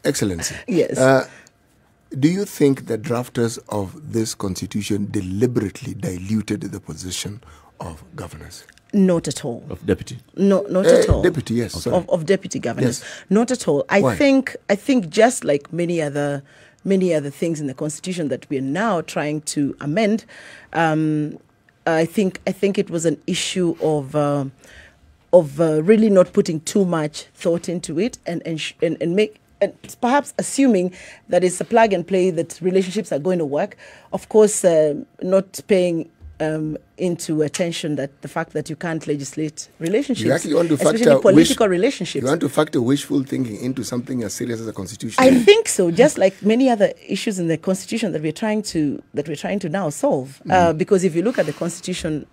Excellency. Yes. Do you think the drafters of this constitution deliberately diluted the position of governors? Not at all. Of deputy? No, not at all. Deputy, yes. Okay. Of deputy governors. Yes. Not at all. Why? I think just like many other things in the constitution that we are now trying to amend, I think it was an issue of really not putting too much thought into it and perhaps assuming that it's a plug and play, that relationships are going to work. Of course, not paying into attention that the fact that you can't legislate relationships, you actually want to especially factor political relationships. You want to factor wishful thinking into something as serious as a constitution. I think so. Just like many other issues in the constitution that we're trying to now solve. Because if you look at the constitution,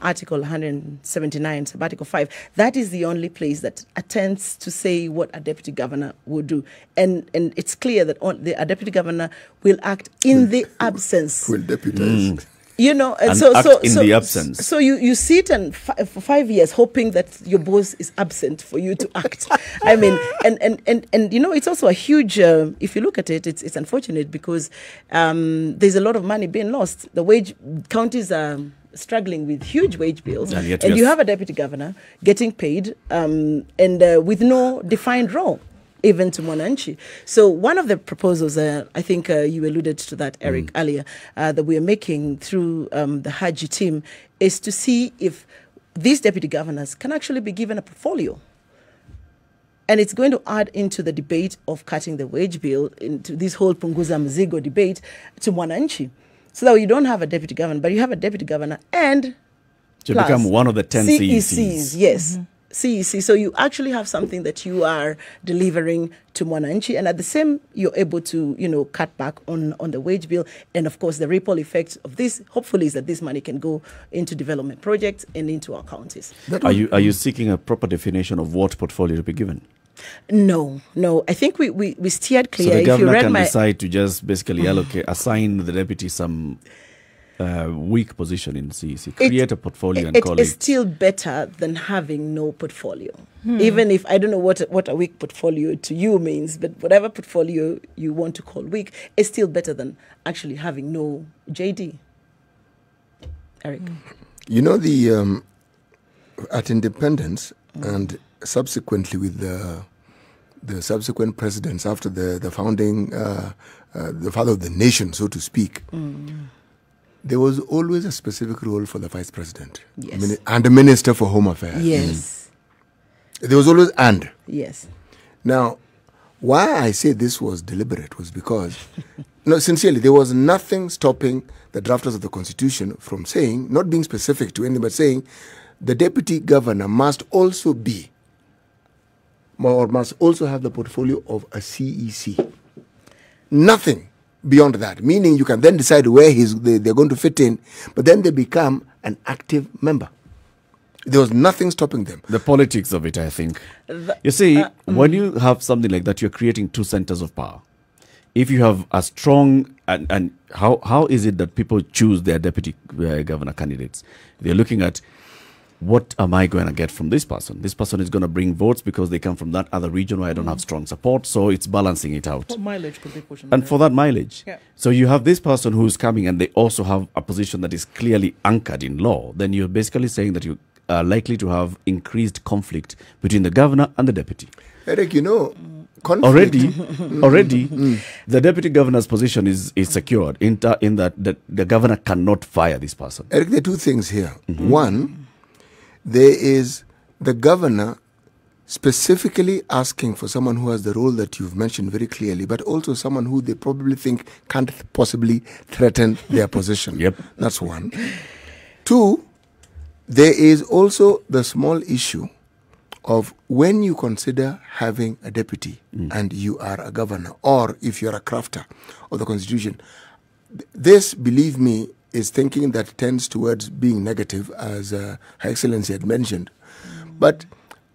Article 179, Article 5, that is the only place that attempts to say what a deputy governor would do, and it's clear that a deputy governor will act in the absence. Will deputize. You know, and act in the absence. So you sit and for 5 years hoping that your boss is absent for you to act. I mean, and you know, it's also a huge. If you look at it, it's unfortunate because there's a lot of money being lost. The counties are struggling with huge wage bills, and you have a deputy governor getting paid and with no defined role, even to Mwananchi. So one of the proposals, I think you alluded to that, Eric, earlier, that we are making through the Haji team is to see if these deputy governors can actually be given a portfolio. And it's going to add into the debate of cutting the wage bill, into this whole Punguza Mzigo debate to Mwananchi. So that you don't have a deputy governor, but you have a deputy governor and to become one of the 10 CECs. Yes. CEC. So you actually have something that you are delivering to Mwananchi, and at the same, you're able to, you know, cut back on the wage bill. And of course, the ripple effect of this, hopefully, is that this money can go into development projects and into our counties. Are you seeking a proper definition of what portfolio to be given? No. I think we steered clear. So the if governor you read can decide to just basically assign the deputy some weak position in CEC, create a portfolio and call it. It is still better than having no portfolio. Even if I don't know what a weak portfolio to you means, but whatever portfolio you want to call weak is still better than actually having no JD. Eric, you know, the at independence and subsequently with the subsequent presidents after the founding, the father of the nation, so to speak. There was always a specific role for the vice president. Yes. And the minister for home affairs. Yes. There was always and. Yes. Now, why I say this was deliberate was because, no, sincerely, there was nothing stopping the drafters of the Constitution from saying, not being specific to anyone, but saying the deputy governor must also be, or must also have the portfolio of a CEC. Nothing beyond that, meaning you can then decide where they're going to fit in, but then they become an active member. There was nothing stopping them. The politics of it, I think. You see, when you have something like that, you're creating two centers of power. If you have a strong, and how is it that people choose their deputy governor candidates? They're looking at, what am I going to get from this person? This person is going to bring votes because they come from that other region where I don't have strong support, so it's balancing it out. What mileage could they push in and for that mileage. Yeah. So you have this person who's coming and they also have a position that is clearly anchored in law. Then you're basically saying that you are likely to have increased conflict between the governor and the deputy. Eric, you know, conflict. Already, the deputy governor's position is secured in that the governor cannot fire this person. Eric, there are two things here. One, there is the governor specifically asking for someone who has the role that you've mentioned very clearly, but also someone who they probably think can't possibly threaten their position. Yep. That's one. Two, there is also the small issue of when you consider having a deputy and you are a governor, or if you're a crafter of the Constitution, this, believe me, is thinking that tends towards being negative, as Her Excellency had mentioned. But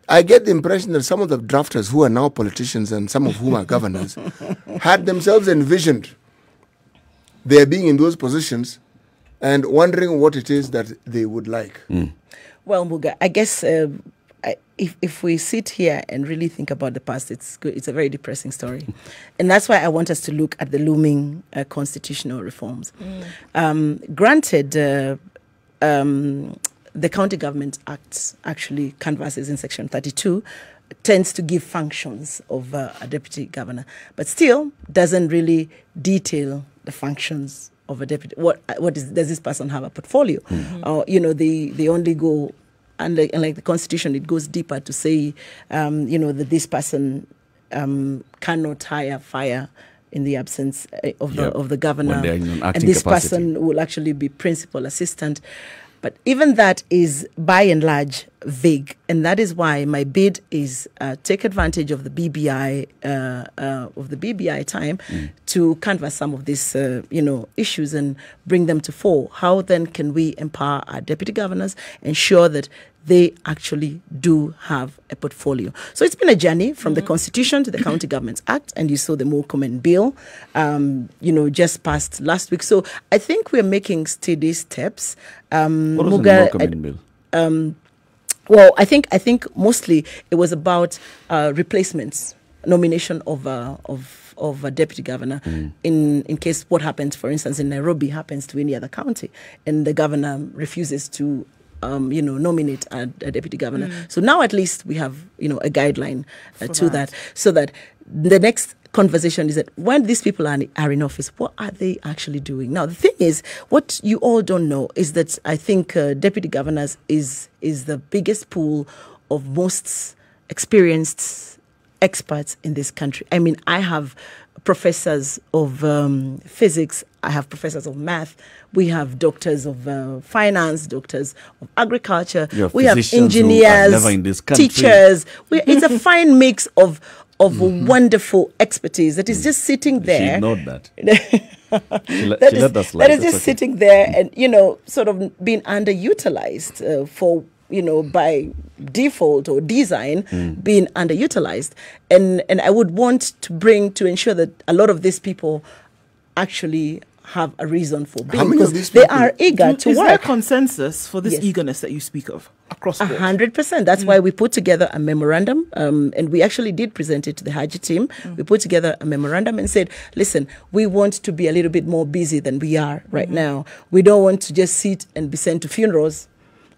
I get the impression that some of the drafters who are now politicians and some of whom are governors had themselves envisioned their being in those positions and wondering what it is that they would like. Well, Muga, I guess if we sit here and really think about the past, it's good. It's a very depressing story. And that's why I want us to look at the looming constitutional reforms. Granted, the County Government Act actually canvasses in Section 32, tends to give functions of a deputy governor, but still doesn't really detail the functions of a deputy. Does this person have a portfolio? Or, they only go, unlike the Constitution, it goes deeper to say, that this person cannot fire in the absence of the governor, and this person will actually be principal assistant. But even that is, by and large, vague, and that is why my bid is take advantage of the BBI time to canvass some of these issues and bring them to fore. How then can we empower our deputy governors, ensure that they actually do have a portfolio? So it's been a journey from the Constitution to the County Governments Act, and you saw the more common bill, just passed last week. So I think we're making steady steps. What was the more common bill? Well, I think mostly it was about replacements, nomination of a deputy governor in case what happens, for instance, in Nairobi happens to any other county, and the governor refuses to nominate a deputy governor. So now at least we have, a guideline to that, so that the next conversation is that when these people are in office, what are they actually doing? Now, the thing is, what you all don't know is that I think deputy governors is the biggest pool of most experienced experts in this country. I mean, I have professors of physics, I have professors of math, we have doctors of finance, doctors of agriculture, we have engineers, teachers. It's a fine mix of wonderful expertise that is just sitting there. She ignored that. That is just sitting there and, sort of being underutilized for, by default or design, being underutilized. And I would want to ensure that a lot of these people actually have a reason for being, because they are eager to work. Is there consensus for this eagerness that you speak of across the board? 100%. That's why we put together a memorandum, and we actually did present it to the Haji team. We put together a memorandum and said, listen, we want to be a little bit more busy than we are right now. We don't want to just sit and be sent to funerals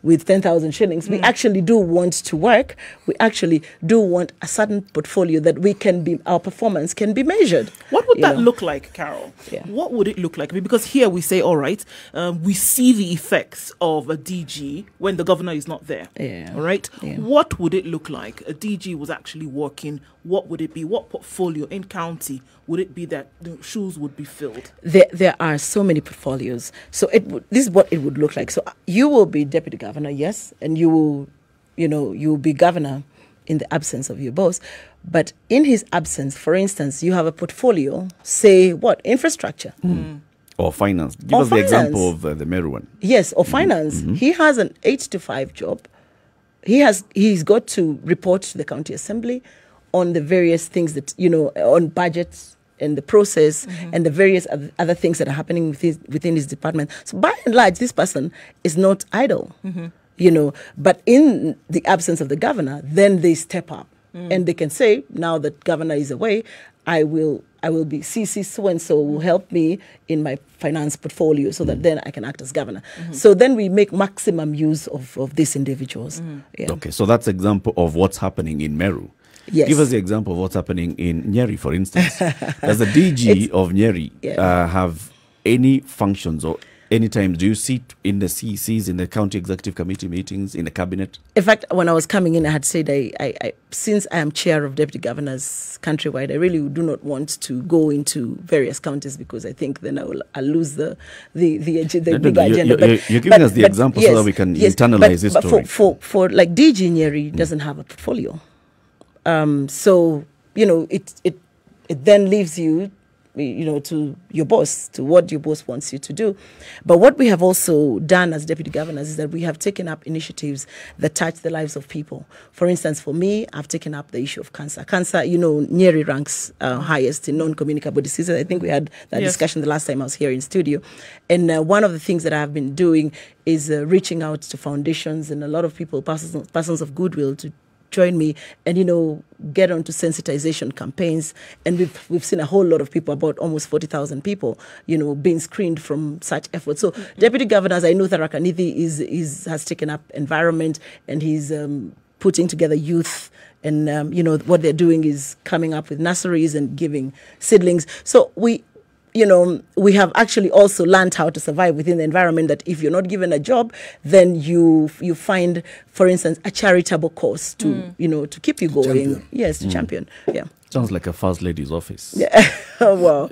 with 10,000 shillings. We actually do want to work. We actually do want a certain portfolio that our performance can be measured. What would that look like, Carol? What would it look like? Because here we say, all right, we see the effects of a DG when the governor is not there. All right? What would it look like? A DG was actually working. What would it be? What portfolio in county would it be that the shoes would be filled? There are so many portfolios. So this is what it would look like. So you will be deputy governor, yes, and you will be governor in the absence of your boss. But in his absence, for instance, you have a portfolio, say what? Infrastructure. Or finance. Give us the example of the Meru one. Yes, or finance. He has an 8 to 5 job. He's got to report to the county assembly on the various things that, on budgets and the process and the various other things that are happening within his department. So by and large, this person is not idle, but in the absence of the governor, then they step up and they can say, now that governor is away, I will be CC so-and-so will help me in my finance portfolio so that then I can act as governor. So then we make maximum use of these individuals. Okay, so that's example of what's happening in Meru. Yes. Give us the example of what's happening in Njeri, for instance. Does the DG of Njeri have any functions, or any times do you sit in the CECs, in the county executive committee meetings, in the cabinet? In fact, when I was coming in, I had said, I since I am chair of deputy governors countrywide, I really do not want to go into various counties, because I think then I'll lose the bigger agenda. You're giving us the example so that we can internalize this story. For like DG Njeri doesn't have a portfolio. So, it then leaves you to your boss, to what your boss wants you to do. But what we have also done as deputy governors is that we have taken up initiatives that touch the lives of people. For instance, for me, I've taken up the issue of cancer. Cancer, Njeri ranks highest in non-communicable diseases. I think we had that discussion the last time I was here in studio. And one of the things that I have been doing is reaching out to foundations and a lot of people, persons of goodwill, to join me and get onto sensitization campaigns. And we've seen a whole lot of people, about almost 40,000 people, being screened from such efforts. So deputy governors, I know that Rakanithi has taken up environment, and he's putting together youth, and what they're doing is coming up with nurseries and giving seedlings. So we have actually also learned how to survive within the environment, that if you're not given a job, then you find, for instance, a charitable cause to keep you going. Champion. Yes, to champion. Yeah. Sounds like a first lady's office. Yeah. Well,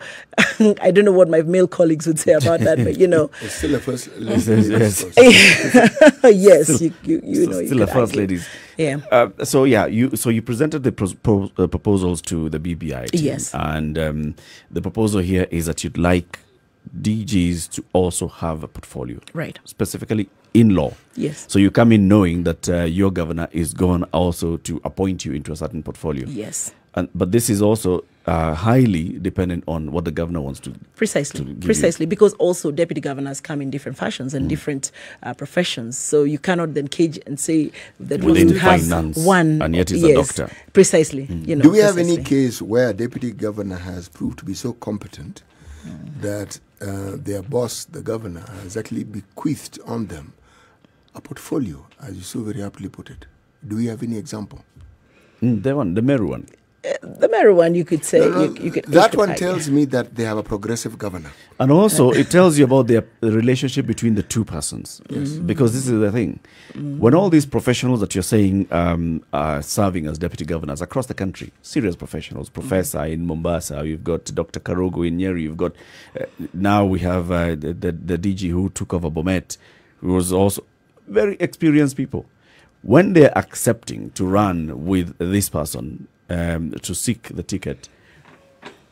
I don't know what my male colleagues would say about that, but It's still a first lady's yes, still a first lady's. Yeah. So you presented the proposals to the BBI team. Yes. And the proposal here is that you'd like DGs to also have a portfolio. Right. Specifically in law. Yes. So you come in knowing that your governor is going also to appoint you into a certain portfolio. Yes. But this is also highly dependent on what the governor wants to. Precisely, because also deputy governors come in different fashions and different professions. So you cannot then cage and say that we will have one, and yet he's a doctor. Precisely. Do we have any case where a deputy governor has proved to be so competent that their boss, the governor, has actually bequeathed on them a portfolio, as you so very aptly put it? Do we have any example? The Meru one. The Meru one, you could say. That one tells me that they have a progressive governor. And also, it tells you about the relationship between the two persons. Yes. Because this is the thing. When all these professionals that you're saying are serving as deputy governors across the country, serious professionals, Professor in Mombasa, you've got Dr. Karogo in Nyeri, you've got, now we have the DG who took over Bomet, who was also very experienced people. When they're accepting to run with this person, to seek the ticket,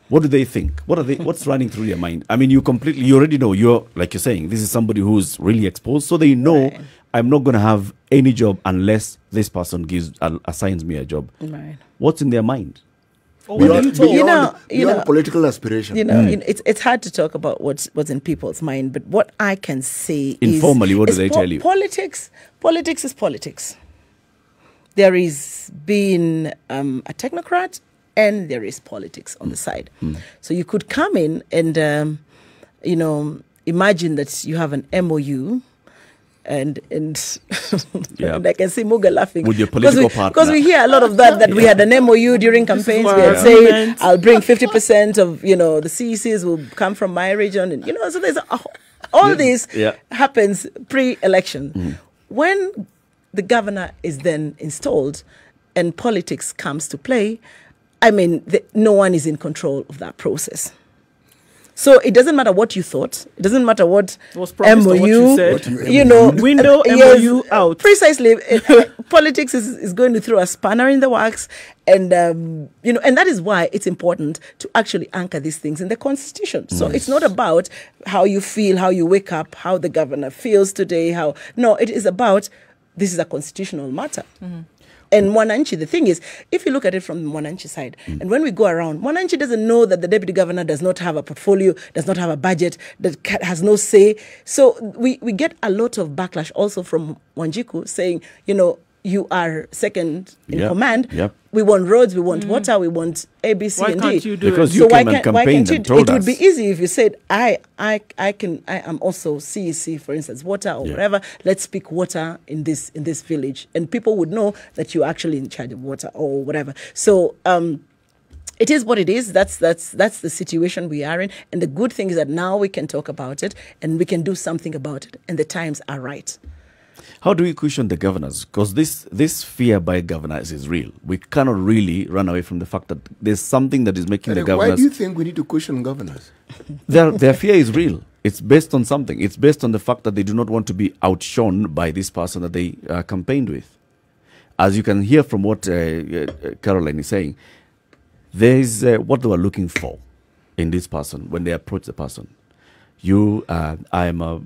what do they think? What's running through their mind? I mean, you already know, you're, like you're saying, this is somebody who's really exposed, so they know, right, I'm not going to have any job unless this person assigns me a job. Right. What's in their mind? Beyond political aspiration. It's hard to talk about what's in people's mind, but what I can say informally, what do they tell you? Politics is politics. There is being a technocrat, and there is politics on the side. So you could come in and, imagine that you have an MOU, and and I can see Muga laughing. With your political partner. Because we hear a lot of that we had an MOU during campaigns. We had said, I'll bring 50% of, the CECs will come from my region. And, so there's all this happens pre-election. When the governor is then installed and politics comes to play, I mean, no one is in control of that process. So it doesn't matter what you thought. It doesn't matter what MOU, what you said. Window MOU out. Precisely. Politics is going to throw a spanner in the works. And, and that is why it's important to actually anchor these things in the Constitution. So it's not about how you feel, how you wake up, how the governor feels today. No, it is about, this is a constitutional matter. And Mwananchi, the thing is, if you look at it from the Mwananchi side, and when we go around, Mwananchi doesn't know that the deputy governor does not have a portfolio, does not have a budget, that has no say. So we get a lot of backlash also from Wanjiku saying, you are second in command. Yep. We want roads, we want water, we want A, B, C, and D. Why can't you do because it? you came and campaigned and told us. It would be easy if you said, I am also CEC, for instance, water or whatever. Let's speak water in this village. And people would know that you're actually in charge of water or whatever. So it is what it is. That's the situation we are in. And the good thing is that now we can talk about it and we can do something about it. And the times are right. How do we cushion the governors? Because this fear by governors is real. We cannot really run away from the fact that there's something that is making the governors... Why do you think we need to cushion governors? Their fear is real. It's based on something. It's based on the fact that they do not want to be outshone by this person that they campaigned with. As you can hear from what Caroline is saying, there is what they were looking for. in this person when they approach the person. I am a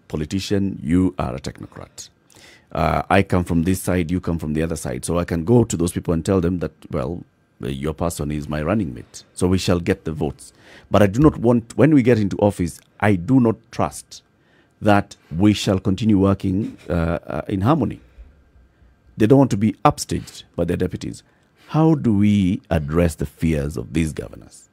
politician, you are a technocrat. I come from this side, you come from the other side. So I can go to those people and tell them that, well, your person is my running mate. So we shall get the votes. But I do not want, when we get into office, I do not trust that we shall continue working in harmony. They don't want to be upstaged by their deputies. How do we address the fears of these governors?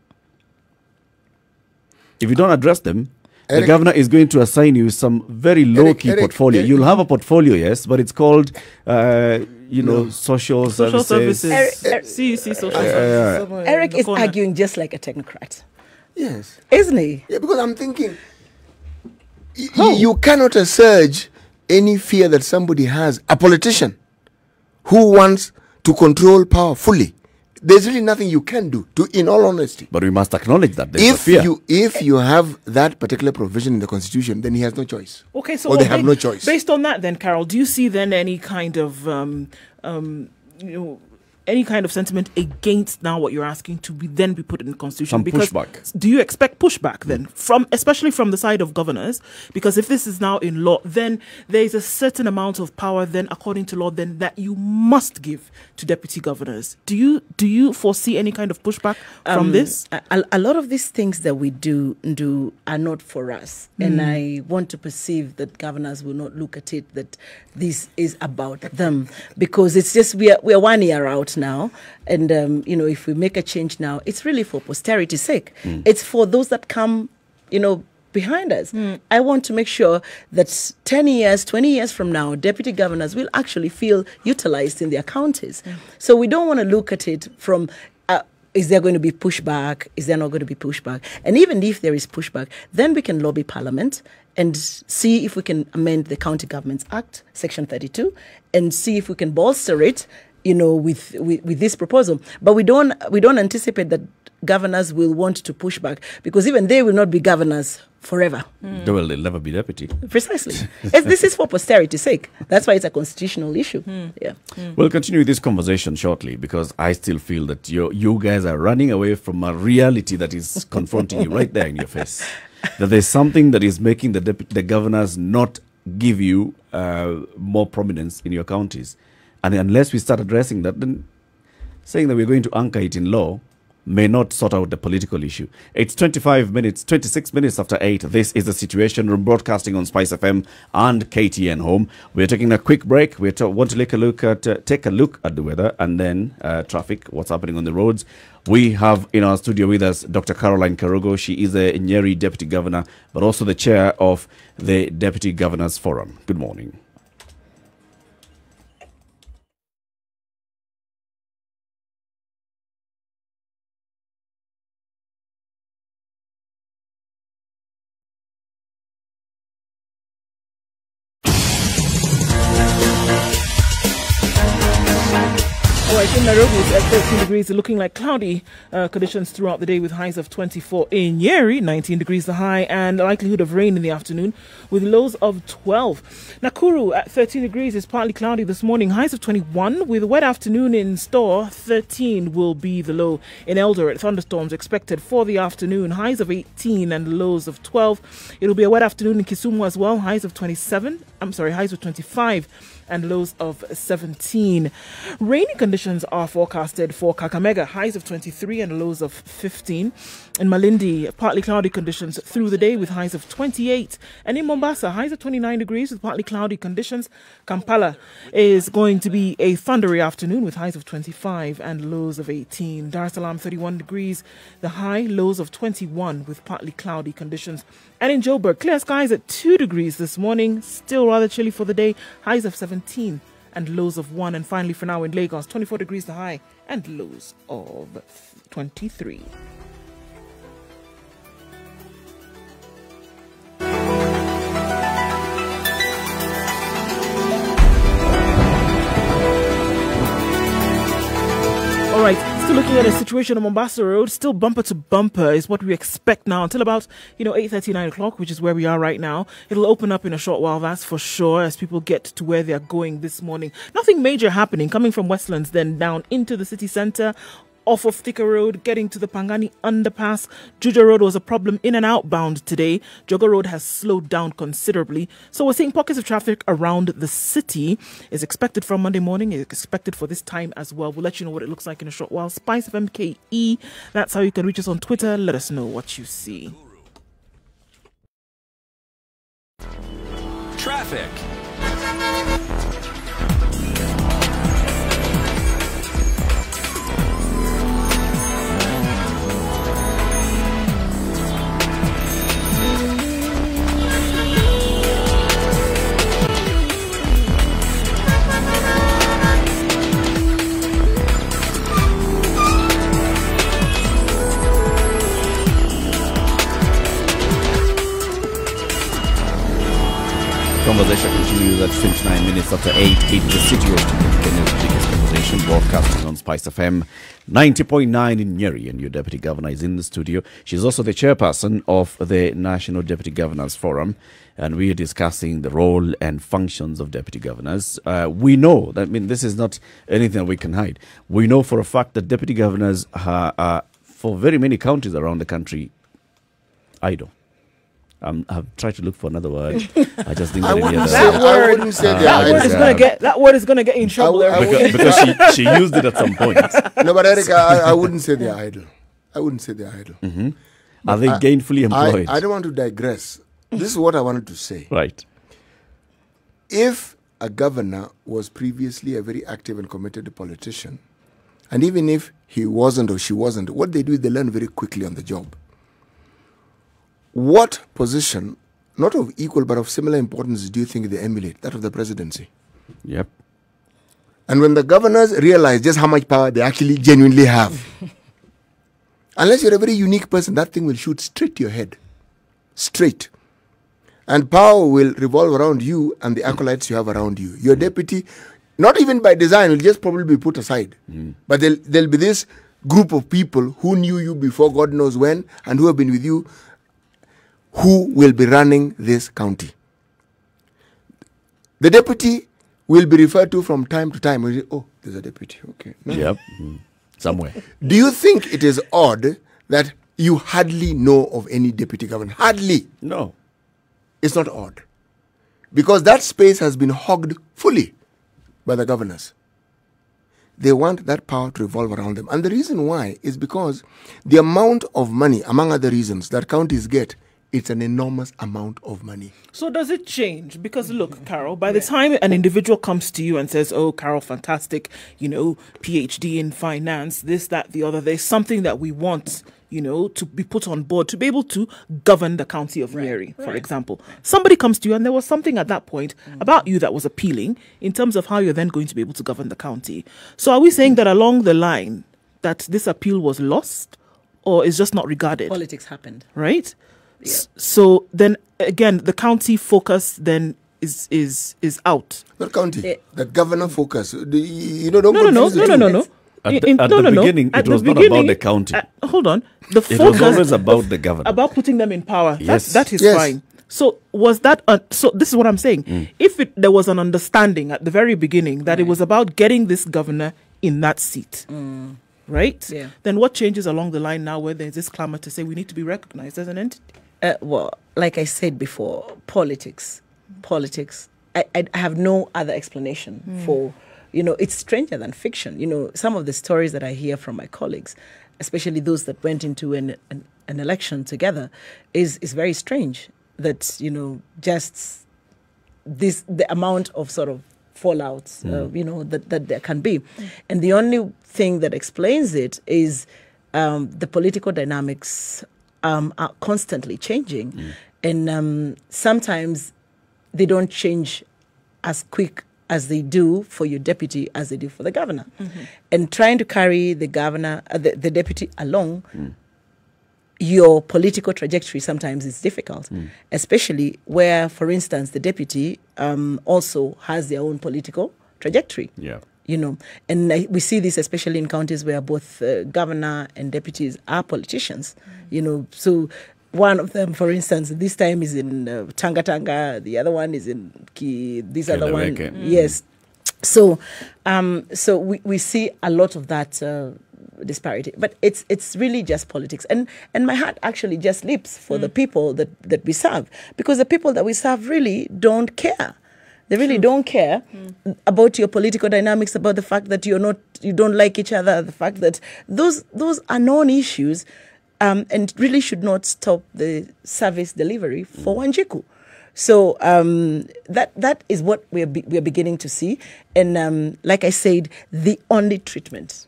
If you don't address them, the governor is going to assign you some very low-key portfolio. You'll have a portfolio, yes, but it's called, social services. Eric is arguing just like a technocrat. Yes. Isn't he? Yeah, because I'm thinking, you cannot assuage any fear that somebody has, a politician who wants to control power fully. There's really nothing you can do, in all honesty. But we must acknowledge that there's a fear. If you have that particular provision in the Constitution, then he has no choice. Okay, so or they have no choice. Based on that, then, Carol, do you see then any kind of any kind of sentiment against now what you're asking to be put in the Constitution? Some pushback. Do you expect pushback then, especially from the side of governors? Because if this is now in law, then there's a certain amount of power then, according to law, then that you must give to deputy governors. Do you foresee any kind of pushback from this? A lot of these things that we do are not for us. And I want to perceive that governors will not look at it that this is about them, because it's just we are 1 year out now, and if we make a change now, it's really for posterity's sake. It's for those that come behind us. I want to make sure that 10 years, 20 years from now, deputy governors will actually feel utilized in their counties. So we don't want to look at it from is there going to be pushback? Is there not going to be pushback? And even if there is pushback, then we can lobby Parliament and see if we can amend the County Governments Act, Section 32, and see if we can bolster it, with this proposal. But we don't anticipate that governors will want to push back, because even they will not be governors forever. They'll never be deputy. Precisely. This is for posterity's sake. That's why it's a constitutional issue. Yeah. We'll continue this conversation shortly, because I still feel that you guys are running away from a reality that is confronting you right there in your face. That there's something that is making the governors not give you more prominence in your counties. And unless we start addressing that, then saying that we're going to anchor it in law may not sort out the political issue. It's 26 minutes after 8. This is The Situation Room, broadcasting on Spice FM and KTN Home. We're taking a quick break. We want to take a look at the weather and then traffic, what's happening on the roads. We have in our studio with us Dr. Caroline Karogo. She is a Njeri Deputy Governor, but also the chair of the Deputy Governors Forum. Good morning. In Nairobi, it's at 13 degrees, looking like cloudy conditions throughout the day with highs of 24. In Njeri, 19 degrees the high, and likelihood of rain in the afternoon with lows of 12. Nakuru at 13 degrees is partly cloudy this morning, highs of 21 with a wet afternoon in store. 13 will be the low. In Eldoret, thunderstorms expected for the afternoon, highs of 18 and lows of 12. It'll be a wet afternoon in Kisumu as well, highs of 25 and lows of 17. Rainy conditions are forecasted for Kakamega, highs of 23 and lows of 15. In Malindi, partly cloudy conditions through the day with highs of 28. And in Mombasa, highs of 29 degrees with partly cloudy conditions. Kampala is going to be a thundery afternoon with highs of 25 and lows of 18. Dar es Salaam, 31 degrees, the high, lows of 21 with partly cloudy conditions. And in Joburg, clear skies at 2 degrees this morning, still rather chilly for the day, highs of 17 and lows of 1. And finally for now in Lagos, 24 degrees the high and lows of 23. All right, still looking at a situation on Mombasa Road, still bumper to bumper is what we expect now until about 8:30, 9 o'clock, which is where we are right now. It'll open up in a short while, that's for sure, as people get to where they're going this morning. Nothing major happening coming from Westlands then down into the city centre. off of Thika Road, getting to the Pangani underpass. Juja Road was a problem in and outbound today. Jogo Road has slowed down considerably. So we're seeing pockets of traffic around the city. It's expected from Monday morning. It's expected for this time as well. We'll let you know what it looks like in a short while. Spice of MKE. That's how you can reach us on Twitter. Let us know what you see. Traffic. Conversation continues at 29 minutes after 8. It's the situation. Kenya's biggest conversation, broadcasting on Spice FM 90.9 in Njeri, and your Deputy Governor is in the studio. She's also the chairperson of the National Deputy Governors Forum, and we are discussing the role and functions of deputy governors. We know that, this is not anything that we can hide. We know for a fact that deputy governors are, for very many counties around the country, idle. I've tried to look for another word. I just didn't get any other That word is gonna get in trouble. Because she used it at some point. No, but Eric, I wouldn't say they're idle. I wouldn't say they're idle. Mm-hmm. Are they gainfully employed? I don't want to digress. This is what I wanted to say. Right. If a governor was previously a very active and committed politician, and even if he wasn't or she wasn't, what they do is they learn very quickly on the job. What position, not of equal but of similar importance, do you think they emulate? That of the presidency. Yep. And when the governors realize just how much power they actually genuinely have, unless you're a very unique person, that thing will shoot straight to your head. Straight. And power will revolve around you and the acolytes you have around you. Your deputy, not even by design, will just probably be put aside. But there'll be this group of people who knew you before God knows when and who have been with you, who will be running this county. The deputy will be referred to from time to time. We'll say, oh, there's a deputy. Okay. No. Yep. Somewhere. Do you think it is odd that you hardly know of any deputy governor? Hardly. No. It's not odd. Because that space has been hogged fully by the governors. They want that power to revolve around them. And the reason why is because the amount of money, among other reasons, that counties get, it's an enormous amount of money. So does it change? Because look, Carol, by the time an individual comes to you and says, oh, Carol, fantastic, PhD in finance, this, that, the other, there's something that we want, to be put on board, to be able to govern the county of Njeri, for example. Somebody comes to you and there was something at that point about you that was appealing in terms of how you're then going to be able to govern the county. So are we saying that along the line that this appeal was lost or is just not regarded? Politics happened. Right? Yeah. So then again, the county focus then is out. Not county, that governor focus. No. At the beginning, it was not about the county. Hold on. The focus was always about the governor. About putting them in power. Yes. That is fine. So was that? So this is what I'm saying. If there was an understanding at the very beginning that it was about getting this governor in that seat, right? Yeah. Then what changes along the line now where there's this clamor to say we need to be recognized as an entity? Well, like I said before, politics. I have no other explanation for, it's stranger than fiction. Some of the stories that I hear from my colleagues, especially those that went into an election together, is very strange. That, just the amount of sort of fallouts, that there can be. And the only thing that explains it is the political dynamics are constantly changing. And sometimes they don't change as quick as they do for your deputy as they do for the governor. And trying to carry the governor, the deputy along, your political trajectory sometimes is difficult, especially where, for instance, the deputy also has their own political trajectory. Yeah. And we see this especially in counties where both governor and deputies are politicians. So one of them, for instance, this time is in Tanga, the other one is in this other one. Yes. So we see a lot of that disparity. But it's really just politics. And my heart actually just leaps for the people that we serve, because the people that we serve really don't care. They really don't care about your political dynamics, about the fact that you don't like each other, the fact that those are non-issues, and really should not stop the service delivery for Wanjiku. So that is what we are beginning to see, and like I said, the only treatment.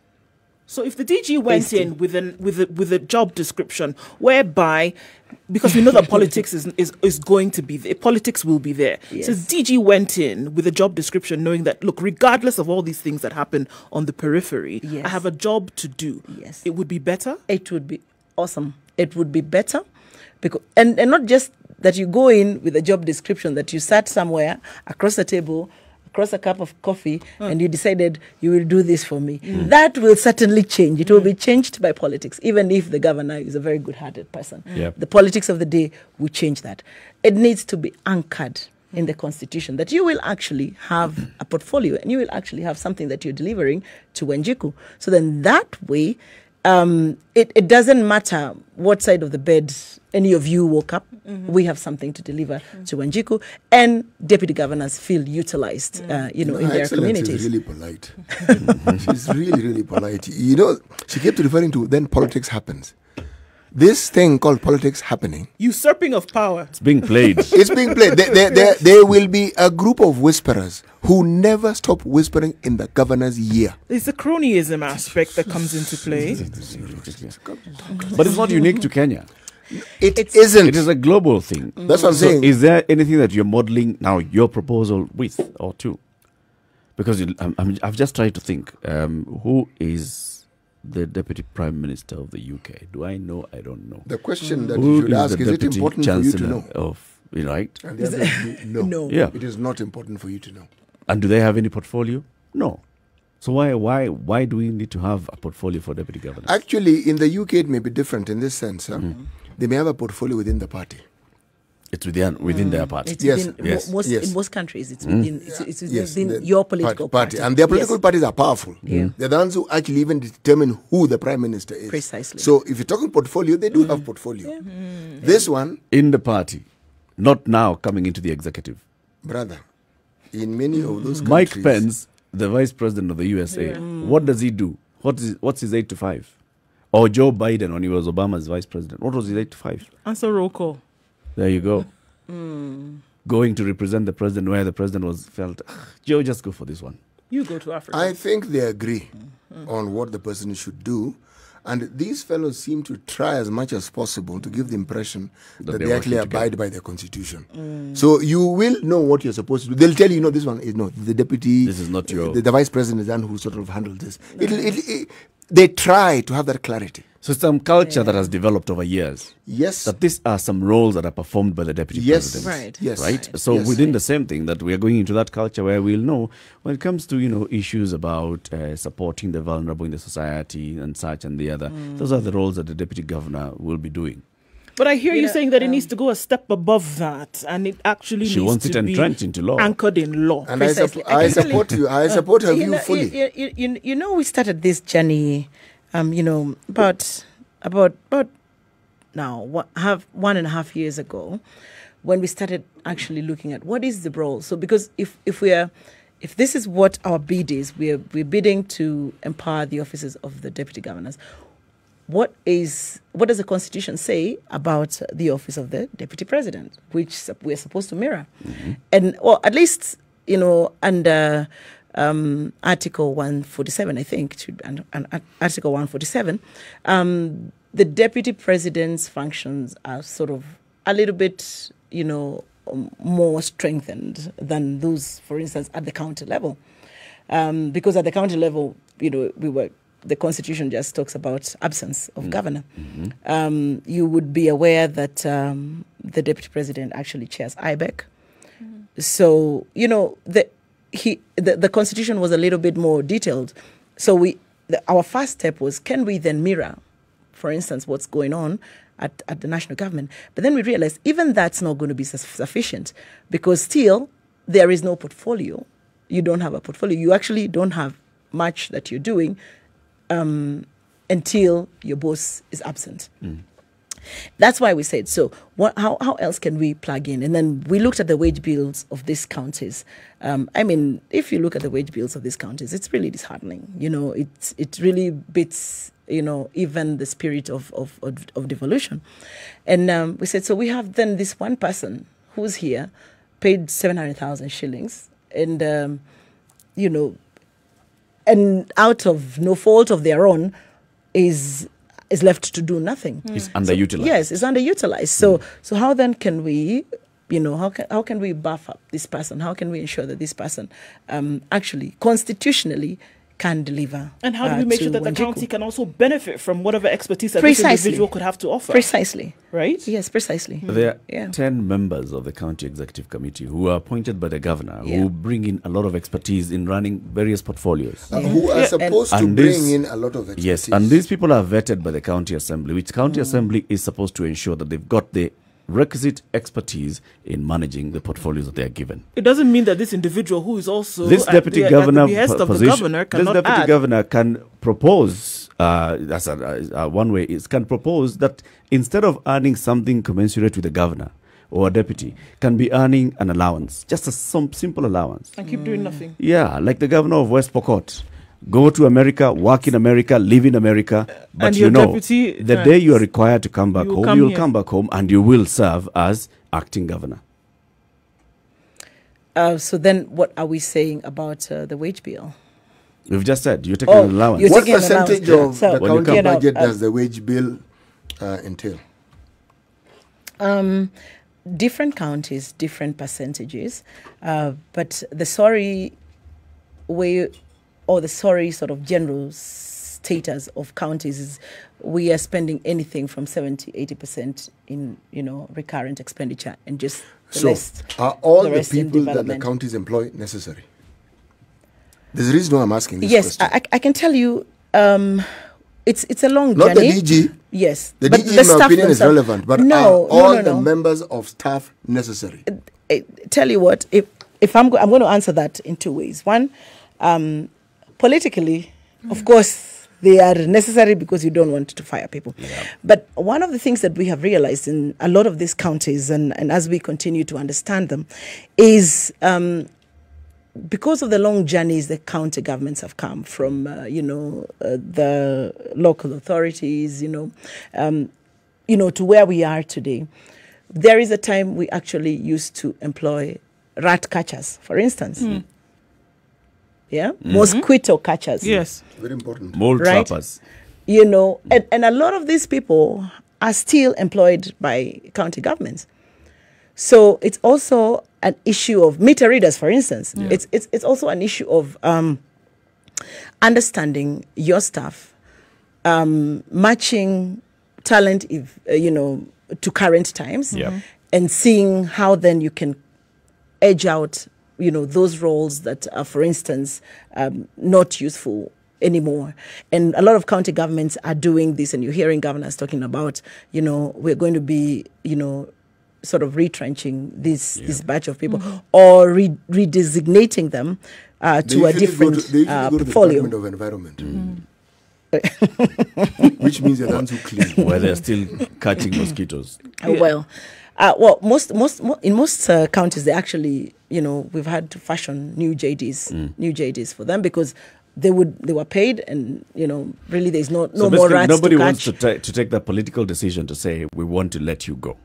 So if the DG went in with a job description whereby, because we know that politics is going to be there, politics will be there. Yes. So DG went in with a job description knowing that, look, regardless of all these things that happen on the periphery, Yes. I have a job to do. Yes. It would be better? It would be awesome. It would be better, because and not just that you go in with a job description, that you sat somewhere across the table, across a cup of coffee, and you decided you will do this for me. That will certainly change. It will be changed by politics, even if the governor is a very good-hearted person. Yep. The politics of the day will change that. It needs to be anchored in the Constitution, that you will actually have a portfolio and you will actually have something that you're delivering to Wanjiku. So then that way, it doesn't matter what side of the bed any of you woke up, we have something to deliver to Wanjiku, and deputy governors feel utilized, in their communities. She's really polite. She's really, really polite. She kept referring to then politics happens. This thing called politics happening. Usurping of power. It's being played. It's being played. There will be a group of whisperers who never stop whispering in the governor's ear. There's a cronyism aspect that comes into play. But it's not unique to Kenya. It isn't. It is a global thing. That's what I'm So saying. is there anything that you're modeling now your proposal with or to? Because I've just tried to think, who is the Deputy Prime Minister of the UK? Do I know? I don't know. The question that Who you should ask, the is it Deputy important for you to Chancellor know? of, right? And the answer is no. No. Yeah. It is not important for you to know. And do they have any portfolio? No. So why do we need to have a portfolio for deputy governors? Actually, in the UK, it may be different in this sense. They may have a portfolio within the party. It's within their party. It's Yes. within, Yes. In most countries, it's within, it's within the your political party. And their political Yes. parties are powerful. They're the ones who actually even determine who the prime minister is. Precisely. So if you're talking portfolio, they do have portfolio. This one, In the party, not now coming into the executive. brother, in many of those Mike countries, Pence, the vice president of the USA, what does he do? What's his 8 to 5? Or Joe Biden when he was Obama's vice president, what was his 8 to 5? Answer roll call. There you go. Going to represent the president where the president felt, Joe, just go for this one. You go to Africa. I think they agree on what the person should do. And these fellows seem to try as much as possible to give the impression that they're they actually working abide by their constitution. So you will know what you're supposed to do. They'll tell you, no, this one is no. The deputy, This is not your- the vice president is the one who sort of handled this. They try to have that clarity. So it's some culture that has developed over years. Yes. That these are some roles that are performed by the deputy Yes. president. Right. Yes. Right? So Yes. within the same thing that we are going into that culture where we'll know when it comes to, issues about supporting the vulnerable in the society and such and the other, those are the roles that the deputy governor will be doing. But I hear you know, saying that it needs to go a step above that, and it actually She needs wants to it be entrenched into law. anchored in law. And Precisely. I support you. I support her view know, fully. We started this journey, about now 1.5 years ago, when we started actually looking at what is the role. So because if this is what our bid is, we're bidding to empower the offices of the deputy governors. What does the Constitution say about the office of the deputy president, which we're supposed to mirror, and or at least under Article 147, I think, Article 147, the deputy president's functions are sort of a little bit, more strengthened than those, for instance, at the county level, because at the county level, the Constitution just talks about absence of governor. You would be aware that the deputy president actually chairs IBEC. So, the Constitution was a little bit more detailed. So our first step was, can we then mirror, for instance, what's going on at the national government? But then we realized even that's not going to be sufficient, because still there is no portfolio. You don't have a portfolio. You actually don't have much that you're doing until your boss is absent. That's why we said, so how else can we plug in? And then we looked at the wage bills of these counties. I mean, if you look at the wage bills of these counties, it's really disheartening. You know, it really beats, you know, even the spirit of devolution. And we said, so we have then this one person who's here, paid 700,000 shillings, and, you know, and out of no fault of their own, is left to do nothing. It's underutilized. Yes, it's underutilized. So how then can we, you know, how can we buff up this person? How can we ensure that this person actually constitutionally can deliver? And how do we make sure that the county can also benefit from whatever expertise that Precisely. this individual could have to offer? Precisely. Right? Yes, precisely. There are 10 members of the County Executive Committee who are appointed by the governor, who bring in a lot of expertise in running various portfolios. Who are supposed to bring in a lot of expertise. Yes, and these people are vetted by the County Assembly, which County Assembly is supposed to ensure that they've got the requisite expertise in managing the portfolios that they are given. It doesn't mean that this individual who is also This deputy governor at the behest of the governor cannot this deputy add. governor can propose, that's one way, is can propose that instead of earning something commensurate with the governor or a deputy, can be earning an allowance, just some simple allowance. And keep doing nothing. Yeah, like the governor of West Pokot. Go to America, work in America, live in America, but And you your know, deputy, the day you are required to come back you will home, come you'll here. come back home and you will serve as acting governor. So then what are we saying about the wage bill? We've just said you're taking an allowance. you're What taking an percentage allowance. of So, the county you know, budget does the wage bill entail? Different counties, different percentages, but the sorry way, or the sorry sort of general status of counties is we are spending anything from 70-80% in, you know, recurrent expenditure, and just the rest. Are all the rest in people that the development. counties employ necessary? There's a reason why I'm asking this Yes, question. I can tell you, it's a long Not journey. the DG. Yes, The but DG, the in my staff opinion, is themselves- relevant, but no, are all no. the members of staff necessary? Tell you what, if I'm going to answer that in two ways. One, politically, of course, they are necessary because you don't want to fire people. But one of the things that we have realized in a lot of these counties, and as we continue to understand them, is because of the long journeys the county governments have come from, the local authorities, to where we are today. There is a time we actually used to employ rat catchers, for instance. Mosquito catchers. Yes. Very important. Mole Right. trappers. And a lot of these people are still employed by county governments. So it's also an issue of meter readers, for instance. It's also an issue of understanding your staff, matching talent, to current times, and seeing how then you can edge out, those roles that are, for instance, not useful anymore. And a lot of county governments are doing this, and you're hearing governors talking about, we're going to be, sort of retrenching this batch of people, or redesignating them to a different portfolio. Department of Environment. Which means they're done to clean. Where they're still catching mosquitoes. Well, most counties, they actually, we've had to fashion new JDs for them, because they were paid, and really there's no more rats nobody to wants catch. to take that political decision to say we want to let you go.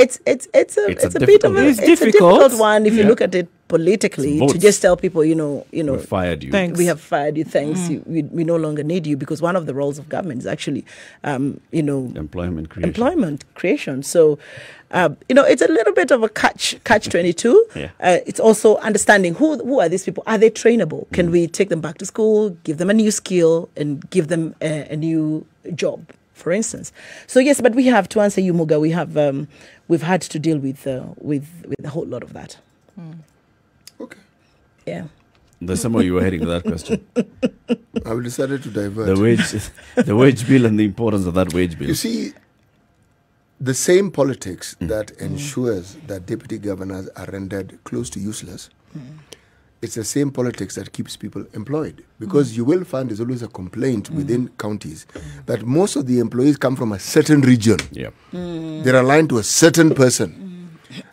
It's a bit of It's a difficult. difficult one if you look at it politically, It's votes. to just tell people, We fired you. Thanks. we have fired you, thanks, we no longer need you, because one of the roles of government is actually, Employment creation. employment creation. So, it's a little bit of a catch-22. It's also understanding who are these people? Are they trainable? Can we take them back to school, give them a new skill, and give them a new job, for instance? So yes, but we have, to answer you, Muga, we've had to deal with a whole lot of that. Okay. Yeah. The same way you were heading to that question. I will decided to divert. The wage bill and the importance of that wage bill. You see, the same politics that ensures that deputy governors are rendered close to useless it's the same politics that keeps people employed. Because you will find there's always a complaint within counties that most of the employees come from a certain region. Yeah. They're aligned to a certain person.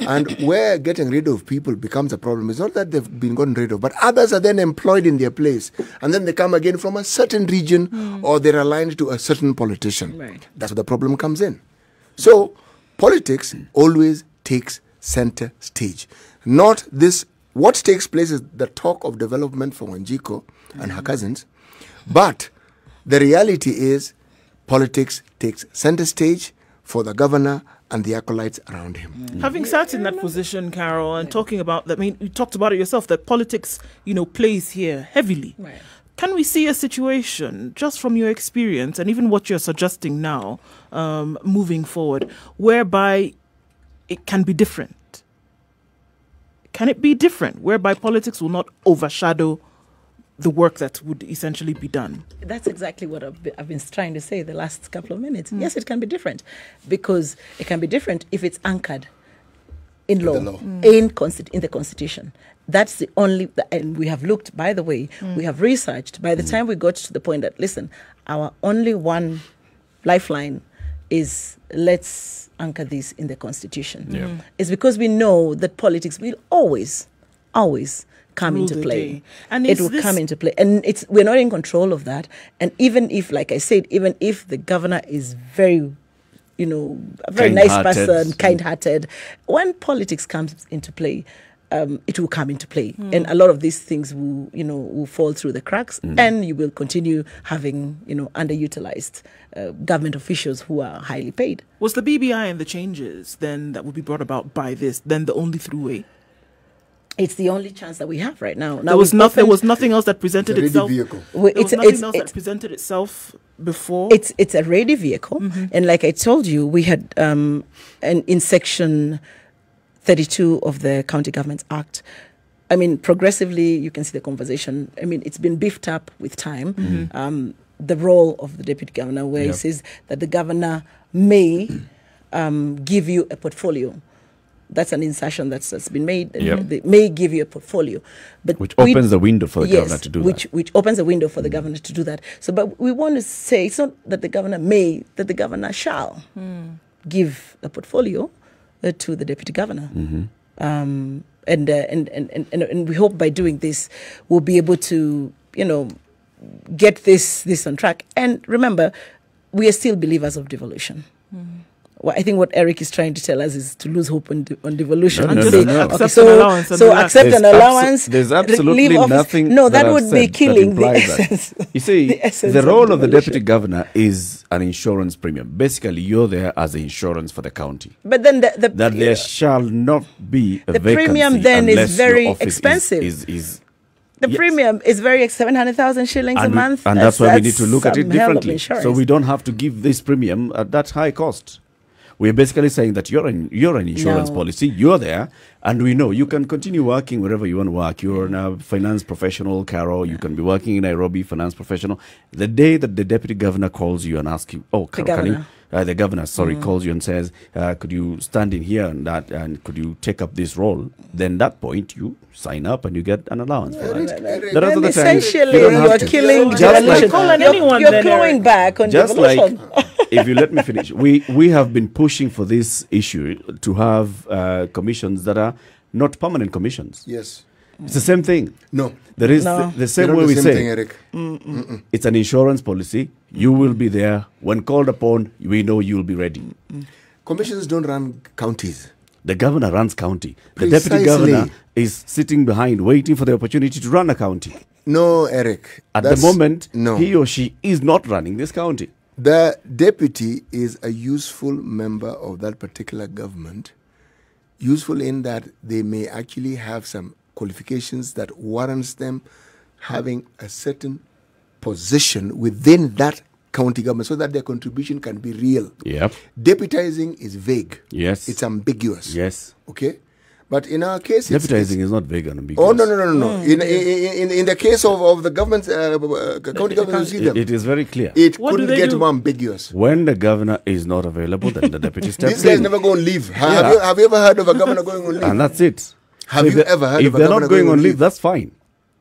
And where getting rid of people becomes a problem, it's not that they've been gotten rid of, but others are then employed in their place. And then they come again from a certain region or they're aligned to a certain politician. Right. That's where the problem comes in. So politics always takes center stage. Not this, what takes place is the talk of development for Wanjiko and her cousins. But the reality is politics takes center stage for the governor and the acolytes around him. Having sat in that position, Carol, and talking about that, I mean, you talked about it yourself, that politics, plays here heavily. Right. Can we see a situation, just from your experience and even what you're suggesting now, moving forward, whereby it can be different? Can it be different, whereby politics will not overshadow the work that would essentially be done? That's exactly what I've been trying to say the last couple of minutes. Yes, it can be different, because it can be different if it's anchored in law, in the Constitution. That's the only, and we have looked, by the way, we have researched. By the time we got to the point that, listen, our only one lifeline is let's anchor this in the Constitution. Yeah. It's because we know that politics will always come Rule into the play. day. And it is will this- come into play. And we're not in control of that. And even if, like I said, even if the governor is very, a very nice Kind-hearted. person, kind-hearted, when politics comes into play, it will come into play. And a lot of these things will fall through the cracks, and you will continue having, underutilized government officials who are highly paid. Was the BBI and the changes then that would be brought about by this then the only throughway? It's the only chance that we have right now. There was nothing else that presented It's a ready itself. vehicle. There was nothing else that presented itself before. It's a ready vehicle, and like I told you, we had in section 32 of the County Governments Act. I mean, progressively, you can see the conversation. I mean, it's been beefed up with time. The role of the deputy governor, where he says that the governor may give you a portfolio. That's an insertion that's been made. They may give you a portfolio, but Which opens the window for the governor to do that. Which opens the window for the governor to do that. So, but we want to say it's not that the governor may, that the governor shall give a portfolio to the deputy governor. And we hope by doing this we'll be able to get this on track. And remember, we are still believers of devolution. Well, I think what Eric is trying to tell us is to lose hope on devolution. No, And no, say, no. okay, Accept an allowance and so relax. accept an allowance. There's absolutely leave office. nothing. No, that I've would be said killing that the implies that. essence. You see, the essence the of role of the devolution. deputy governor is an insurance premium. Basically, you're there as the insurance for the county. But then the That there shall not be a the vacancy premium then is unless your very office expensive. Is the yes. premium is very 700,000 shillings a month, and that's why we need to look at it some hell of differently. insurance. So we don't have to give this premium at that high cost. We're basically saying that you're an insurance No. policy, you're there, and we know you can continue working wherever you want to work. You're a finance professional, Carol, you can be working in Nairobi, finance professional. The day that the deputy governor calls you and asks you, oh, Carol, can you, the governor, calls you and says, could you stand in here and that, and could you take up this role? Then that point, you sign up and you get an allowance for that. The rest of the time, essentially, you don't have you're to. killing Just devolution. like- You're clawing back on just devolution. like, if you let me finish, we have been pushing for this issue to have commissions that are not permanent commissions. Yes. It's the same thing. No. There is No. the same They're way not we the same say thing, Eric. it's an insurance policy. You will be there when called upon. We know you will be ready. Commissions don't run counties. The governor runs county. The Precisely. deputy governor is sitting behind, waiting for the opportunity to run a county. No, Eric. At the moment, no. he or she is not running this county. The deputy is a useful member of that particular government, useful in that they may actually have some qualifications that warrants them having a certain position within that county government so that their contribution can be real. Yep. Deputizing is vague. Yes. It's ambiguous. Yes. Okay? But in our case, Deputizing is not vague and ambiguous. Oh, no. In the case of the government, county government, you see them. It is very clear. It What do couldn't they get do? more ambiguous. When the governor is not available, then the deputy steps These guys in. never go on leave. Yeah. Have you ever heard of a governor going on leave? And that's it. Have if you ever heard if of a they're governor not going going on on leave, leave? that's fine.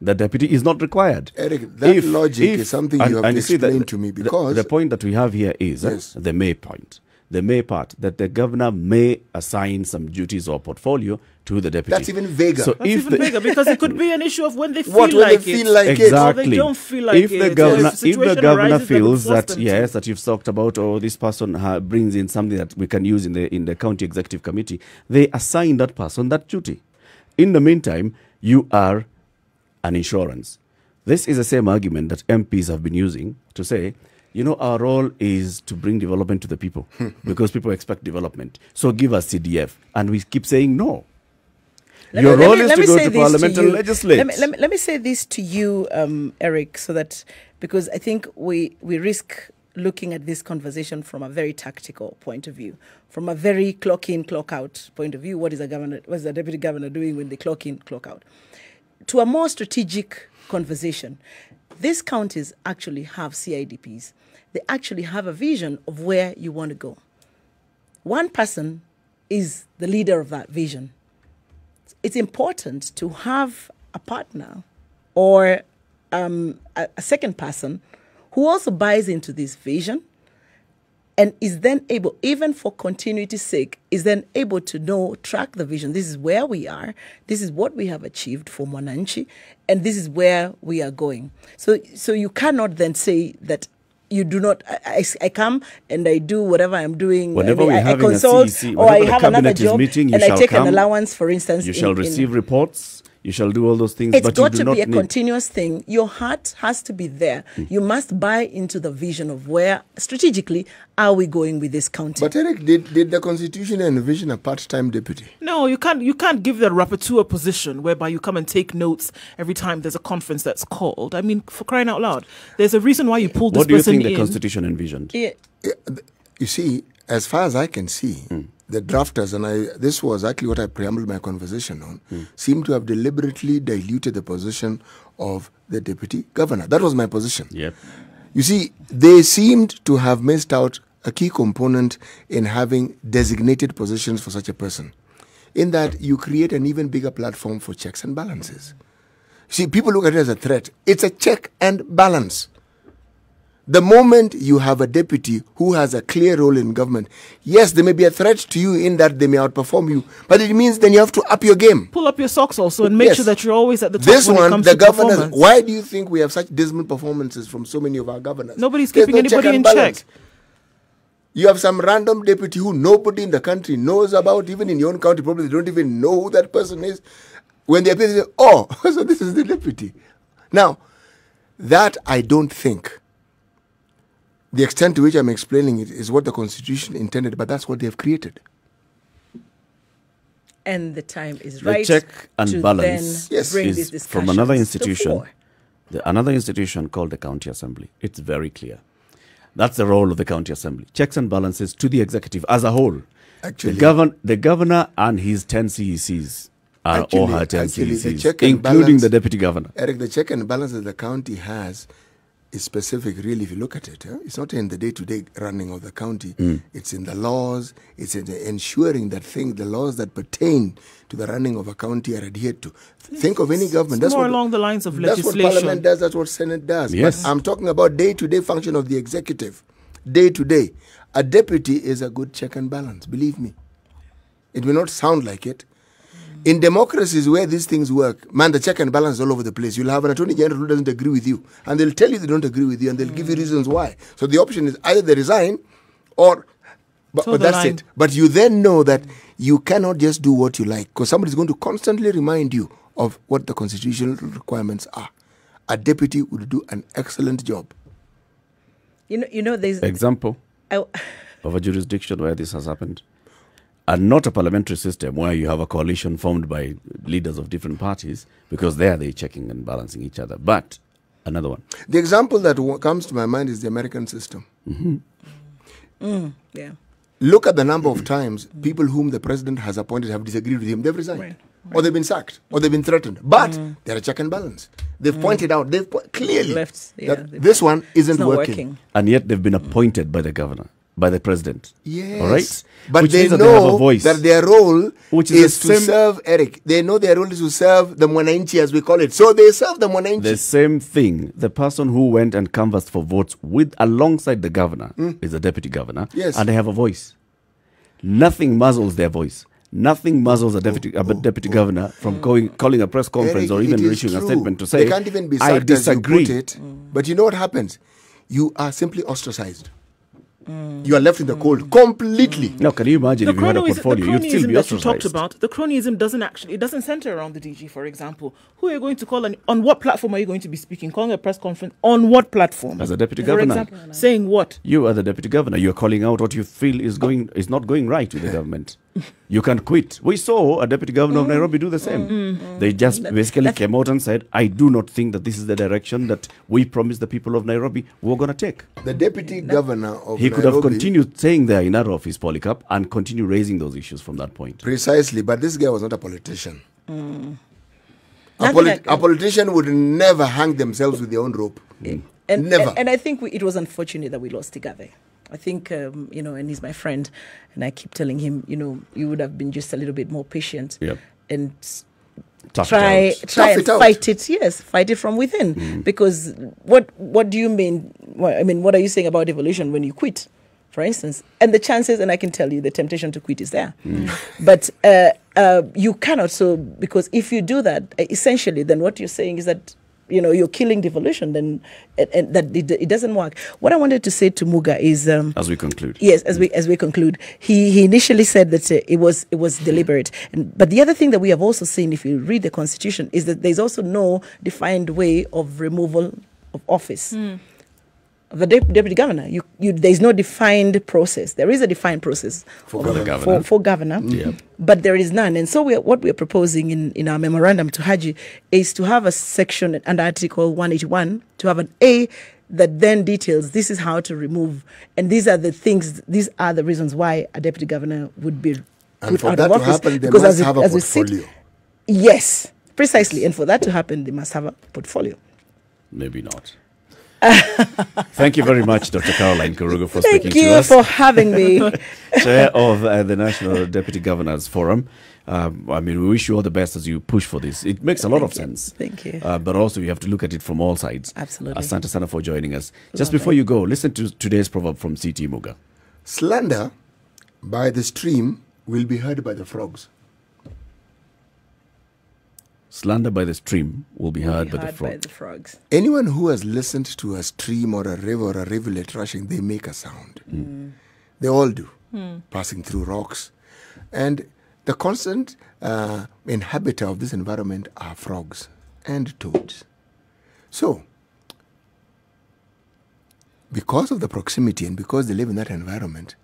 The deputy is not required. Eric, that logic is something you have explained to me, because the point that we have here is the may point. The may part, that the governor may assign some duties or portfolio to the deputy. That's even vaguer. So That's even bigger, because it could be an issue of when they feel when like they it. feel like exactly. Or they don't feel like if the governor, if the governor feels that yes, that you've talked about, or this person brings in something that we can use in the county executive committee, they assign that person that duty. In the meantime, you are an insurance. This is the same argument that MPs have been using to say, you know, our role is to bring development to the people because people expect development. So give us CDF. And we keep saying no. Your role is to go to Parliament and legislate. Let me say this to you, Eric, so that, because I think we risk looking at this conversation from a very tactical point of view, from a very clock in, clock out point of view. What is the deputy governor doing when they clock in, clock out? To a more strategic conversation, these counties actually have CIDPs. They actually have a vision of where you want to go. One person is the leader of that vision. It's important to have a partner or a second person who also buys into this vision and is then able, even for continuity's sake, is then able to track the vision. This is where we are. This is what we have achieved for Mwananchi, and this is where we are going. So you cannot then say that you do not. I come and I do whatever I'm doing. Whenever I consult, CEC, or I have another job, meeting, and I take an allowance, for instance. You shall receive reports. You shall do all those things. It's but got you do to not be a need continuous thing. Your heart has to be there. You must buy into the vision of where strategically are we going with this county. But Eric, did the Constitution envision a part-time deputy? No, you can't give the rapporteur position whereby you come and take notes every time there's a conference that's called. I mean, for crying out loud, there's a reason why you pulled this person in. What do you think the Constitution envisioned? You see, as far as I can see, the drafters, and this was actually what I preambled my conversation on, seem to have deliberately diluted the position of the deputy governor. That was my position. Yep. You see, they seemed to have missed out a key component in having designated positions for such a person, in that you create an even bigger platform for checks and balances. See, people look at it as a threat. It's a check and balance. The moment you have a deputy who has a clear role in government, yes, there may be a threat to you in that they may outperform you, but it means then you have to up your game. Pull up your socks also and make sure that you're always at the top this when one, it comes the to governors, performance. why do you think we have such dismal performances from so many of our governors? Nobody's There's keeping anybody in check. You have some random deputy who nobody in the country knows about, even in your own county, probably they don't even know who that person is. When they appear, they say, oh, so this is the deputy. Now, that I don't think, the extent to which I'm explaining it is what the Constitution intended, but that's what they have created. And the time is right. The check and balance is from another institution. Another institution called the County Assembly. It's very clear. That's the role of the County Assembly. Checks and balances to the executive as a whole. Actually, the governor and his 10 CECs or her 10 CECs, including the deputy governor. Eric, the check and balance that the county has is specific, really, if you look at it. It's not in the day-to-day running of the county. It's in the laws. It's in the ensuring that the laws that pertain to the running of a county are adhered to. Think of any government. That's more along the lines of legislation. That's what Parliament does. That's what Senate does. Yes. But I'm talking about day-to-day function of the executive. Day-to-day. A deputy is a good check and balance, believe me. It may not sound like it. In democracies where these things work, man, the check and balance is all over the place. You'll have an attorney general who doesn't agree with you, and they'll tell you they don't agree with you, and they'll give you reasons why. So the option is either they resign, or but that's it. But you then know that you cannot just do what you like, because somebody's going to constantly remind you of what the constitutional requirements are. A deputy would do an excellent job. You know, there's example of a jurisdiction where this has happened. And not a parliamentary system where you have a coalition formed by leaders of different parties, because there they're checking and balancing each other. But another one. The example that comes to my mind is the American system. Yeah. Look at the number of times people whom the president has appointed have disagreed with him. They've resigned. Right. Or they've been sacked. Or they've been threatened. But they're a check and balance. They've pointed out, they've clearly that this one isn't working. And yet they've been appointed by the governor. by the president. Yes. All right? But Which they means that know they have a voice. that their role Which is is to the same- serve, Eric. They know their role is to serve the Mwananchi, as we call it. So they serve the Mwananchi. The same thing. The person who went and canvassed for votes alongside the governor is the deputy governor. Yes. And they have a voice. Nothing muzzles their voice. Nothing muzzles a deputy governor from calling a press conference Eric, or even it is issuing a true. statement to say, they can't even be I sacked as you disagree. put it. But you know what happens? You are simply ostracized. You are left in the cold completely. Now, can you imagine if you had a the portfolio, you'd still cronyism be that you talked ostracized. about, the cronyism doesn't center around the DG, for example. Who are you going to call and on what platform are you going to be speaking? Calling a press conference on what platform? As a deputy For governor. example, saying what? You are the deputy governor. You are calling out what you feel is not going right with the government. You can quit. We saw a deputy governor of Nairobi do the same. They just basically came out and said, I do not think that this is the direction that we promised the people of Nairobi we're going to take. The deputy governor of He could have Nairobi- continued staying there in our office, Polycarp, and continue raising those issues from that point. Precisely, but this guy was not a politician. A Nothing like- politician would never hang themselves with their own rope. Never. And I think it was unfortunate that we lost Igave. I think, and he's my friend, and I keep telling him, you would have been just a little bit more patient Yep. and Tough try it out. Tough and it out. fight it. Yes, fight it from within. Because what do you mean? What are you saying about evolution when you quit, for instance? And the chances, and I can tell you, the temptation to quit is there. But you cannot. So because if you do that, essentially, then what you're saying is that you're killing devolution. Then and that it doesn't work. What I wanted to say to Muga is, As we conclude. yes, as we conclude, he initially said that it was deliberate. But the other thing that we have also seen, if you read the Constitution, is that there's also no defined way of removal of office. The deputy governor, there's no defined process. There is a defined process For the governor. for governor, but there is none. And so what we're proposing in our memorandum to Haji is to have a section under Article 181, to have an A that then details this is how to remove, and these are the reasons why a deputy governor would be And put for out that of to office. happen, they because must as have a as we sit, portfolio. yes, precisely. And for that to happen, they must have a portfolio. Maybe not. Thank you very much, Dr. Caroline Kurugu, for Thank speaking to you us. for having me. Chair of the National Deputy Governors Forum. We wish you all the best as you push for this. It makes a lot of sense. Thank you. But also, you have to look at it from all sides. Absolutely. Asante sana for joining us. Just before you go, listen to today's proverb from CT Muga. Slander by the stream will be heard by the frogs. Slander by the stream will be heard by the frog. By the frogs. Anyone who has listened to a stream or a river or a rivulet rushing, they make a sound. They all do, passing through rocks. And the constant inhabitor of this environment are frogs and toads. So, because of the proximity and because they live in that environment,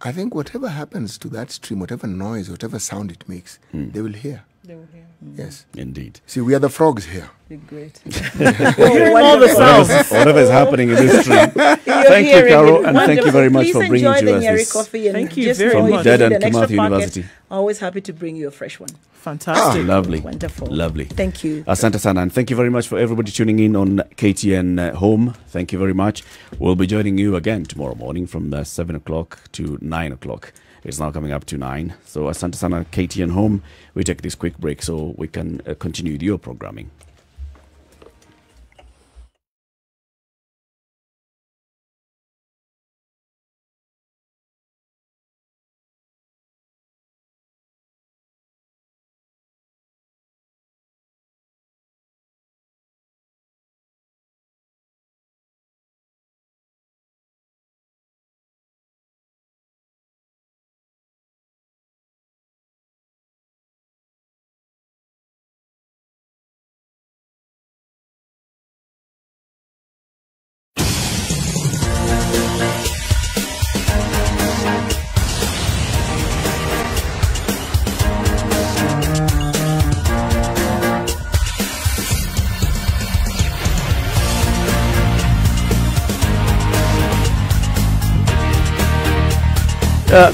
I think whatever happens to that stream, whatever noise, whatever sound it makes, they will hear. They will hear. Yes. Indeed. See, we are the frogs here. You're great. All the sounds. Whatever is happening in this stream. Thank you, Carol, and thank you very much for bringing Please to enjoy us the Njeri this. coffee. And Thank you just very know much. if you Dead need and an extra Kimathi packet, University. always happy to bring you a fresh one. Fantastic. Lovely. Wonderful. Lovely. Thank you. Asante sana, and thank you very much for everybody tuning in on KTN Home. Thank you very much. We'll be joining you again tomorrow morning from 7 o'clock to 9 o'clock. It's now coming up to 9. So asante sana, KTN Home. We take this quick break so we can continue with your programming.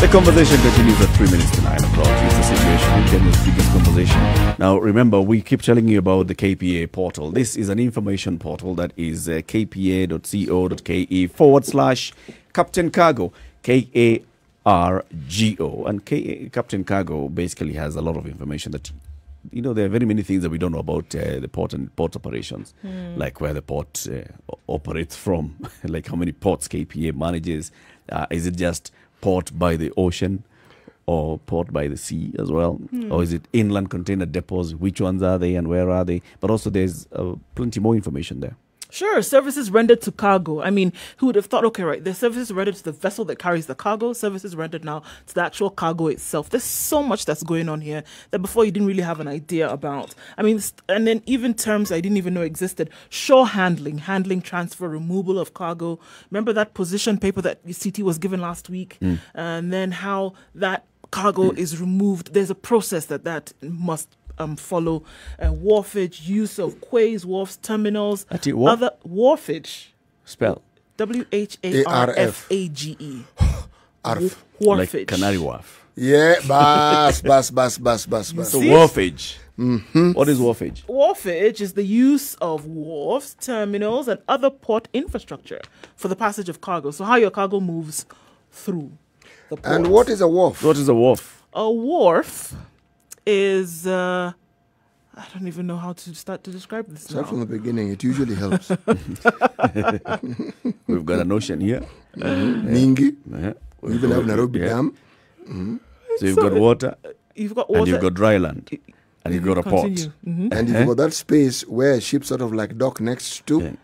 The conversation continues at 3 minutes to 9 o'clock. It's the situation in Kenya's biggest conversation. Now, remember, we keep telling you about the KPA portal. This is an information portal that is kpa.co.ke/Captain Cargo. KARGO. And Captain Cargo basically has a lot of information that, there are very many things that we don't know about the port and port operations, like where the port operates from, like how many ports KPA manages. Is it just port by the ocean or port by the sea as well? Or is it inland container depots? Which ones are they and where are they? But also there's plenty more information there. Sure, services rendered to cargo. I mean, who would have thought, okay, right, there's services rendered to the vessel that carries the cargo, services rendered now to the actual cargo itself. There's so much that's going on here that before you didn't really have an idea about. I mean, and then even terms I didn't even know existed. Shore handling, transfer, removal of cargo. Remember that position paper that CT was given last week? And then how that cargo is removed. There's a process that must follow. Wharfage, use of quays, wharfs, terminals, other wharfage. Spell WHARFAGE. Arf. Wharfage. Like Canary Wharf. Yeah, bas. So wharfage. What is wharfage? Wharfage is the use of wharfs, terminals, and other port infrastructure for the passage of cargo. So how your cargo moves through the port. And what is a wharf? What is a wharf? A wharf is I don't even know how to start to describe this. Start now. from the beginning. It usually helps. We've got an ocean here. Mingi. We even have Nairobi Dam. So you've got water. You've got water. And you've got dry land. And you've got a port. And you've got that space where ships sort of like dock next to.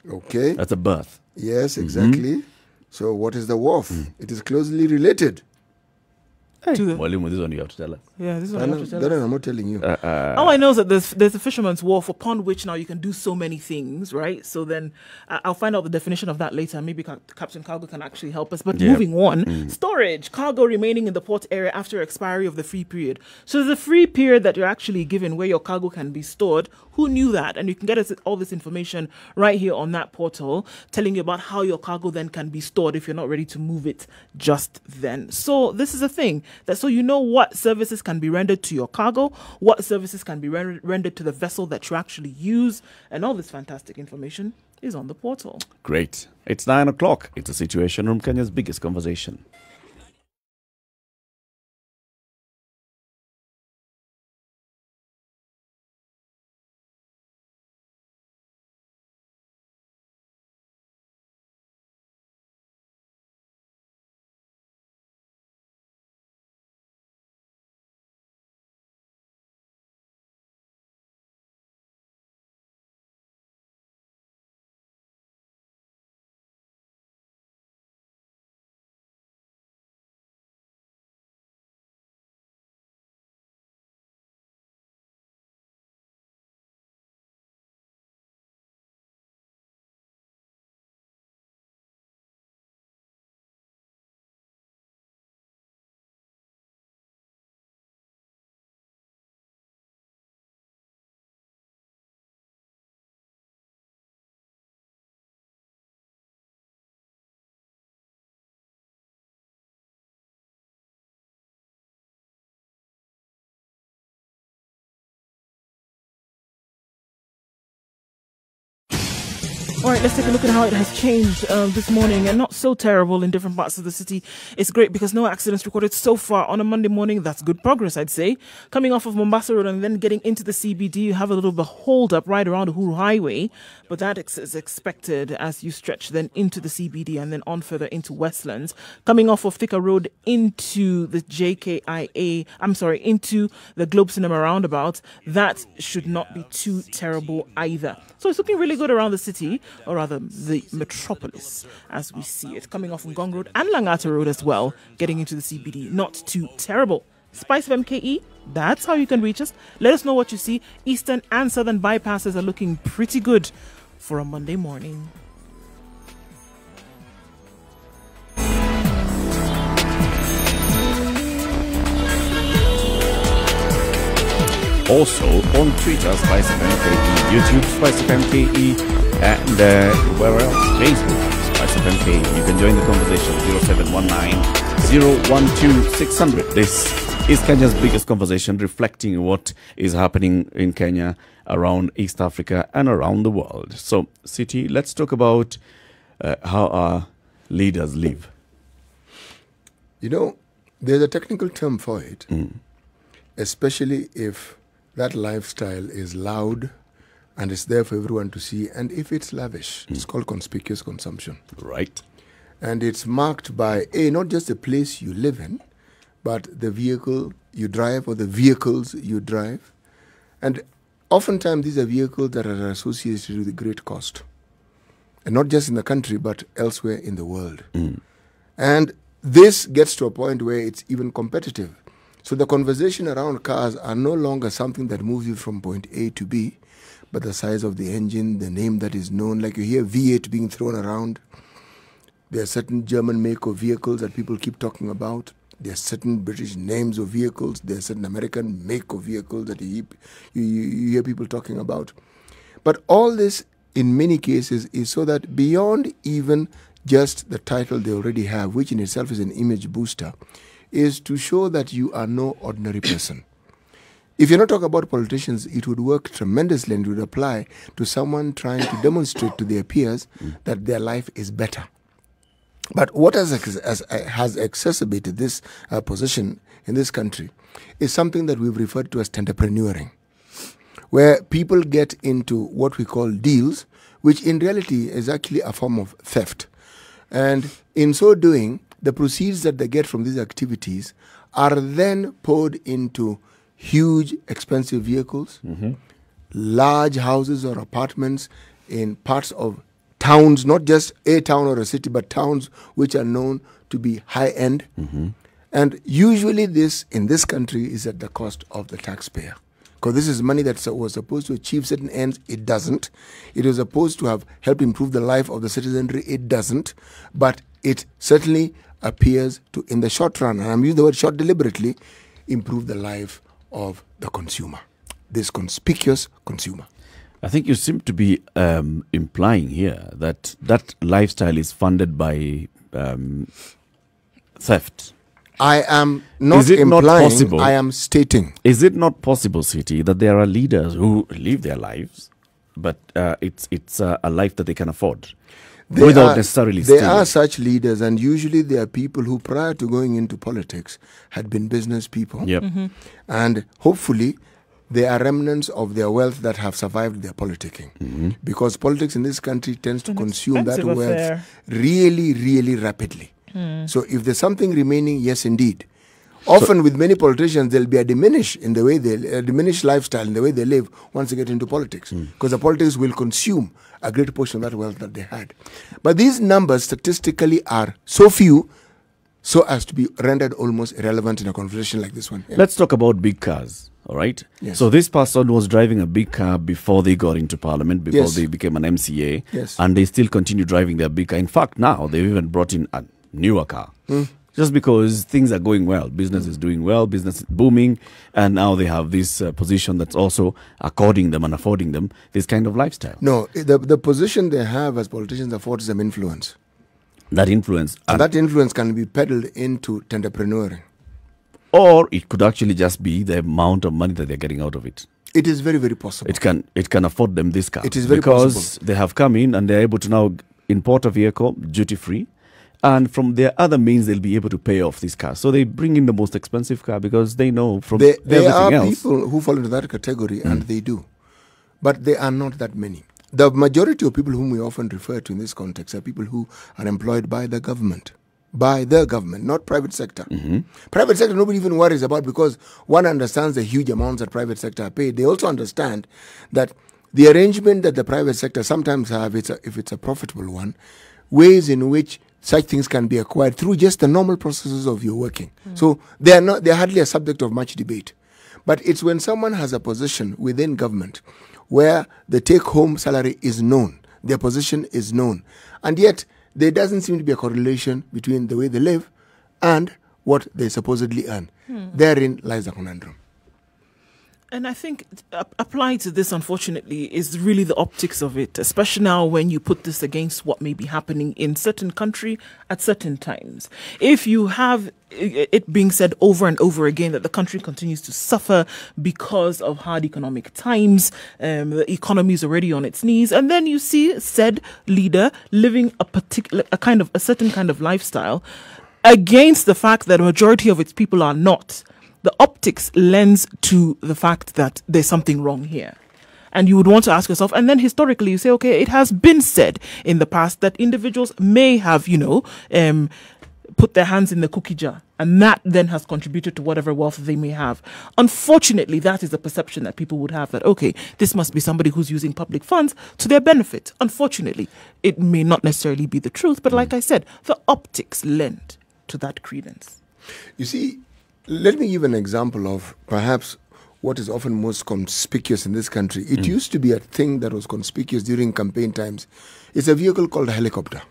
Okay. That's a berth. Yes, exactly. So what is the wharf? It is closely related. Mwalimu, this one you have to tell us. Yeah, this is what I have to tell us. I'm not telling you. All I know is that there's a fisherman's wharf upon which now you can do so many things, right? So then I'll find out the definition of that later. Maybe Captain Cargo can actually help us. But moving on, storage, cargo remaining in the port area after expiry of the free period. So there's a free period that you're actually given where your cargo can be stored. Who knew that? And you can get us all this information right here on that portal, telling you about how your cargo then can be stored if you're not ready to move it just then. So this is a thing. So you know what services can be rendered to your cargo, what services can be rendered to the vessel that you actually use, and all this fantastic information is on the portal. Great. It's 9 o'clock. It's a Situation Room, Kenya's biggest conversation. All right, let's take a look at how it has changed this morning, and not so terrible in different parts of the city. It's great because no accidents recorded so far on a Monday morning. That's good progress, I'd say. Coming off of Mombasa Road and then getting into the CBD, you have a little bit of a hold up right around the Uhuru Highway, but that is expected as you stretch then into the CBD and then on further into Westlands. Coming off of Thika Road into the into the Globe Cinema roundabout, that should not be too terrible either. So it's looking really good around the city, or rather the metropolis, as we see it. Coming off from Gong Road and Langata Road as well, getting into the CBD. Not too terrible. Spice of MKE, that's how you can reach us. Let us know what you see. Eastern and Southern bypasses are looking pretty good for a Monday morning. Also on Twitter, Spice of MKE, YouTube, Spice of MKE, and where else? Facebook, Spice of MKE. You can join the conversation 0719-012-600. This is Kenya's biggest conversation, reflecting what is happening in Kenya, around East Africa, and around the world. So, City, let's talk about how our leaders live. You know, there's a technical term for it, especially if that lifestyle is loud and it's there for everyone to see, and if it's lavish. It's called conspicuous consumption. Right. And it's marked by, not just the place you live in, but the vehicle you drive or the vehicles you drive. And oftentimes these are vehicles that are associated with great cost. And not just in the country, but elsewhere in the world. And this gets to a point where it's even competitive. So the conversation around cars are no longer something that moves you from point A to B, but the size of the engine, the name that is known. Like you hear V8 being thrown around. There are certain German make of vehicles that people keep talking about. There are certain British names of vehicles. There are certain American make of vehicles that you hear people talking about. But all this, in many cases, is so that beyond even just the title they already have, which in itself is an image booster, is to show that you are no ordinary person. If you're not talking about politicians, it would work tremendously and it would apply to someone trying to demonstrate to their peers that their life is better. But what has exacerbated this position in this country is something that we've referred to as entrepreneuring, where people get into what we call deals, which in reality is actually a form of theft. And in so doing, the proceeds that they get from these activities are then poured into huge, expensive vehicles, large houses or apartments in parts of towns, not just a town or a city, but towns which are known to be high-end. And usually this, in this country, is at the cost of the taxpayer. Because this is money that was supposed to achieve certain ends, it doesn't. It was supposed to have helped improve the life of the citizenry, it doesn't. But it certainly appears to, in the short run, and I'm using the word short deliberately, improve the life of the consumer, this conspicuous consumer. I think you seem to be implying here that that lifestyle is funded by theft. I am not implying, I am stating. Is it not possible, City, that there are leaders who live their lives, but it's a life that they can afford? Without necessarily stealing. There are such leaders, and usually they are people who, prior to going into politics, had been business people. And hopefully, there are remnants of their wealth that have survived their politicking. Because politics in this country tends to consume that wealth really, really rapidly. So if there's something remaining, yes, indeed. Often with many politicians, there'll be a diminished lifestyle in the way they live once they get into politics. Because the politics will consume a great portion of that wealth that they had. But these numbers statistically are so few so as to be rendered almost irrelevant in a conversation like this one. Let's talk about big cars, all right? So this person was driving a big car before they got into parliament, before they became an MCA, and they still continue driving their big car. In fact, now they've even brought in a newer car. Just because things are going well, business is doing well, business is booming, and now they have this position that's also according them and affording them this kind of lifestyle. No, the position they have as politicians affords them influence. That influence. And that influence can be peddled into entrepreneuring. Or it could actually just be the amount of money that they're getting out of it. It is very, very possible. It can afford them this car. It is very because possible. They have come in and they're able to now import a vehicle duty-free. And from their other means, they'll be able to pay off this car. So they bring in the most expensive car because they know from everything else. There are people who fall into that category, and they do. But they are not that many. The majority of people whom we often refer to in this context are people who are employed by the government. By the government, not private sector. Private sector, nobody even worries about because one understands the huge amounts that private sector are paid. They also understand that the arrangement that the private sector sometimes have, if it's a profitable one, ways in which such things can be acquired through just the normal processes of your working. So they're hardly a subject of much debate. But it's when someone has a position within government where the take-home salary is known, their position is known, and yet there doesn't seem to be a correlation between the way they live and what they supposedly earn. Therein lies the conundrum. And I think applied to this, unfortunately, is really the optics of it, especially now when you put this against what may be happening in certain country at certain times. If you have it being said over and over again that the country continues to suffer because of hard economic times, the economy is already on its knees, and then you see said leader living a certain kind of lifestyle, against the fact that a majority of its people are not, the optics lends to the fact that there's something wrong here. And you would want to ask yourself, and then historically you say, okay, it has been said in the past that individuals may have, put their hands in the cookie jar, and that then has contributed to whatever wealth they may have. Unfortunately, that is the perception that people would have, that, okay, this must be somebody who's using public funds to their benefit. Unfortunately, it may not necessarily be the truth, but like I said, the optics lend to that credence. You see, let me give an example of perhaps what is often most conspicuous in this country. It used to be a thing that was conspicuous during campaign times. It's a vehicle called a helicopter.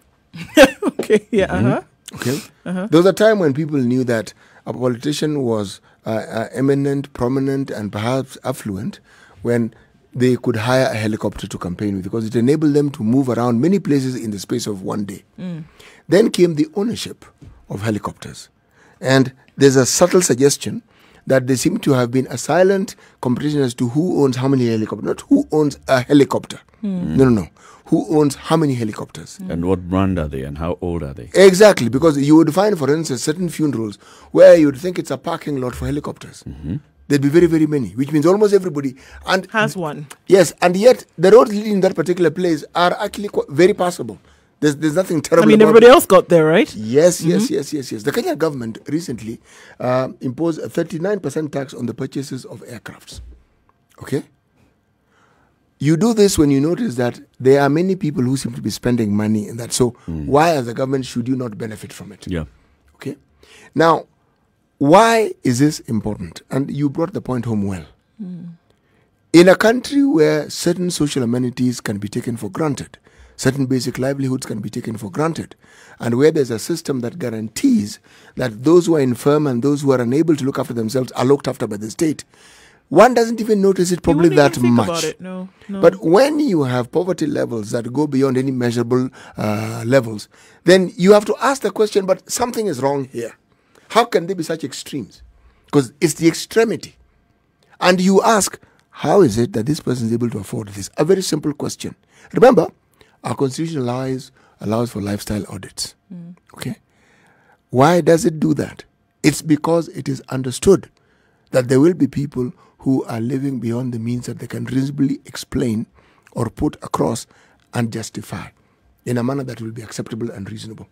Okay, yeah, Okay? There was a time when people knew that a politician was eminent, prominent, and perhaps affluent when they could hire a helicopter to campaign with, because it enabled them to move around many places in the space of one day. Then came the ownership of helicopters. And there's a subtle suggestion that there seemed to have been a silent competition as to who owns how many helicopters, not who owns a helicopter. No. Who owns how many helicopters. And what brand are they and how old are they? Exactly, because you would find, for instance, certain funerals where you would think it's a parking lot for helicopters. There'd be very, very many, which means almost everybody has one. Yes, and yet the roads leading that particular place are actually very passable. There's nothing terrible. I mean, everybody else got there, right? Yes. The Kenya government recently imposed a 39% tax on the purchases of aircrafts. Okay? You do this when you notice that there are many people who seem to be spending money in that. So why, as a government, should you not benefit from it? Yeah. Okay? Now, why is this important? And you brought the point home well. In a country where certain social amenities can be taken for granted, certain basic livelihoods can be taken for granted, and where there's a system that guarantees that those who are infirm and those who are unable to look after themselves are looked after by the state, one doesn't even notice it probably that much. About it. No. But when you have poverty levels that go beyond any measurable levels, then you have to ask the question, but something is wrong here. How can there be such extremes? Because it's the extremity. And you ask, how is it that this person is able to afford this? A very simple question. Remember, our constitution allows for lifestyle audits. Okay? Why does it do that? It's because it is understood that there will be people who are living beyond the means that they can reasonably explain or put across and justify in a manner that will be acceptable and reasonable.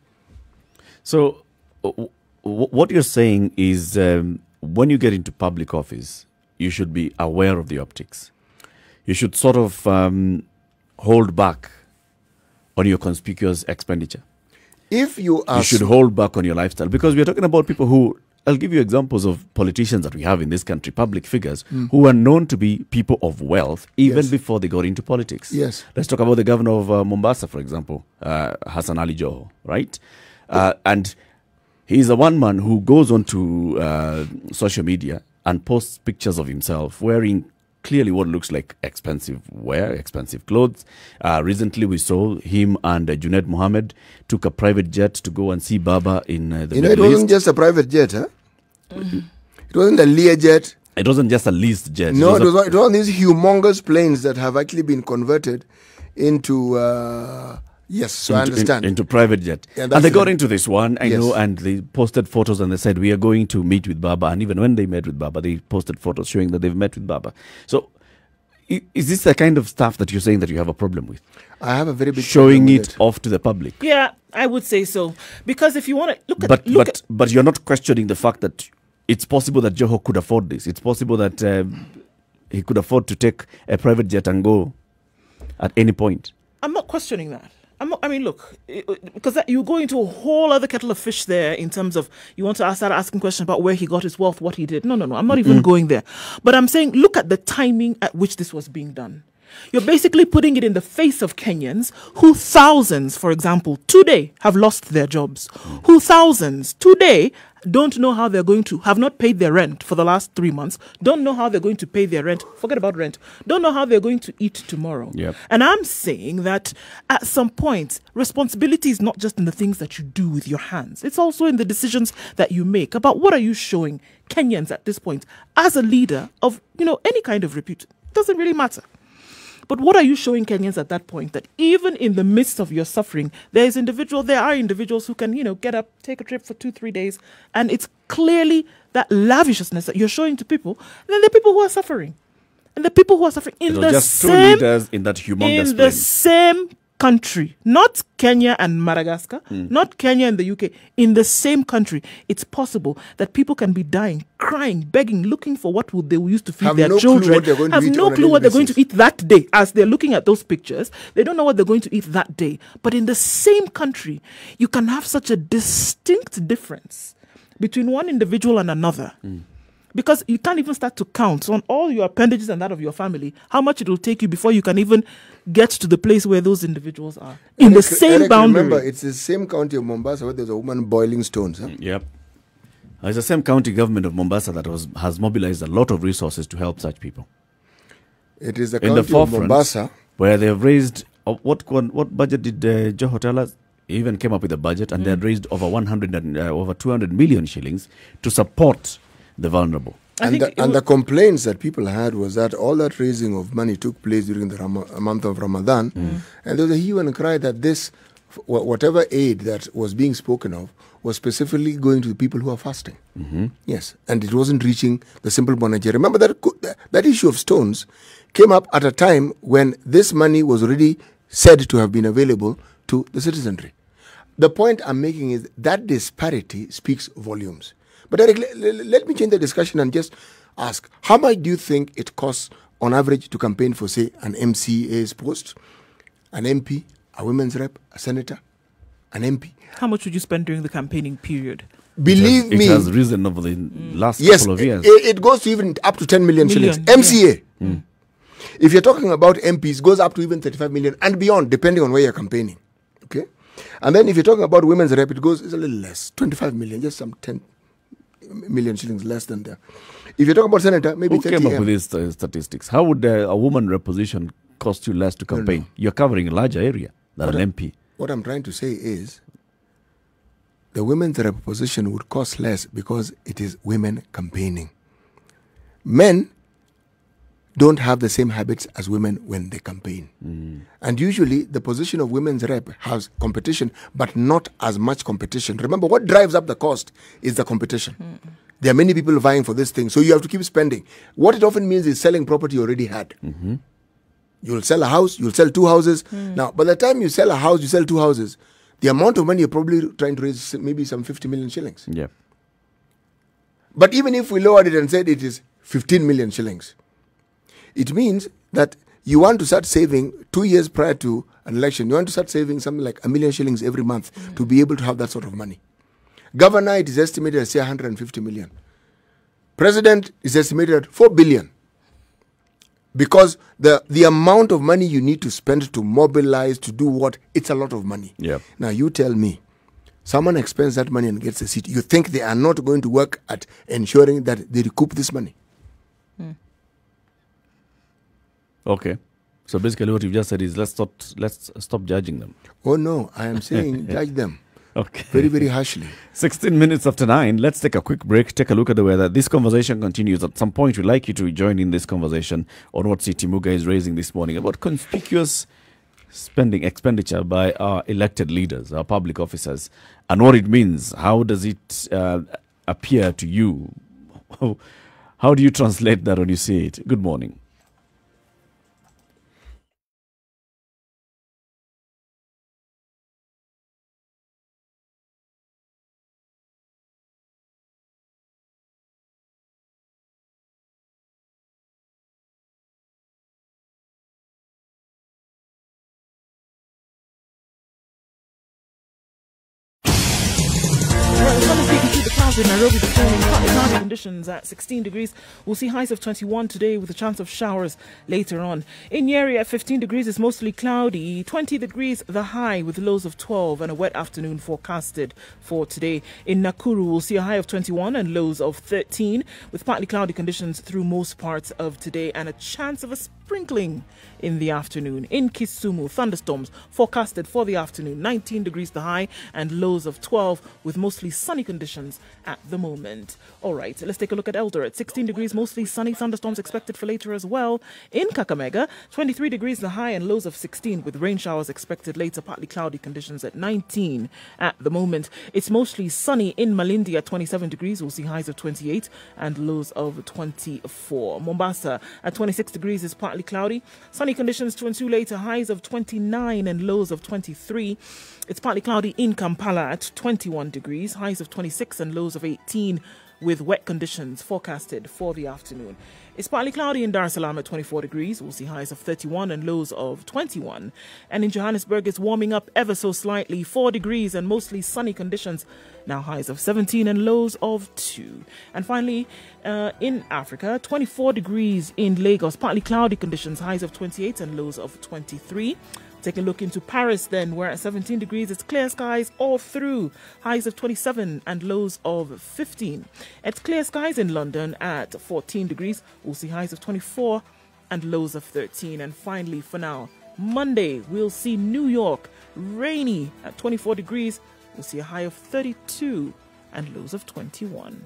So what you're saying is when you get into public office, you should be aware of the optics. You should sort of hold back on your conspicuous expenditure. If you are... You should hold back on your lifestyle, because we're talking about people who... I'll give you examples of politicians that we have in this country, public figures, who are known to be people of wealth even before they got into politics. Yes. Let's talk about the governor of Mombasa, for example, Hassan Ali Joho, right? And he's a one man who goes onto social media and posts pictures of himself wearing clearly what looks like expensive wear, expensive clothes. Recently, we saw him and Junaid Mohammed took a private jet to go and see Baba in the Middle East. It wasn't just a private jet, huh? It wasn't a Lear jet. It wasn't just a leased jet. No, it was these humongous planes that have actually been converted into... Yes, so I understand. Into private jet. Yeah, and they got into this one, I know, and they posted photos and they said, we are going to meet with Baba. And even when they met with Baba, they posted photos showing that they've met with Baba. So is this the kind of stuff that you're saying that you have a problem with? I have a very big showing it off to the public. Yeah, I would say so. Because if you want to look at... But you're not questioning the fact that it's possible that Joho could afford this. It's possible that he could afford to take a private jet and go at any point. I'm not questioning that. Because you go into a whole other kettle of fish there in terms of you want to start asking questions about where he got his wealth, what he did. No. I'm not even going there. But I'm saying, look at the timing at which this was being done. You're basically putting it in the face of Kenyans who thousands, for example, today have lost their jobs. Who thousands today don't know how they're going to, have not paid their rent for the last 3 months, don't know how they're going to pay their rent, forget about rent, don't know how they're going to eat tomorrow. Yep. And I'm saying that at some point, responsibility is not just in the things that you do with your hands. It's also in the decisions that you make about what are you showing Kenyans at this point as a leader of, any kind of repute. It doesn't really matter. But what are you showing Kenyans at that point? That even in the midst of your suffering, there are individuals who can, get up, take a trip for 2-3 days, and it's clearly that lavishness that you're showing to people. And then the people who are suffering. And the people who are suffering in the just same... two leaders in that humongous in the same country, not Kenya and Madagascar, not Kenya and the UK, in the same country. It's possible that people can be dying, crying, begging, looking for what would they use to feed their children, have no clue what they're going to eat that day. As they're looking at those pictures, they don't know what they're going to eat that day. But in the same country, you can have such a distinct difference between one individual and another. Because you can't even start to count on all your appendages and that of your family, how much it will take you before you can even get to the place where those individuals are. In the same boundary. Remember, it's the same county of Mombasa where there's a woman boiling stones. Huh? Yep. It's the same county government of Mombasa that has mobilized a lot of resources to help such people. It is the in county of Mombasa where they have raised, what budget did Joho tell us? He even came up with a budget, and they had raised over 200 million shillings to support the vulnerable. And the complaints that people had was that all that raising of money took place during the month of Ramadan, and there was a hue and cry that this, whatever aid that was being spoken of, was specifically going to the people who are fasting. Yes, and it wasn't reaching the simple Bonaje. Remember that issue of stones came up at a time when this money was already said to have been available to the citizenry. The point I'm making is that disparity speaks volumes. But Eric, let me change the discussion and just ask, how much do you think it costs on average to campaign for, say, an MCA's post, an MP, a women's rep, a senator, an MP? How much would you spend during the campaigning period? Believe me. It has risen over the last couple of years. It goes to even up to 10 million shillings. MCA. Yeah. If you're talking about MPs, it goes up to even 35 million and beyond, depending on where you're campaigning. Okay? And then if you're talking about women's rep, it's a little less, 25 million, just some 10 million shillings less than there. If you're talking about senator, maybe 30 Who came up with these statistics? How would a woman rep position cost you less to campaign? No. You're covering a larger area than an MP. What I'm trying to say is the women's rep position would cost less because it is women campaigning. Men don't have the same habits as women when they campaign. And usually the position of women's rep has competition, but not as much competition. Remember, what drives up the cost is the competition. There are many people vying for this thing, so you have to keep spending. What it often means is selling property you already had. You'll sell a house, you'll sell 2 houses. Now, by the time you sell a house, you sell 2 houses, the amount of money you're probably trying to raise maybe some 50 million shillings. Yeah. But even if we lowered it and said it is 15 million shillings, it means that you want to start saving 2 years prior to an election. You want to start saving something like 1 million shillings every month to be able to have that sort of money. Governor, it is estimated at, say, 150 million. President is estimated at 4 billion. Because the amount of money you need to spend to mobilize, to do what, it's a lot of money. Yep. Now, you tell me, someone expends that money and gets a seat. You think they are not going to work at ensuring that they recoup this money? Okay. So basically what you've just said is let's stop judging them. Oh no, I am saying judge them. Okay. Very, very harshly. 16 minutes after 9. Let's take a quick break. Take a look at the weather. This conversation continues. At some point, we'd like you to join in this conversation on what CT Muga is raising this morning about conspicuous expenditure by our elected leaders, our public officers, and what it means. How does it appear to you? How do you translate that when you see it? Good morning. In Nairobi this morning, partly cloudy conditions at 16 degrees. We'll see highs of 21 today with a chance of showers later on. In Njeri at 15 degrees, it's mostly cloudy. 20 degrees the high with lows of 12 and a wet afternoon forecasted for today. In Nakuru, we'll see a high of 21 and lows of 13 with partly cloudy conditions through most parts of today and a chance of a sprinkling in the afternoon. In Kisumu, thunderstorms forecasted for the afternoon. 19 degrees the high and lows of 12 with mostly sunny conditions at the moment. All right, let's take a look at Eldoret. 16 degrees, mostly sunny. Thunderstorms expected for later as well. In Kakamega, 23 degrees the high and lows of 16 with rain showers expected later. Partly cloudy conditions at 19 at the moment. It's mostly sunny in Malindi at 27 degrees. We'll see highs of 28 and lows of 24. Mombasa at 26 degrees is partly cloudy. Sunny conditions to ensue later, highs of 29 and lows of 23. It's partly cloudy in Kampala at 21 degrees, highs of 26 and lows of 18 with wet conditions forecasted for the afternoon. It's partly cloudy in Dar es Salaam at 24 degrees. We'll see highs of 31 and lows of 21. And in Johannesburg, it's warming up ever so slightly, 4 degrees and mostly sunny conditions. Now highs of 17 and lows of 2. And finally, in Africa, 24 degrees in Lagos, partly cloudy conditions, highs of 28 and lows of 23. Take a look into Paris then, where at 17 degrees, it's clear skies all through. Highs of 27 and lows of 15. It's clear skies in London at 14 degrees. We'll see highs of 24 and lows of 13. And finally, for now, Monday, we'll see New York rainy at 24 degrees. We'll see a high of 32 and lows of 21.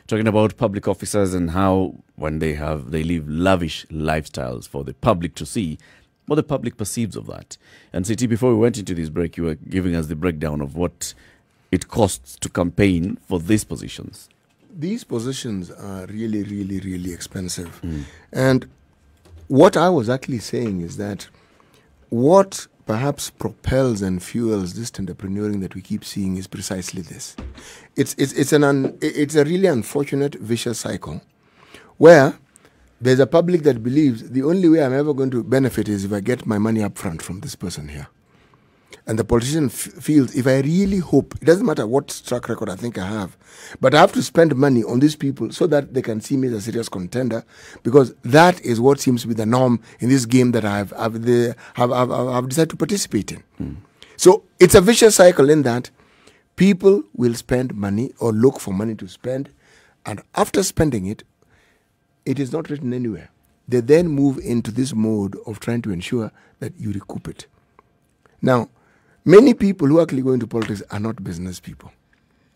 Talking about public officers and how when they live lavish lifestyles for the public to see, what the public perceives of that. And CT, before we went into this break, you were giving us the breakdown of what it costs to campaign for these positions. These positions are really, really, really expensive. And what I was actually saying is that what perhaps propels and fuels this entrepreneuring that we keep seeing is precisely this. It's a really unfortunate vicious cycle where there's a public that believes the only way I'm ever going to benefit is if I get my money up front from this person here. And the politician feels, if I really hope, it doesn't matter what track record I think I have, but I have to spend money on these people so that they can see me as a serious contender, because that is what seems to be the norm in this game that I've decided to participate in. So it's a vicious cycle in that people will spend money or look for money to spend, and after spending it, it is not written anywhere. They then move into this mode of trying to ensure that you recoup it. Now, many people who actually go into politics are not business people.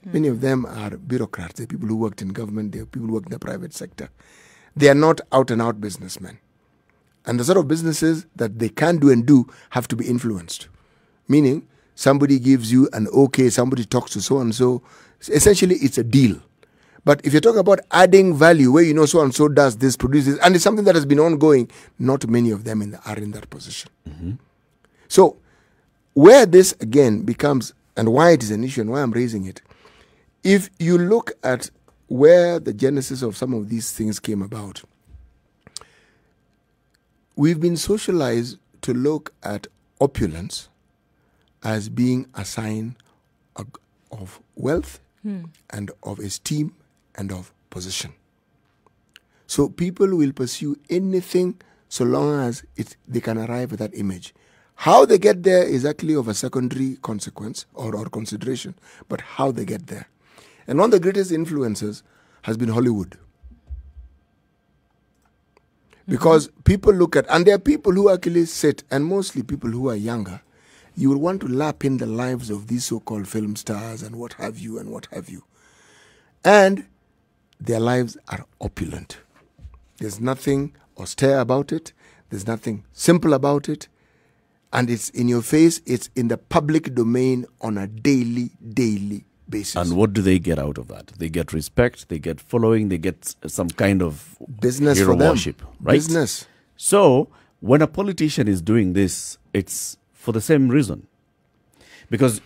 Many of them are bureaucrats. They're people who worked in government. They're people who work in the private sector. They are not out-and-out businessmen. And the sort of businesses that they can do and do have to be influenced. Meaning, somebody gives you an okay, somebody talks to so-and-so. Essentially, it's a deal. But if you're talking about adding value, where you know so-and-so does this, produces, and it's something that has been ongoing, not many of them are in that position. So, where this again becomes, and why it is an issue and why I'm raising it, if you look at where the genesis of some of these things came about, we've been socialized to look at opulence as being a sign of wealth and of esteem and of position. So people will pursue anything so long as they can arrive at that image. How they get there is actually of a secondary consequence or consideration, but how they get there. And one of the greatest influences has been Hollywood. Because people look at, and there are people who actually sit, and mostly people who are younger, you will want to lap in the lives of these so-called film stars and what have you and what have you. And their lives are opulent. There's nothing austere about it. There's nothing simple about it. And it's in your face. It's in the public domain on a daily basis. And what do they get out of that? They get respect, they get following, they get some kind of business hero for them. worship, right? Business. So when a politician is doing this, it's for the same reason. Because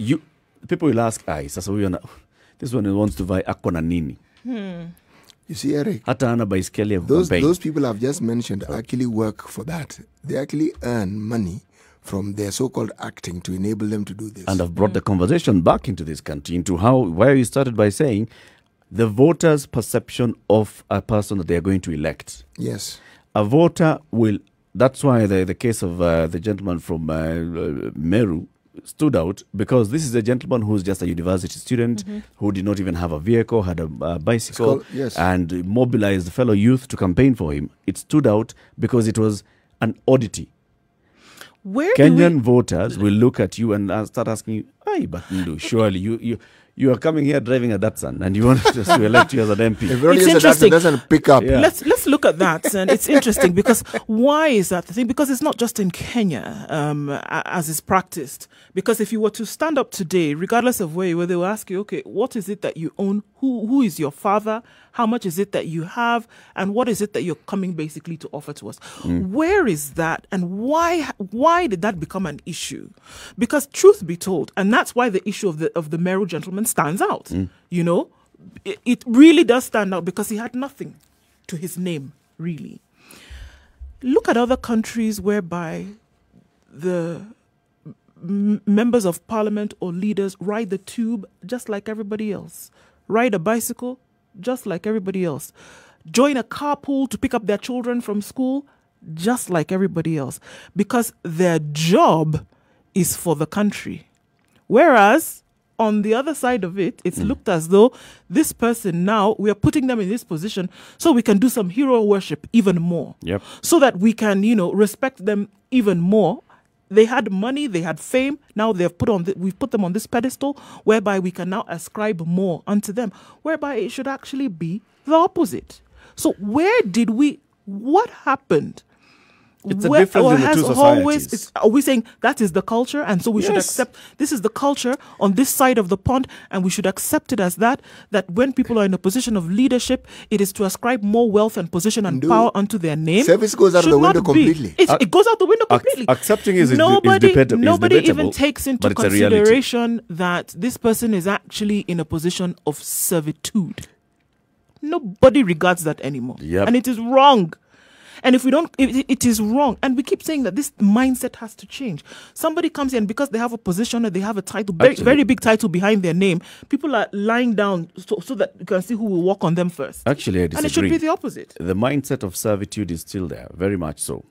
people will ask, sasa huyu this one wants to buy akona nini. You see, Eric, Hata ana baiskeli ya kukampeni. those people I've just mentioned actually work for that. They actually earn money from their so-called acting to enable them to do this. And I've brought the conversation back into this country, into where you started by saying the voters' perception of a person that they are going to elect. Yes. A voter will, that's why the case of the gentleman from Meru stood out, because this is a gentleman who's just a university student who did not even have a vehicle, had a bicycle, yes. and mobilized fellow youth to campaign for him. It stood out because it was an oddity. Where Kenyan voters will look at you and start asking you, "Hey, but Nduh, surely you are coming here driving a Datsun and you want us to elect you as an MP." If only It's it's interesting. doesn't pick up. Yeah. Let's look at that, and it's interesting because why is that the thing? Because it's not just in Kenya as is practiced. Because if you were to stand up today, regardless of where you were, they will ask you, okay, what is it that you own? Who is your father? How much is it that you have? And what is it that you're coming basically to offer to us? Where is that? And why did that become an issue? Because truth be told, and that's why the issue of the Meru gentleman stands out. You know, it really does stand out because he had nothing to his name, really. Look at other countries whereby the members of parliament or leaders ride the tube just like everybody else, ride a bicycle just like everybody else, join a carpool to pick up their children from school just like everybody else, because their job is for the country. Whereas on the other side of it, it's looked as though this person now, we are putting them in this position so we can do some hero worship even more. Yep. So that we can, respect them even more. They had money, they had fame. Now we've put them on this pedestal whereby we can now ascribe more unto them, whereby it should actually be the opposite. So what happened? It's a difference in the two societies. Are we saying that is the culture, and so we should accept this is the culture on this side of the pond, and we should accept it as that when people are in a position of leadership, it is to ascribe more wealth and position and power unto their name. Service goes out of the window completely. It goes out the window completely. Accepting is nobody debatable, even takes into consideration that this person is actually in a position of servitude. Nobody regards that anymore. Yep. And it is wrong. And if we don't, it is wrong. And we keep saying that this mindset has to change. Somebody comes in because they have a position or they have a title, very big title behind their name. People are lying down so that you can see who will walk on them first. Actually, I disagree. And it should be the opposite. The mindset of servitude is still there, very much so.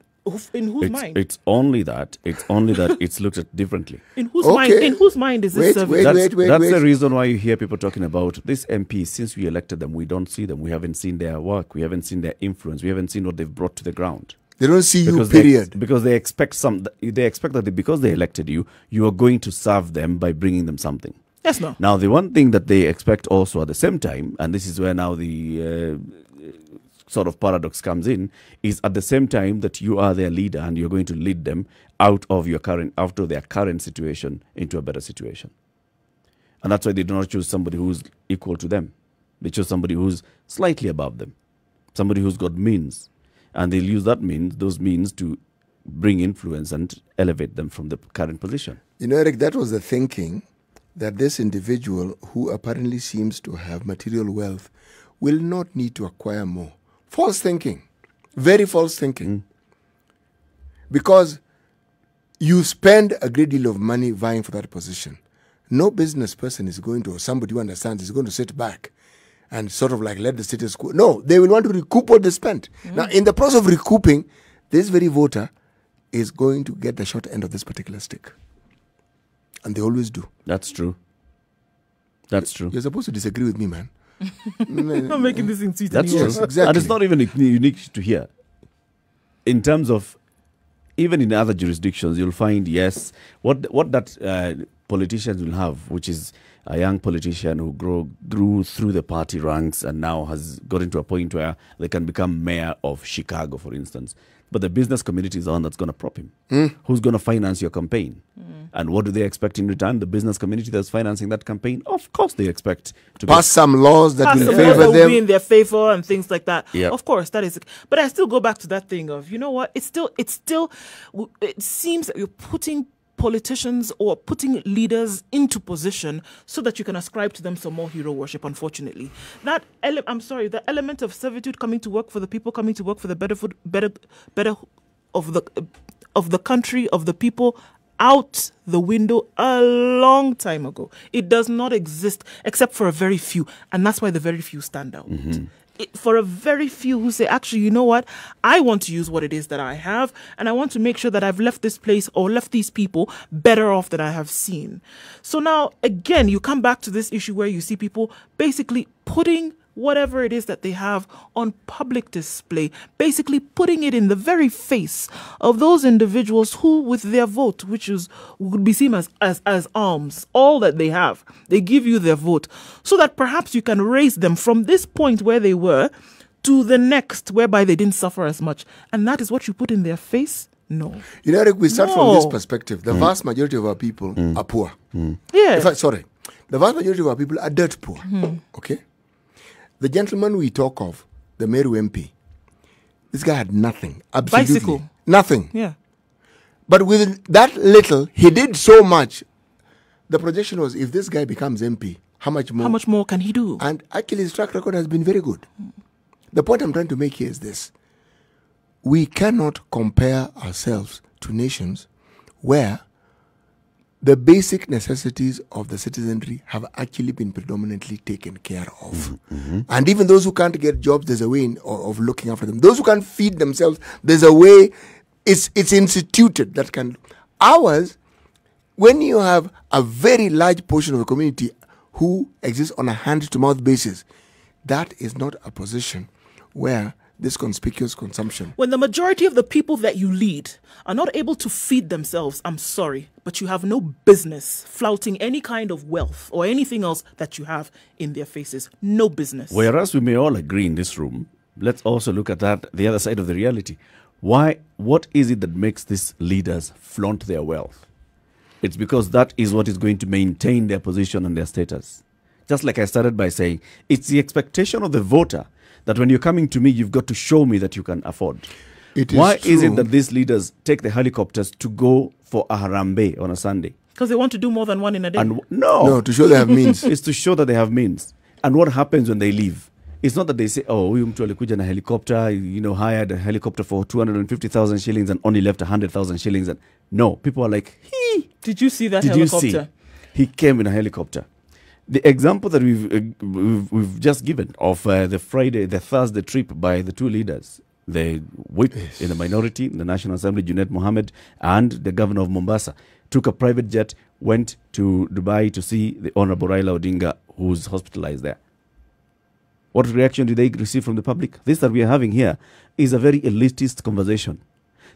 In whose mind? It's only that it's looked at differently. In whose mind? In whose mind is this servitude? That's the reason why you hear people talking about this MP. Since we elected them, we don't see them. We haven't seen their work. We haven't seen their influence. We haven't seen what they've brought to the ground. They don't see you, period. Because they expect that because they elected you, you are going to serve them by bringing them something. Yes, no. Now, the one thing that they expect also at the same time, and this is where now the sort of paradox comes in, is at the same time that you are their leader and you're going to lead them out of their current situation into a better situation. And that's why they do not choose somebody who's equal to them. They choose somebody who's slightly above them, somebody who's got means, and they'll use those means to bring influence and elevate them from the current position. Eric, that was the thinking, that this individual who apparently seems to have material wealth will not need to acquire more. False thinking. Very false thinking. Because you spend a great deal of money vying for that position. No business person is going to, or somebody who understands, is going to sit back and sort of like let the status quo. No, they will want to recoup what they spent. Now, in the process of recouping, this very voter is going to get the short end of this particular stick. And they always do. That's true. That's true. You're supposed to disagree with me, man. I'm not making this in sweet That's anymore. true. Yes, exactly. And it's not even unique to here. In terms of, even in other jurisdictions, you'll find, yes, what that politicians will have, which is a young politician who grew through the party ranks and now has gotten to a point where they can become mayor of Chicago, for instance. But the business community is the one that's going to prop him. Who's going to finance your campaign? And what do they expect in return? The business community that's financing that campaign, of course they expect to pass some laws that will favor will them. be in their favor and things like that. Yep. Of course, that is. But I still go back to that thing of, you know what? It seems that you're putting politicians or putting leaders into position so that you can ascribe to them some more hero worship, unfortunately. The element of servitude, coming to work for the people, coming to work for the better of the country, of the people, out the window a long time ago. It does not exist except for a very few, and that's why the very few stand out. For a very few who say, actually, you know what, I want to use what it is that I have, and I want to make sure that I've left this place or left these people better off than I have seen. So now, again, you come back to this issue where you see people basically putting whatever it is that they have on public display, basically putting it in the very face of those individuals who, with their vote, which would be seen as alms, all that they have, they give you their vote, so that perhaps you can raise them from this point where they were to the next, whereby they didn't suffer as much. And that is what you put in their face? No. You know, we start from this perspective. The vast majority of our people are poor. Yeah. In fact, the vast majority of our people are dirt poor. Okay? The gentleman we talk of, the Meru MP, this guy had nothing. Absolutely. Bicycle. Nothing. Yeah. But with that little, he did so much. The projection was, if this guy becomes MP, how much more? How much more can he do? And actually, his track record has been very good. The point I'm trying to make here is this. We cannot compare ourselves to nations where the basic necessities of the citizenry have actually been predominantly taken care of. And even those who can't get jobs, there's a way of looking after them. Those who can't feed themselves, there's a way, it's instituted that can. Ours, when you have a very large portion of the community who exists on a hand-to-mouth basis, that is not a position where this conspicuous consumption. When the majority of the people that you lead are not able to feed themselves, I'm sorry, but you have no business flouting any kind of wealth or anything else that you have in their faces. No business. Whereas we may all agree in this room, let's also look at the other side of the reality. What is it that makes these leaders flaunt their wealth? It's because that is what is going to maintain their position and their status. Just like I started by saying, it's the expectation of the voter that when you're coming to me, you've got to show me that you can afford. Why is it that these leaders take the helicopters to go for a harambe on a Sunday? Because they want to do more than one in a day. And no, to show they have means. It's to show that they have means. And what happens when they leave? It's not that they say, oh, huyu mtu alikuja na helicopter, hired a helicopter for 250,000 shillings and only left 100,000 shillings. And no, people are like, did you see that helicopter? Did you see? He came in a helicopter. The example that we've just given of the Thursday trip by the two leaders, the whip in the minority in the National Assembly, Junaid Mohammed, and the governor of Mombasa, took a private jet, went to Dubai to see the Honorable Raila Odinga, who's hospitalized there. What reaction did they receive from the public? This that we are having here is a very elitist conversation.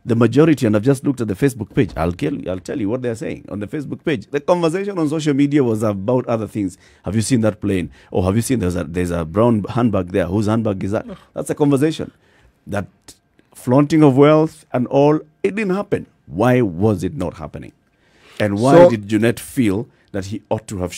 The majority, and I've just looked at the Facebook page, I'll tell you what they're saying on the Facebook page. The conversation on social media was about other things. Have you seen that plane? Or have you seen there's a brown handbag there? Whose handbag is that? That's a conversation. That flaunting of wealth and all, it didn't happen. Why was it not happening? And why did Junaid feel that he ought to have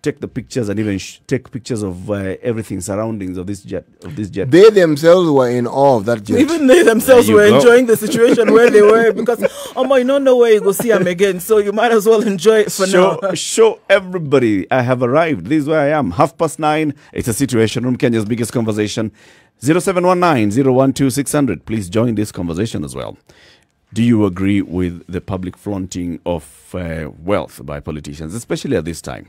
take the pictures and even take pictures of everything surroundings of this jet? They themselves were in awe of that jet. Even they themselves were enjoying the situation where they were, because you don't know where you go see them again, so you might as well enjoy it for now. Show everybody I have arrived. This is where I am. 9:30. It's a Situation Room, Kenya's biggest conversation. 0719-012-600. Please join this conversation as well. Do you agree with the public flaunting of wealth by politicians, especially at this time?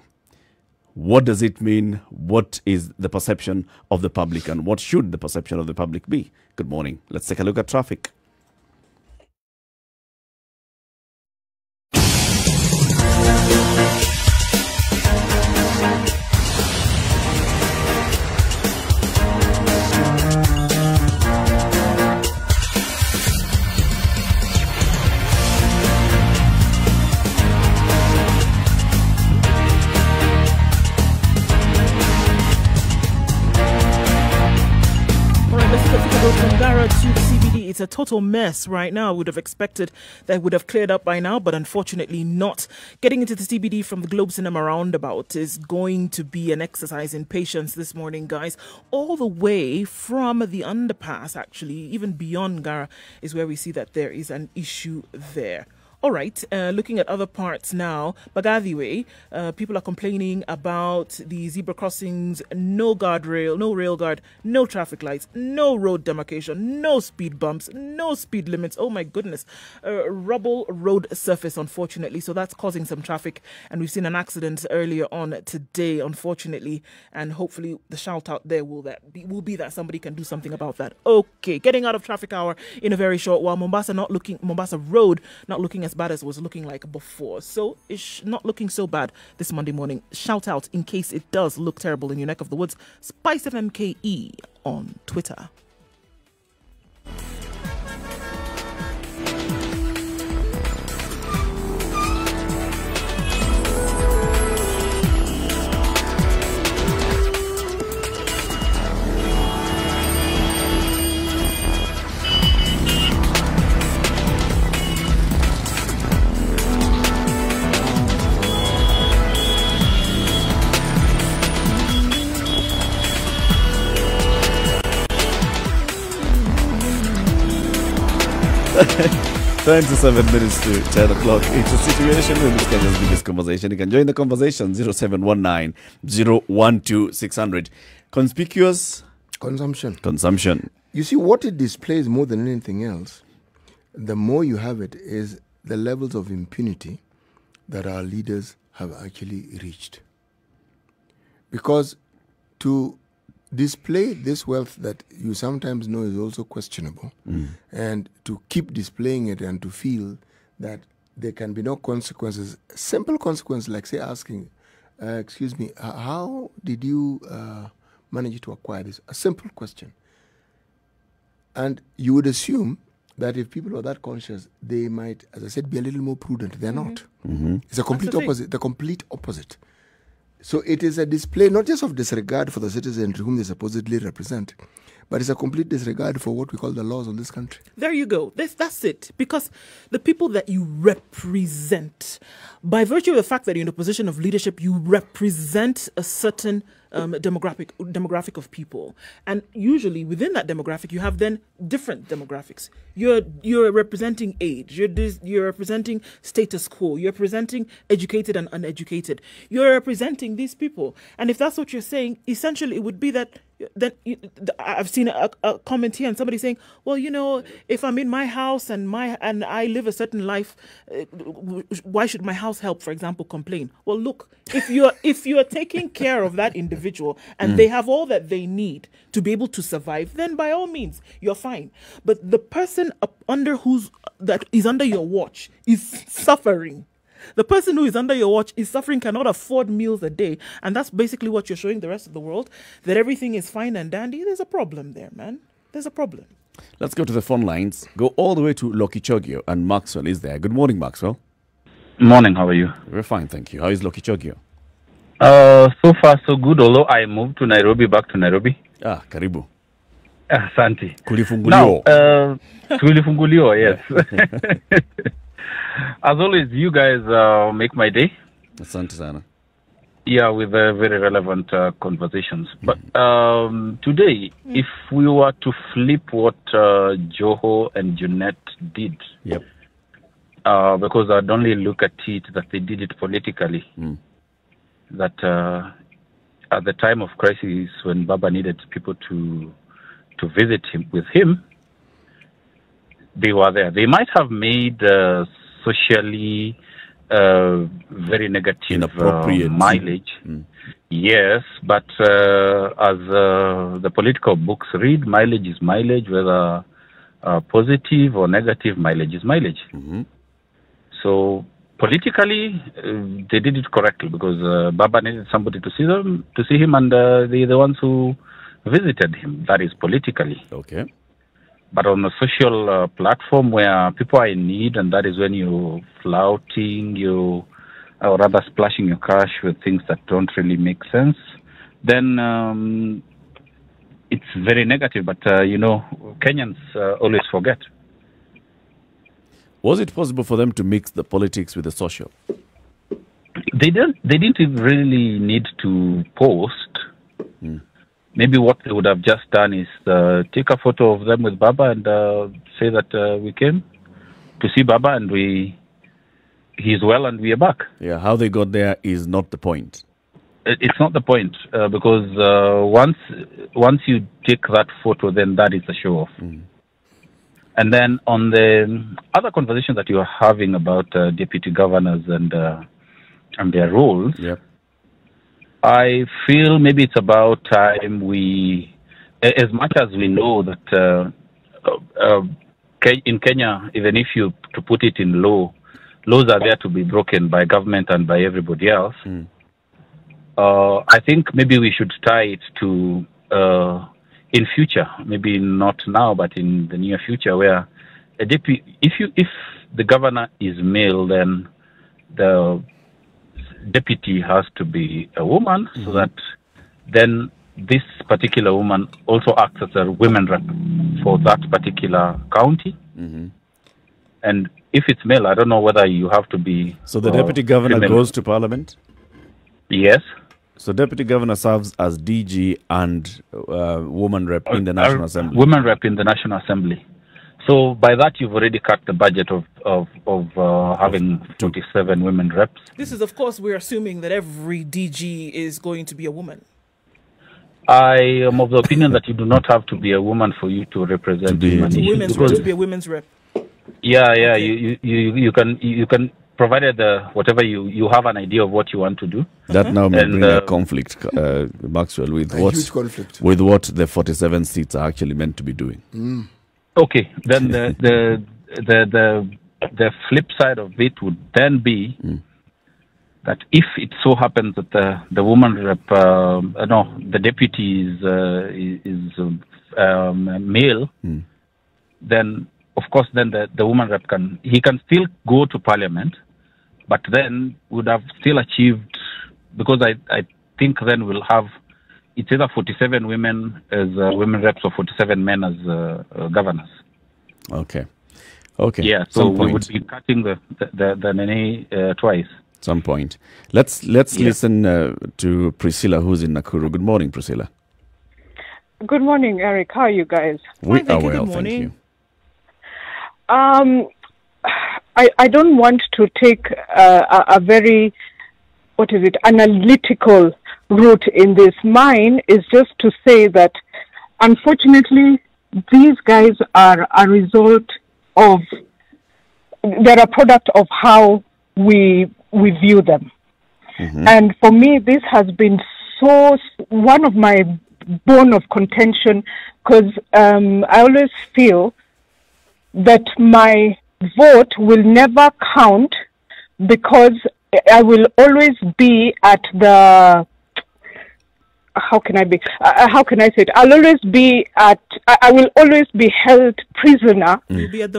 What does it mean? What is the perception of the public, and what should the perception of the public be? Good morning. Let's take a look at traffic. It's a total mess right now. I would have expected that it would have cleared up by now, but unfortunately not. Getting into the CBD from the Globe Cinema roundabout is going to be an exercise in patience this morning, guys. All the way from the underpass, actually, even beyond Gara, is where we see that there is an issue there. All right, looking at other parts now, Bagavi Way, people are complaining about the zebra crossings, no guardrail, no rail guard, no traffic lights, no road demarcation, no speed bumps, no speed limits. Oh my goodness. Rubble road surface, unfortunately, so that's causing some traffic. And we've seen an accident earlier on today, unfortunately, and hopefully the shout out there will be that somebody can do something about that. Okay, getting out of traffic hour in a very short while. Mombasa Road not looking as bad as it was looking like before. So it's not looking so bad this Monday morning. Shout out in case it does look terrible in your neck of the woods. Spice FMKE on Twitter. Time to 7 minutes to 10 o'clock. It's a situation room. It's Kenya's biggest conversation. You can join the conversation 0719 012 600. Conspicuous consumption. You see, what it displays more than anything else, the more you have it, is the levels of impunity that our leaders have actually reached. Because to display this wealth that you sometimes know is also questionable, and to keep displaying it and to feel that there can be no consequences, simple consequences like, say, asking, excuse me, how did you manage to acquire this? A simple question. And you would assume that if people are that conscious, they might, as I said, be a little more prudent. They're not. It's a complete opposite. The complete opposite. So it is a display not just of disregard for the citizens whom they supposedly represent, but it's a complete disregard for what we call the laws of this country. There you go. That's it. Because the people that you represent, by virtue of the fact that you're in a position of leadership, you represent a certain demographic of people. And usually within that demographic, you have then different demographics. You're representing age. You're representing status quo. You're representing educated and uneducated. You're representing these people. And if that's what you're saying, essentially it would be that I've seen a comment here and somebody saying, well, you know, if I'm in my house and I live a certain life, why should my house help, for example, complain? Well, look, if you're taking care of that individual and they have all that they need to be able to survive, then by all means, you're fine. But the person that is under your watch is suffering. The person who is under your watch is suffering, cannot afford meals a day. And that's basically what you're showing the rest of the world, that everything is fine and dandy. There's a problem there, man. There's a problem. Let's go to the phone lines. Go all the way to Lokichogio, and Maxwell is there. Good morning, Maxwell. Morning, how are you? We're fine, thank you. How is Lokichogio? So far, so good, although I moved to Nairobi, back to Nairobi. Ah, karibu. Asante. Kulifungulio. Now, kulifungulio, yes. As always, you guys make my day. Asante sana. Yeah, with very relevant conversations. But today, if we were to flip what Joho and Jeanette did, yep. Because I'd only look at it that they did it politically, that at the time of crisis when Baba needed people to visit him with him, they were there. They might have made socially very negative inappropriate mileage. Yes, but as the political books read, mileage is mileage, whether positive or negative, mileage is mileage. So politically, they did it correctly because Baba needed somebody to see him, and they're the ones who visited him. That is politically. Okay. But on a social platform where people are in need, and that is when you're flouting, or rather splashing your cash with things that don't really make sense, then it's very negative. But, Kenyans always forget. Was it possible for them to mix the politics with the social? They didn't really need to post. Maybe what they would have just done is take a photo of them with Baba and say that we came to see Baba and we he's well and we are back. Yeah, how they got there is not the point. It's not the point because once you take that photo, then that is a show off. And then on the other conversation that you are having about deputy governors and their roles, yep. I feel maybe it's about time we, as much as we know that in Kenya, even if you to put it in law, laws are there to be broken by government and by everybody else. I think maybe we should tie it to in future, maybe not now, but in the near future, where if the governor is male, then the deputy has to be a woman, so that then this particular woman also acts as a women rep for that particular county. And if it's male, I don't know whether you have to be. So the deputy governor goes to parliament? Yes. So deputy governor serves as DG and woman rep in the National Assembly. Women rep in the National Assembly. So by that, you've already cut the budget of having 47 women reps. This is, of course, we're assuming that every DG is going to be a woman. I am of the opinion that you do not have to be a woman for you to represent women. To be a women's rep. Yeah. Okay. You can provided whatever you have an idea of what you want to do. That now may bring a conflict, Maxwell, with what the 47 seats are actually meant to be doing. Okay, then the flip side of it would then be that if it so happens that the woman rep, the deputy is male, then of course then the woman rep can still go to parliament, but then would have still achieved, because I think then we'll have, it's either 47 women as women reps or 47 men as governors. Okay. Yeah, so we would be cutting the nene twice. Some point. Let's listen to Priscilla, who's in Nakuru. Good morning, Priscilla. Good morning, Eric. How are you guys? We are well, thank you. I don't want to take a very, analytical route in this. Mine is just to say that, unfortunately, these guys are a result of, they're a product of how we view them. And for me, this has been one of my bone of contention, because I always feel that my vote will never count, because I will always be at the, how can I say it? I will always be held prisoner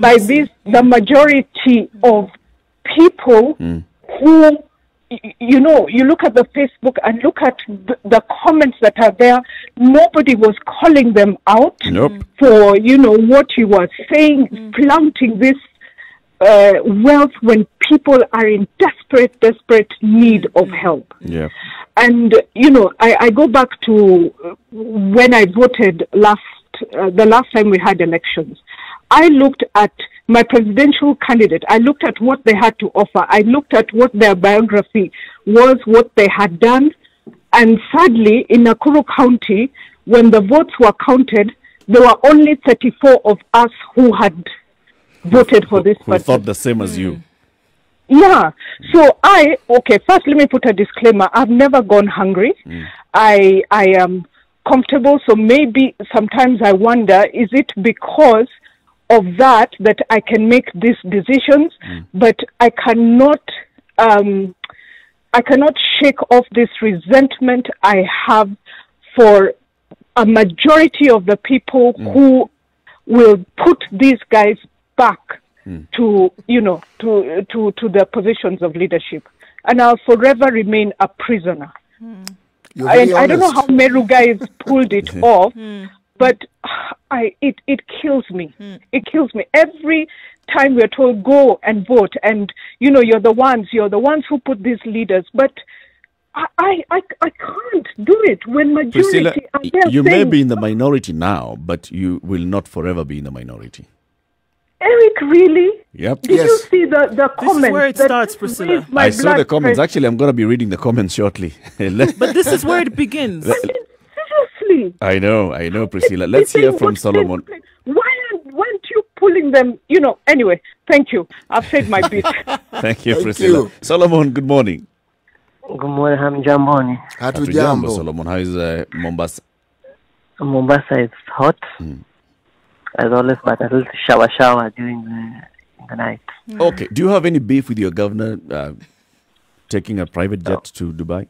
by the majority of people who, you look at the Facebook and look at the comments that are there. Nobody was calling them out for, what you were saying, flaunting this wealth when people are in desperate need of help. Yeah. And, I go back to when I voted the last time we had elections. I looked at my presidential candidate. I looked at what they had to offer. I looked at what their biography was, what they had done. And sadly, in Nakuru County, when the votes were counted, there were only 34 of us who had voted for this person. Who thought the same as you. Yeah. So first let me put a disclaimer. I've never gone hungry. I am comfortable. So maybe sometimes I wonder, is it because of that I can make these decisions? But I cannot shake off this resentment I have for a majority of the people who will put these guys back to the positions of leadership, and I'll forever remain a prisoner. I don't know how Meru guys pulled it off, but it kills me. It kills me every time we're told go and vote, and you're the ones who put these leaders, but I can't do it when majority Priscilla, are there. you may be in the minority now, but you will not forever be in the minority. Eric, really? Yep. Did you see the comments? This is where it starts, Priscilla. I saw the comments. Actually, I'm going to be reading the comments shortly. But this is where it begins. Seriously. I know, Priscilla. Let's hear from Solomon. Why weren't you pulling them? Anyway, thank you. I've said my bit. Thank you, Priscilla. Solomon, good morning. Good morning, Hamjamboni. Hatujambo, Solomon. How is Mombasa? Mombasa is hot, as always, but a little shower during the night. Okay. Do you have any beef with your governor taking a private jet to Dubai?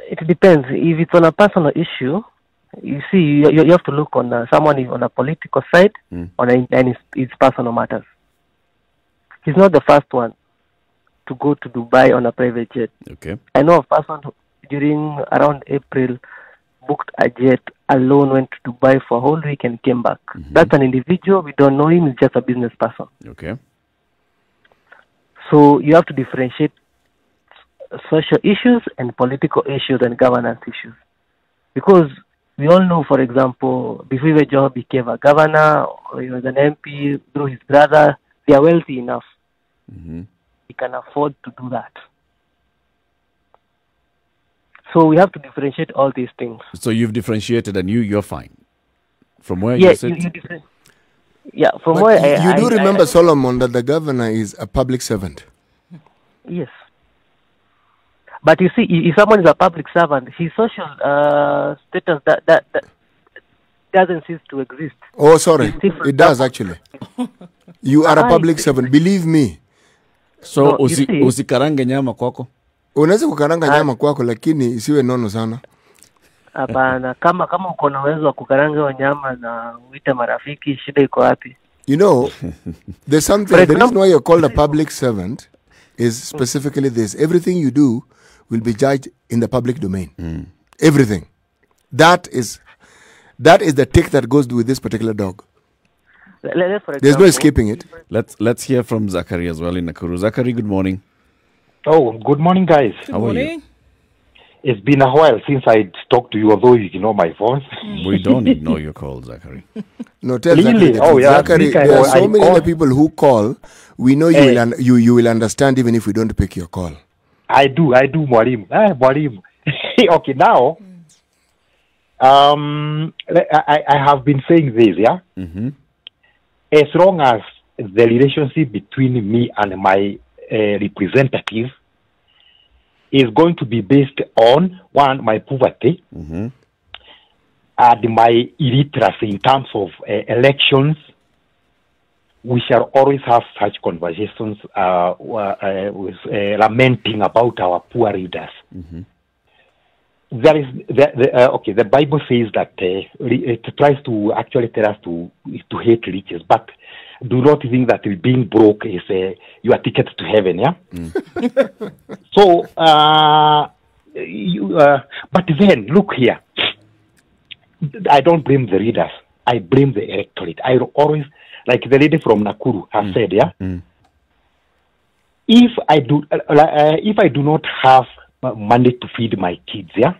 It depends. If it's on a personal issue, you see, you have to look on someone on a political side, and it's personal matters. He's not the first one to go to Dubai on a private jet. Okay. I know a person who, during around April, booked a jet alone, went to Dubai for a whole week and came back. That's an individual. We don't know him. He's just a business person. Okay. So you have to differentiate social issues and political issues and governance issues. Because we all know, for example, before Joe became a governor or he was an MP through his brother, they are wealthy enough. He can afford to do that. So we have to differentiate all these things. So you've differentiated and you're fine. From where you sit? From but where you do remember, Solomon, that the governor is a public servant. Yes. But you see, if someone is a public servant, his social status that doesn't cease to exist. Oh, sorry. It does, actually. You are a public servant. Believe me. So, usikarange nyama kwako? Unaweza kukaranga nyama kwako, lakini isiwe nono sana. Hapana, kama uko na uwezo wa kukaranga nyama na uite marafiki, shida iko wapi? You know, there's something, the reason why you're called a public servant is specifically this. Everything you do will be judged in the public domain. Everything. That is the tick that goes with this particular dog. There's no escaping it. Let's hear from Zachary as well in Nakuru. Zachary, good morning. Oh, good morning, guys. Good morning. It's been a while since I talked to you, although you ignore my phone. We don't ignore your call, Zachary. No, tell Zachary. Zachary, there are so many other people who call. We know you will understand even if we don't pick your call. I do, Mwalimu. Mwalimu. Okay, now, I have been saying this, yeah? As long as the relationship between me and my representative is going to be based on, one, my poverty, and my illiteracy in terms of elections, we shall always have such conversations lamenting about our poor leaders. There is the Bible says that it tries to actually tell us to hate riches, but do not think that being broke is your ticket to heaven, yeah? So, but then, look here. I don't blame the readers. I blame the electorate. I always, like the lady from Nakuru has said, yeah? If I do not have money to feed my kids, yeah?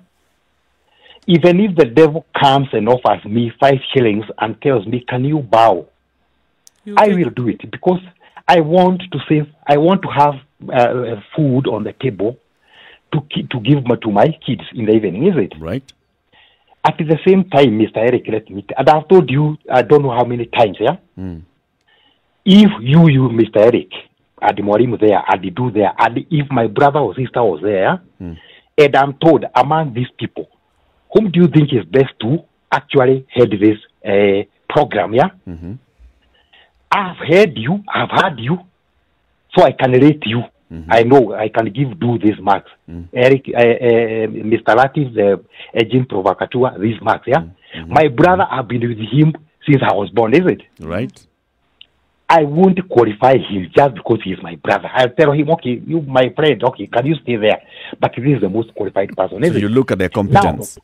Even if the devil comes and offers me 5 shillings and tells me, can you bow? I will do it because I want to save. I want to have food on the table to give to my kids in the evening. Is it right? At the same time, Mr. Eric, let me. And I've told you, I don't know how many times. Yeah. If you, Mr. Eric, at the Morim there, at the do there, and if my brother or sister was there, and I'm told among these people, whom do you think is best to actually head this program? Yeah. I've heard you, I've heard you, so I can rate you. I know I can do these marks. Eric, Mr. Latiff, the agent provocateur, these marks, yeah? My brother, I've been with him since I was born, is it? Right. I won't qualify him just because he is my brother. I'll tell him, okay, you, my friend, okay, can you stay there? But this is the most qualified person, isn't it? So you look at their competence. Now,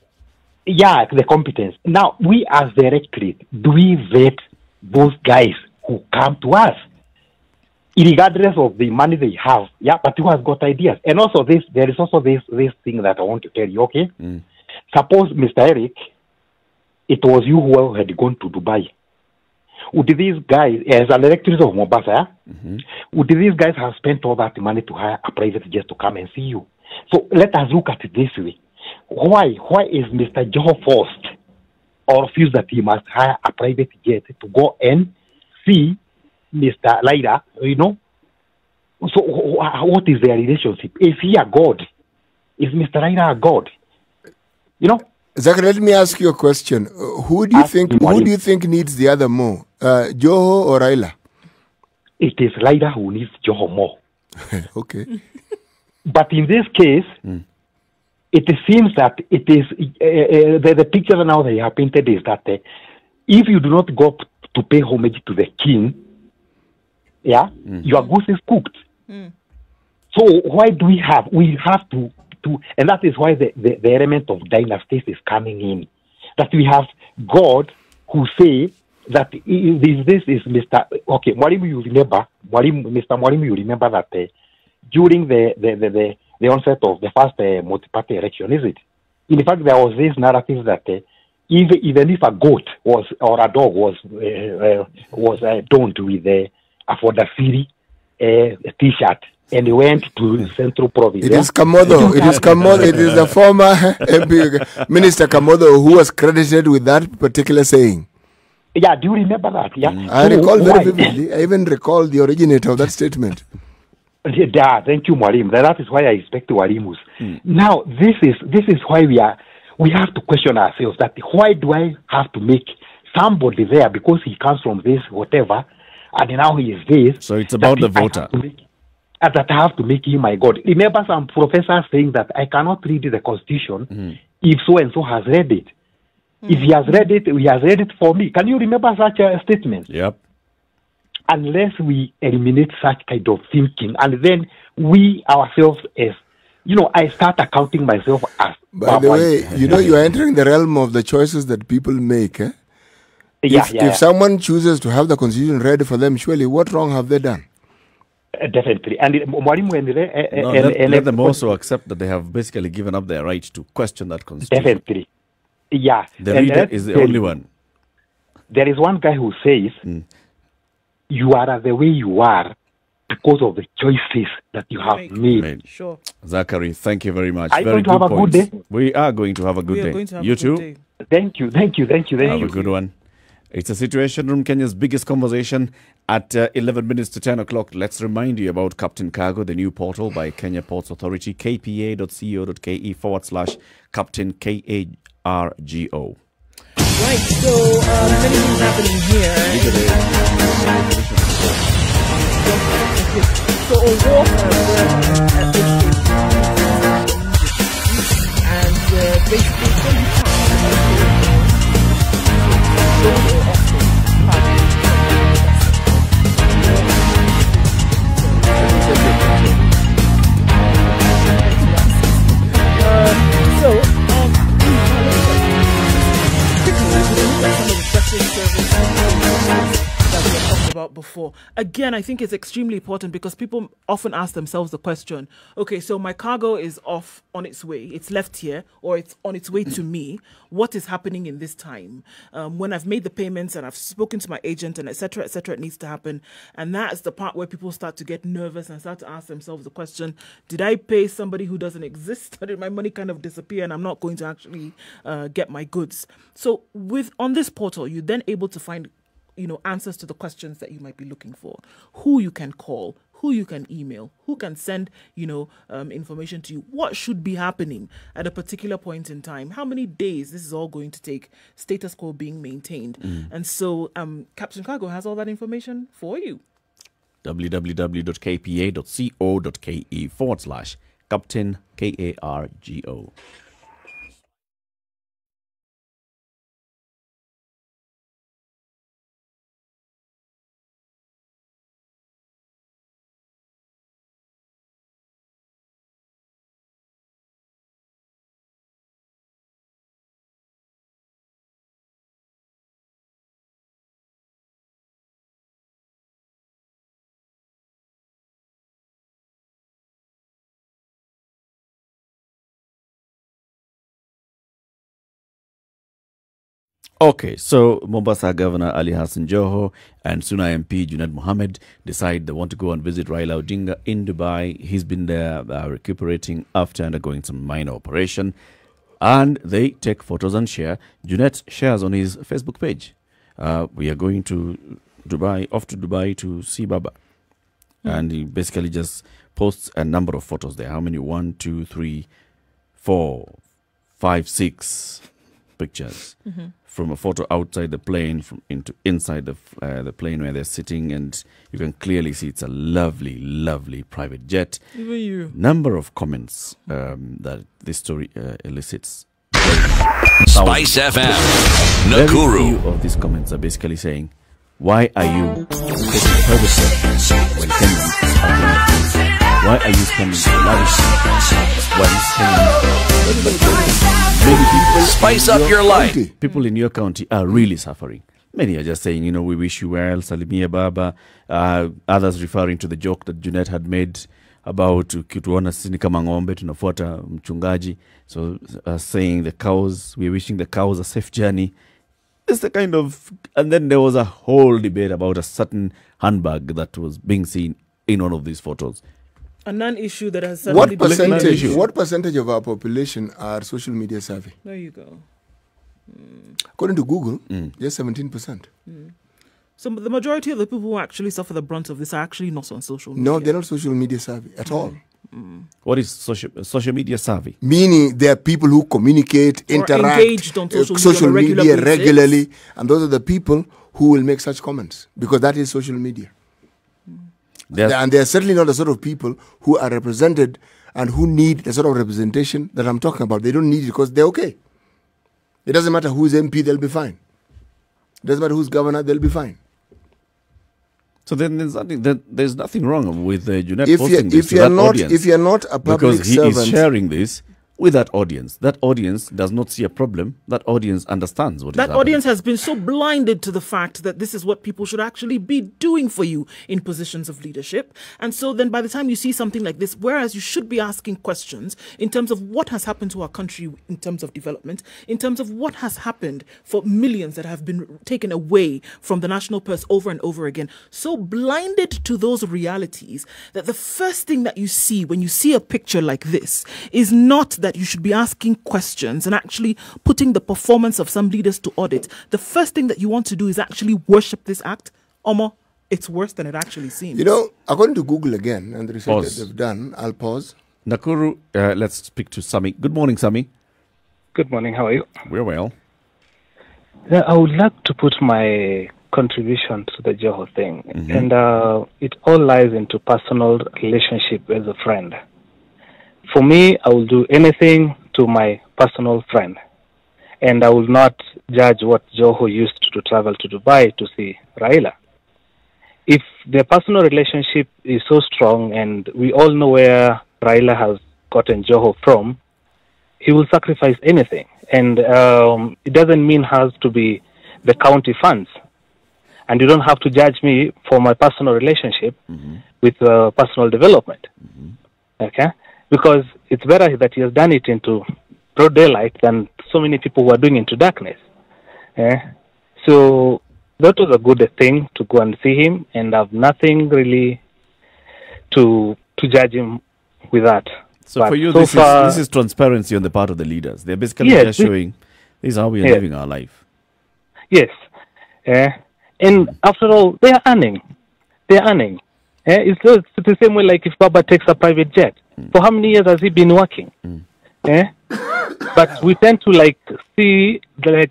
yeah, the competence. Now, we as the electorate, do we vet those guys who come to us, regardless of the money they have, yeah, but who has got ideas? And also there is also this thing that I want to tell you, okay? Suppose, Mr. Eric, it was you who had gone to Dubai. Would these guys, as an electorate of Mombasa, would these guys have spent all that money to hire a private jet to come and see you? So let us look at it this way. Why is Mr. Joho forced or refused that he must hire a private jet to go and see Mr. Laida, you know? So what is their relationship? Is he a god? Is Mr. Laida a god? You know? Zachary, let me ask you a question. Who do you think needs the other more? Joho or Raila? It is Laida who needs Joho more. Okay. But in this case, it seems that it is the picture now they have painted is that if you do not go to pay homage to the king, your goose is cooked. So why do we have to, and that is why the element of dynasties is coming in. That we have God who say that this is Mr. Okay, Mwalimu, you remember, Mr. Mwalimu, you remember that during the onset of the first multi-party election, is it? In fact, there was this narrative that even if a goat or a dog was donned with a Fodafiri T-shirt and he went to Central Province. It is Kamodo. It is Kamodo. It is the former Minister Kamodo who was credited with that particular saying. Yeah, do you remember that? Yeah, I recall very vividly. I even recall the originator of that statement. Yeah, thank you, Mwalim. That is why I respect Walimus. Now, this is why we have to question ourselves that why do I have to make somebody there because he comes from this whatever, and now he is this. So it's about the voter. That I have to make him my God. Remember some professors saying that I cannot read the Constitution if so and so has read it. If he has read it, he has read it for me. Can you remember such a statement? Yep. Unless we eliminate such kind of thinking, and then we ourselves as, I start accounting myself as. By the way, you are entering the realm of the choices that people make. Eh? If someone chooses to have the Constitution read for them, surely what wrong have they done? Definitely. And let them also accept that they have basically given up their right to question that Constitution. Definitely. Yeah. The reader is the only one. There is one guy who says, you are the way you are because of the choices that you have made. Sure. Zachary, thank you very much. Are you very going to have a good day? We are going to have a good day. You too? Thank you. Have a good one. It's a Situation Room, Kenya's biggest conversation at 11 minutes to 10 o'clock. Let's remind you about Captain Cargo, the new portal by Kenya Ports Authority, kpa.co.ke/Captain KARGO. Right, so many things happening here. So a war at this and basically about before. Again, I think it's extremely important because people often ask themselves the question, okay, so my cargo is off on its way, it's left here, or it's on its way to me. What is happening in this time? When I've made the payments and I've spoken to my agent and etc., it needs to happen. And that's the part where people start to get nervous and start to ask themselves the question, did I pay somebody who doesn't exist? Or did my money kind of disappear and I'm not going to actually get my goods? So on this portal, you're then able to find answers to the questions that you might be looking for. Who you can call, who you can email, who can send, information to you, what should be happening at a particular point in time, how many days this is all going to take, status quo being maintained. And so Captain Cargo has all that information for you. www.kpa.co.ke/Captain KARGO. Okay, so Mombasa Governor Ali Hassan Joho and Suna MP Junaid Mohammed decide they want to go and visit Raila Odinga in Dubai. He's been there recuperating after undergoing some minor operation. And they take photos and share. Junaid shares on his Facebook page. We are going to Dubai, off to Dubai to see Baba. And he basically just posts a number of photos there. How many? 1, 2, 3, 4, 5, 6 pictures. From a photo outside the plane into inside the plane where they're sitting, and you can clearly see it's a lovely, lovely private jet. Even you. Number of comments that this story elicits. Spice FM, Nakuru. Very few of these comments are basically saying, why are you taking private jets when Kenyans are doing it? Why are you spending lavish when Kenyans? Many people Spice up your life. People in your county are really suffering. Many are just saying, we wish you well, Salimia Baba. Others referring to the joke that Junaid had made about kituona sisi kama ng'ombe tunafuata mchungaji. So saying the cows, we're wishing the cows a safe journey. It's the kind of, and then there was a whole debate about a certain handbag that was being seen in one of these photos. A non-issue that has what percentage of our population are social media savvy? There you go. According to Google, just 17%. So the majority of the people who actually suffer the brunt of this are actually not on social media. No, they're not social media savvy at all. What is social media savvy? Meaning there are people who communicate, interact, engaged on social media regularly, and those are the people who will make such comments, because that is social media. And they are certainly not the sort of people who are represented and who need the sort of representation that I'm talking about. They don't need it because they're okay. It doesn't matter who's MP, they'll be fine. It doesn't matter who's governor, they'll be fine. So then there's nothing wrong with Junaid posting this to that audience. If you're not a public servant, because he is sharing this with that audience. That audience does not see a problem. That audience understands what is happening. That audience has been so blinded to the fact that this is what people should actually be doing for you in positions of leadership. And so then by the time you see something like this, whereas you should be asking questions in terms of what has happened to our country in terms of development, in terms of what has happened for millions that have been taken away from the national purse over and over again, so blinded to those realities that the first thing that you see when you see a picture like this is not that you should be asking questions and actually putting the performance of some leaders to audit. The first thing that you want to do is actually worship this act. Omo, it's worse than it actually seems. According to Google again, and the research that they've done, I'll pause. Nakuru, let's speak to Sami. Good morning, Sami. Good morning, how are you? We're well. Yeah, I would like to put my contribution to the Joho thing. And it all lies into personal relationship as a friend. For me, I will do anything to my personal friend. And I will not judge what Joho used to travel to Dubai to see Raila. If their personal relationship is so strong and we all know where Raila has gotten Joho from, he will sacrifice anything. And it doesn't mean has to be the county funds. And you don't have to judge me for my personal relationship with personal development. Okay? Because it's better that he has done it into broad daylight than so many people who are doing it into darkness. So that was a good thing to go and see him, and I have nothing really to judge him with that. So but for you, so this is transparency on the part of the leaders. They're basically just showing this is how we are living our life. Yes. And after all, they are earning. They are earning. It's the same way like if Baba takes a private jet. For how many years has he been working? But we tend to see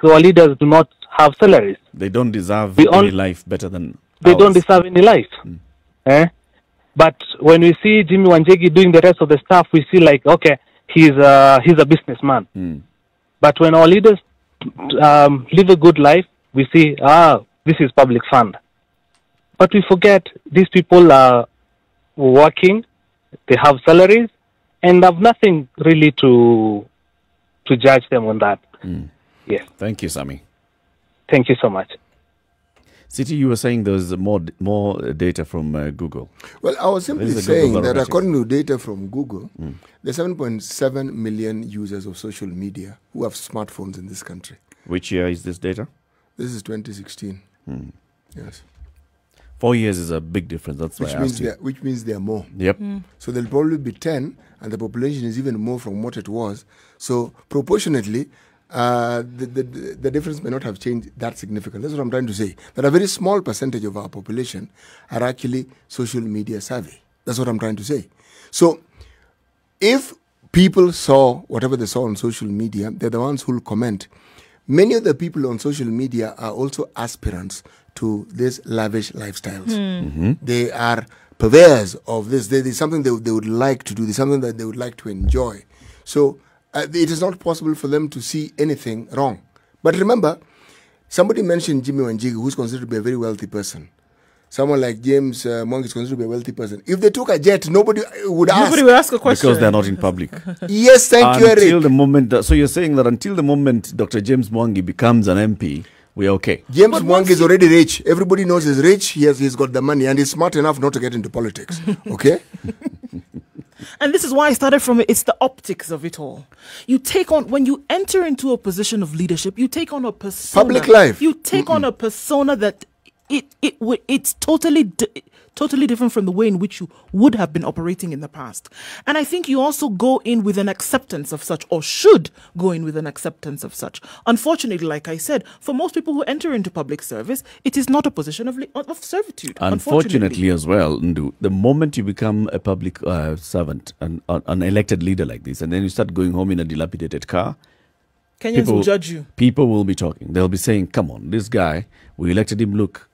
our leaders do not have salaries. They don't deserve any life better than They don't deserve any life. But when we see Jimmy Wanjigi doing the rest of the stuff, we see okay, he's a businessman. But when our leaders live a good life, we see, this is public fund. But we forget these people are working, they have salaries, and have nothing really to judge them on that. Yes. Thank you, Sami. Thank you so much. City, you were saying there's more data from Google. Well, I was simply saying that according to data from Google, there's 7.7 million users of social media who have smartphones in this country. Which year is this data? This is 2016. Yes. 4 years is a big difference. That's why I asked you. Which means there are more. Yep. So there'll probably be 10, and the population is even more from what it was. So proportionately, the difference may not have changed that significantly. That's what I'm trying to say. That a very small percentage of our population are actually social media savvy. That's what I'm trying to say. So if people saw whatever they saw on social media, they're the ones who will comment. Many of the people on social media are also aspirants to these lavish lifestyles. They are purveyors of this. There's something they would like to do. There's something that they would like to enjoy. So it is not possible for them to see anything wrong. But remember, somebody mentioned Jimmy Wanjigu, who's considered to be a very wealthy person. Someone like James Mwangi is considered to be a wealthy person. If they took a jet, nobody would ask. Nobody would ask a question. Because they're not in public. Yes, thank you, Eric. Until the moment, so you're saying that until the moment Dr. James Mwangi becomes an MP, we're okay. James Mwangi is already rich. Everybody knows he's rich. He's got the money, and he's smart enough not to get into politics. Okay? And this is why I started from it. It's the optics of it all. You take on, when you enter into a position of leadership, you take on a persona. Public life. You take on a persona that it's totally different from the way in which you would have been operating in the past. And I think you also go in with an acceptance of such, or should go in with an acceptance of such. Unfortunately, like I said, for most people who enter into public service, it is not a position of servitude. Unfortunately as well, Nduh, the moment you become a public servant, an elected leader like this, and then you start going home in a dilapidated car, Kenyans will judge you. People will be talking. They'll be saying, come on, this guy, we elected him, look.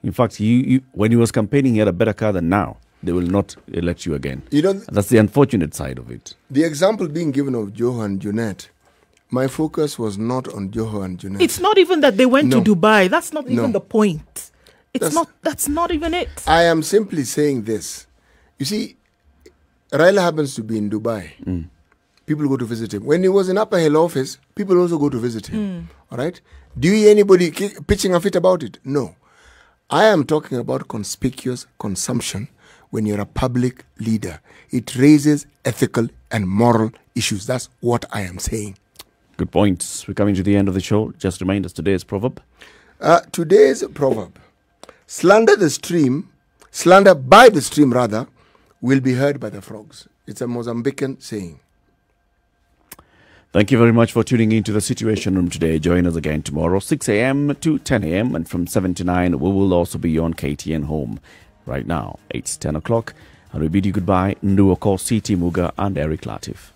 In fact, when he was campaigning, he had a better car than now. They will not elect you again. That's the unfortunate side of it. The example being given of Joho and Junet, my focus was not on Joho and Junet. It's not even that they went to Dubai. That's not even the point. That's not even it. I am simply saying this. You see, Raila happens to be in Dubai. People go to visit him. When he was in Upper Hill office, people also go to visit him. All right? Do you hear anybody pitching a fit about it? No. I am talking about conspicuous consumption when you're a public leader. It raises ethical and moral issues. That's what I am saying. Good points. We're coming to the end of the show. Just remind us today's proverb. Today's proverb. Slander by the stream rather, will be heard by the frogs. It's a Mozambican saying. Thank you very much for tuning in to the Situation Room today. Join us again tomorrow, 6 a.m. to 10 a.m. And from 7 to 9, we will also be on KTN Home. Right now, it's 10 o'clock. And we bid you goodbye. Nduh Okoh, CT Muga, and Eric Latiff.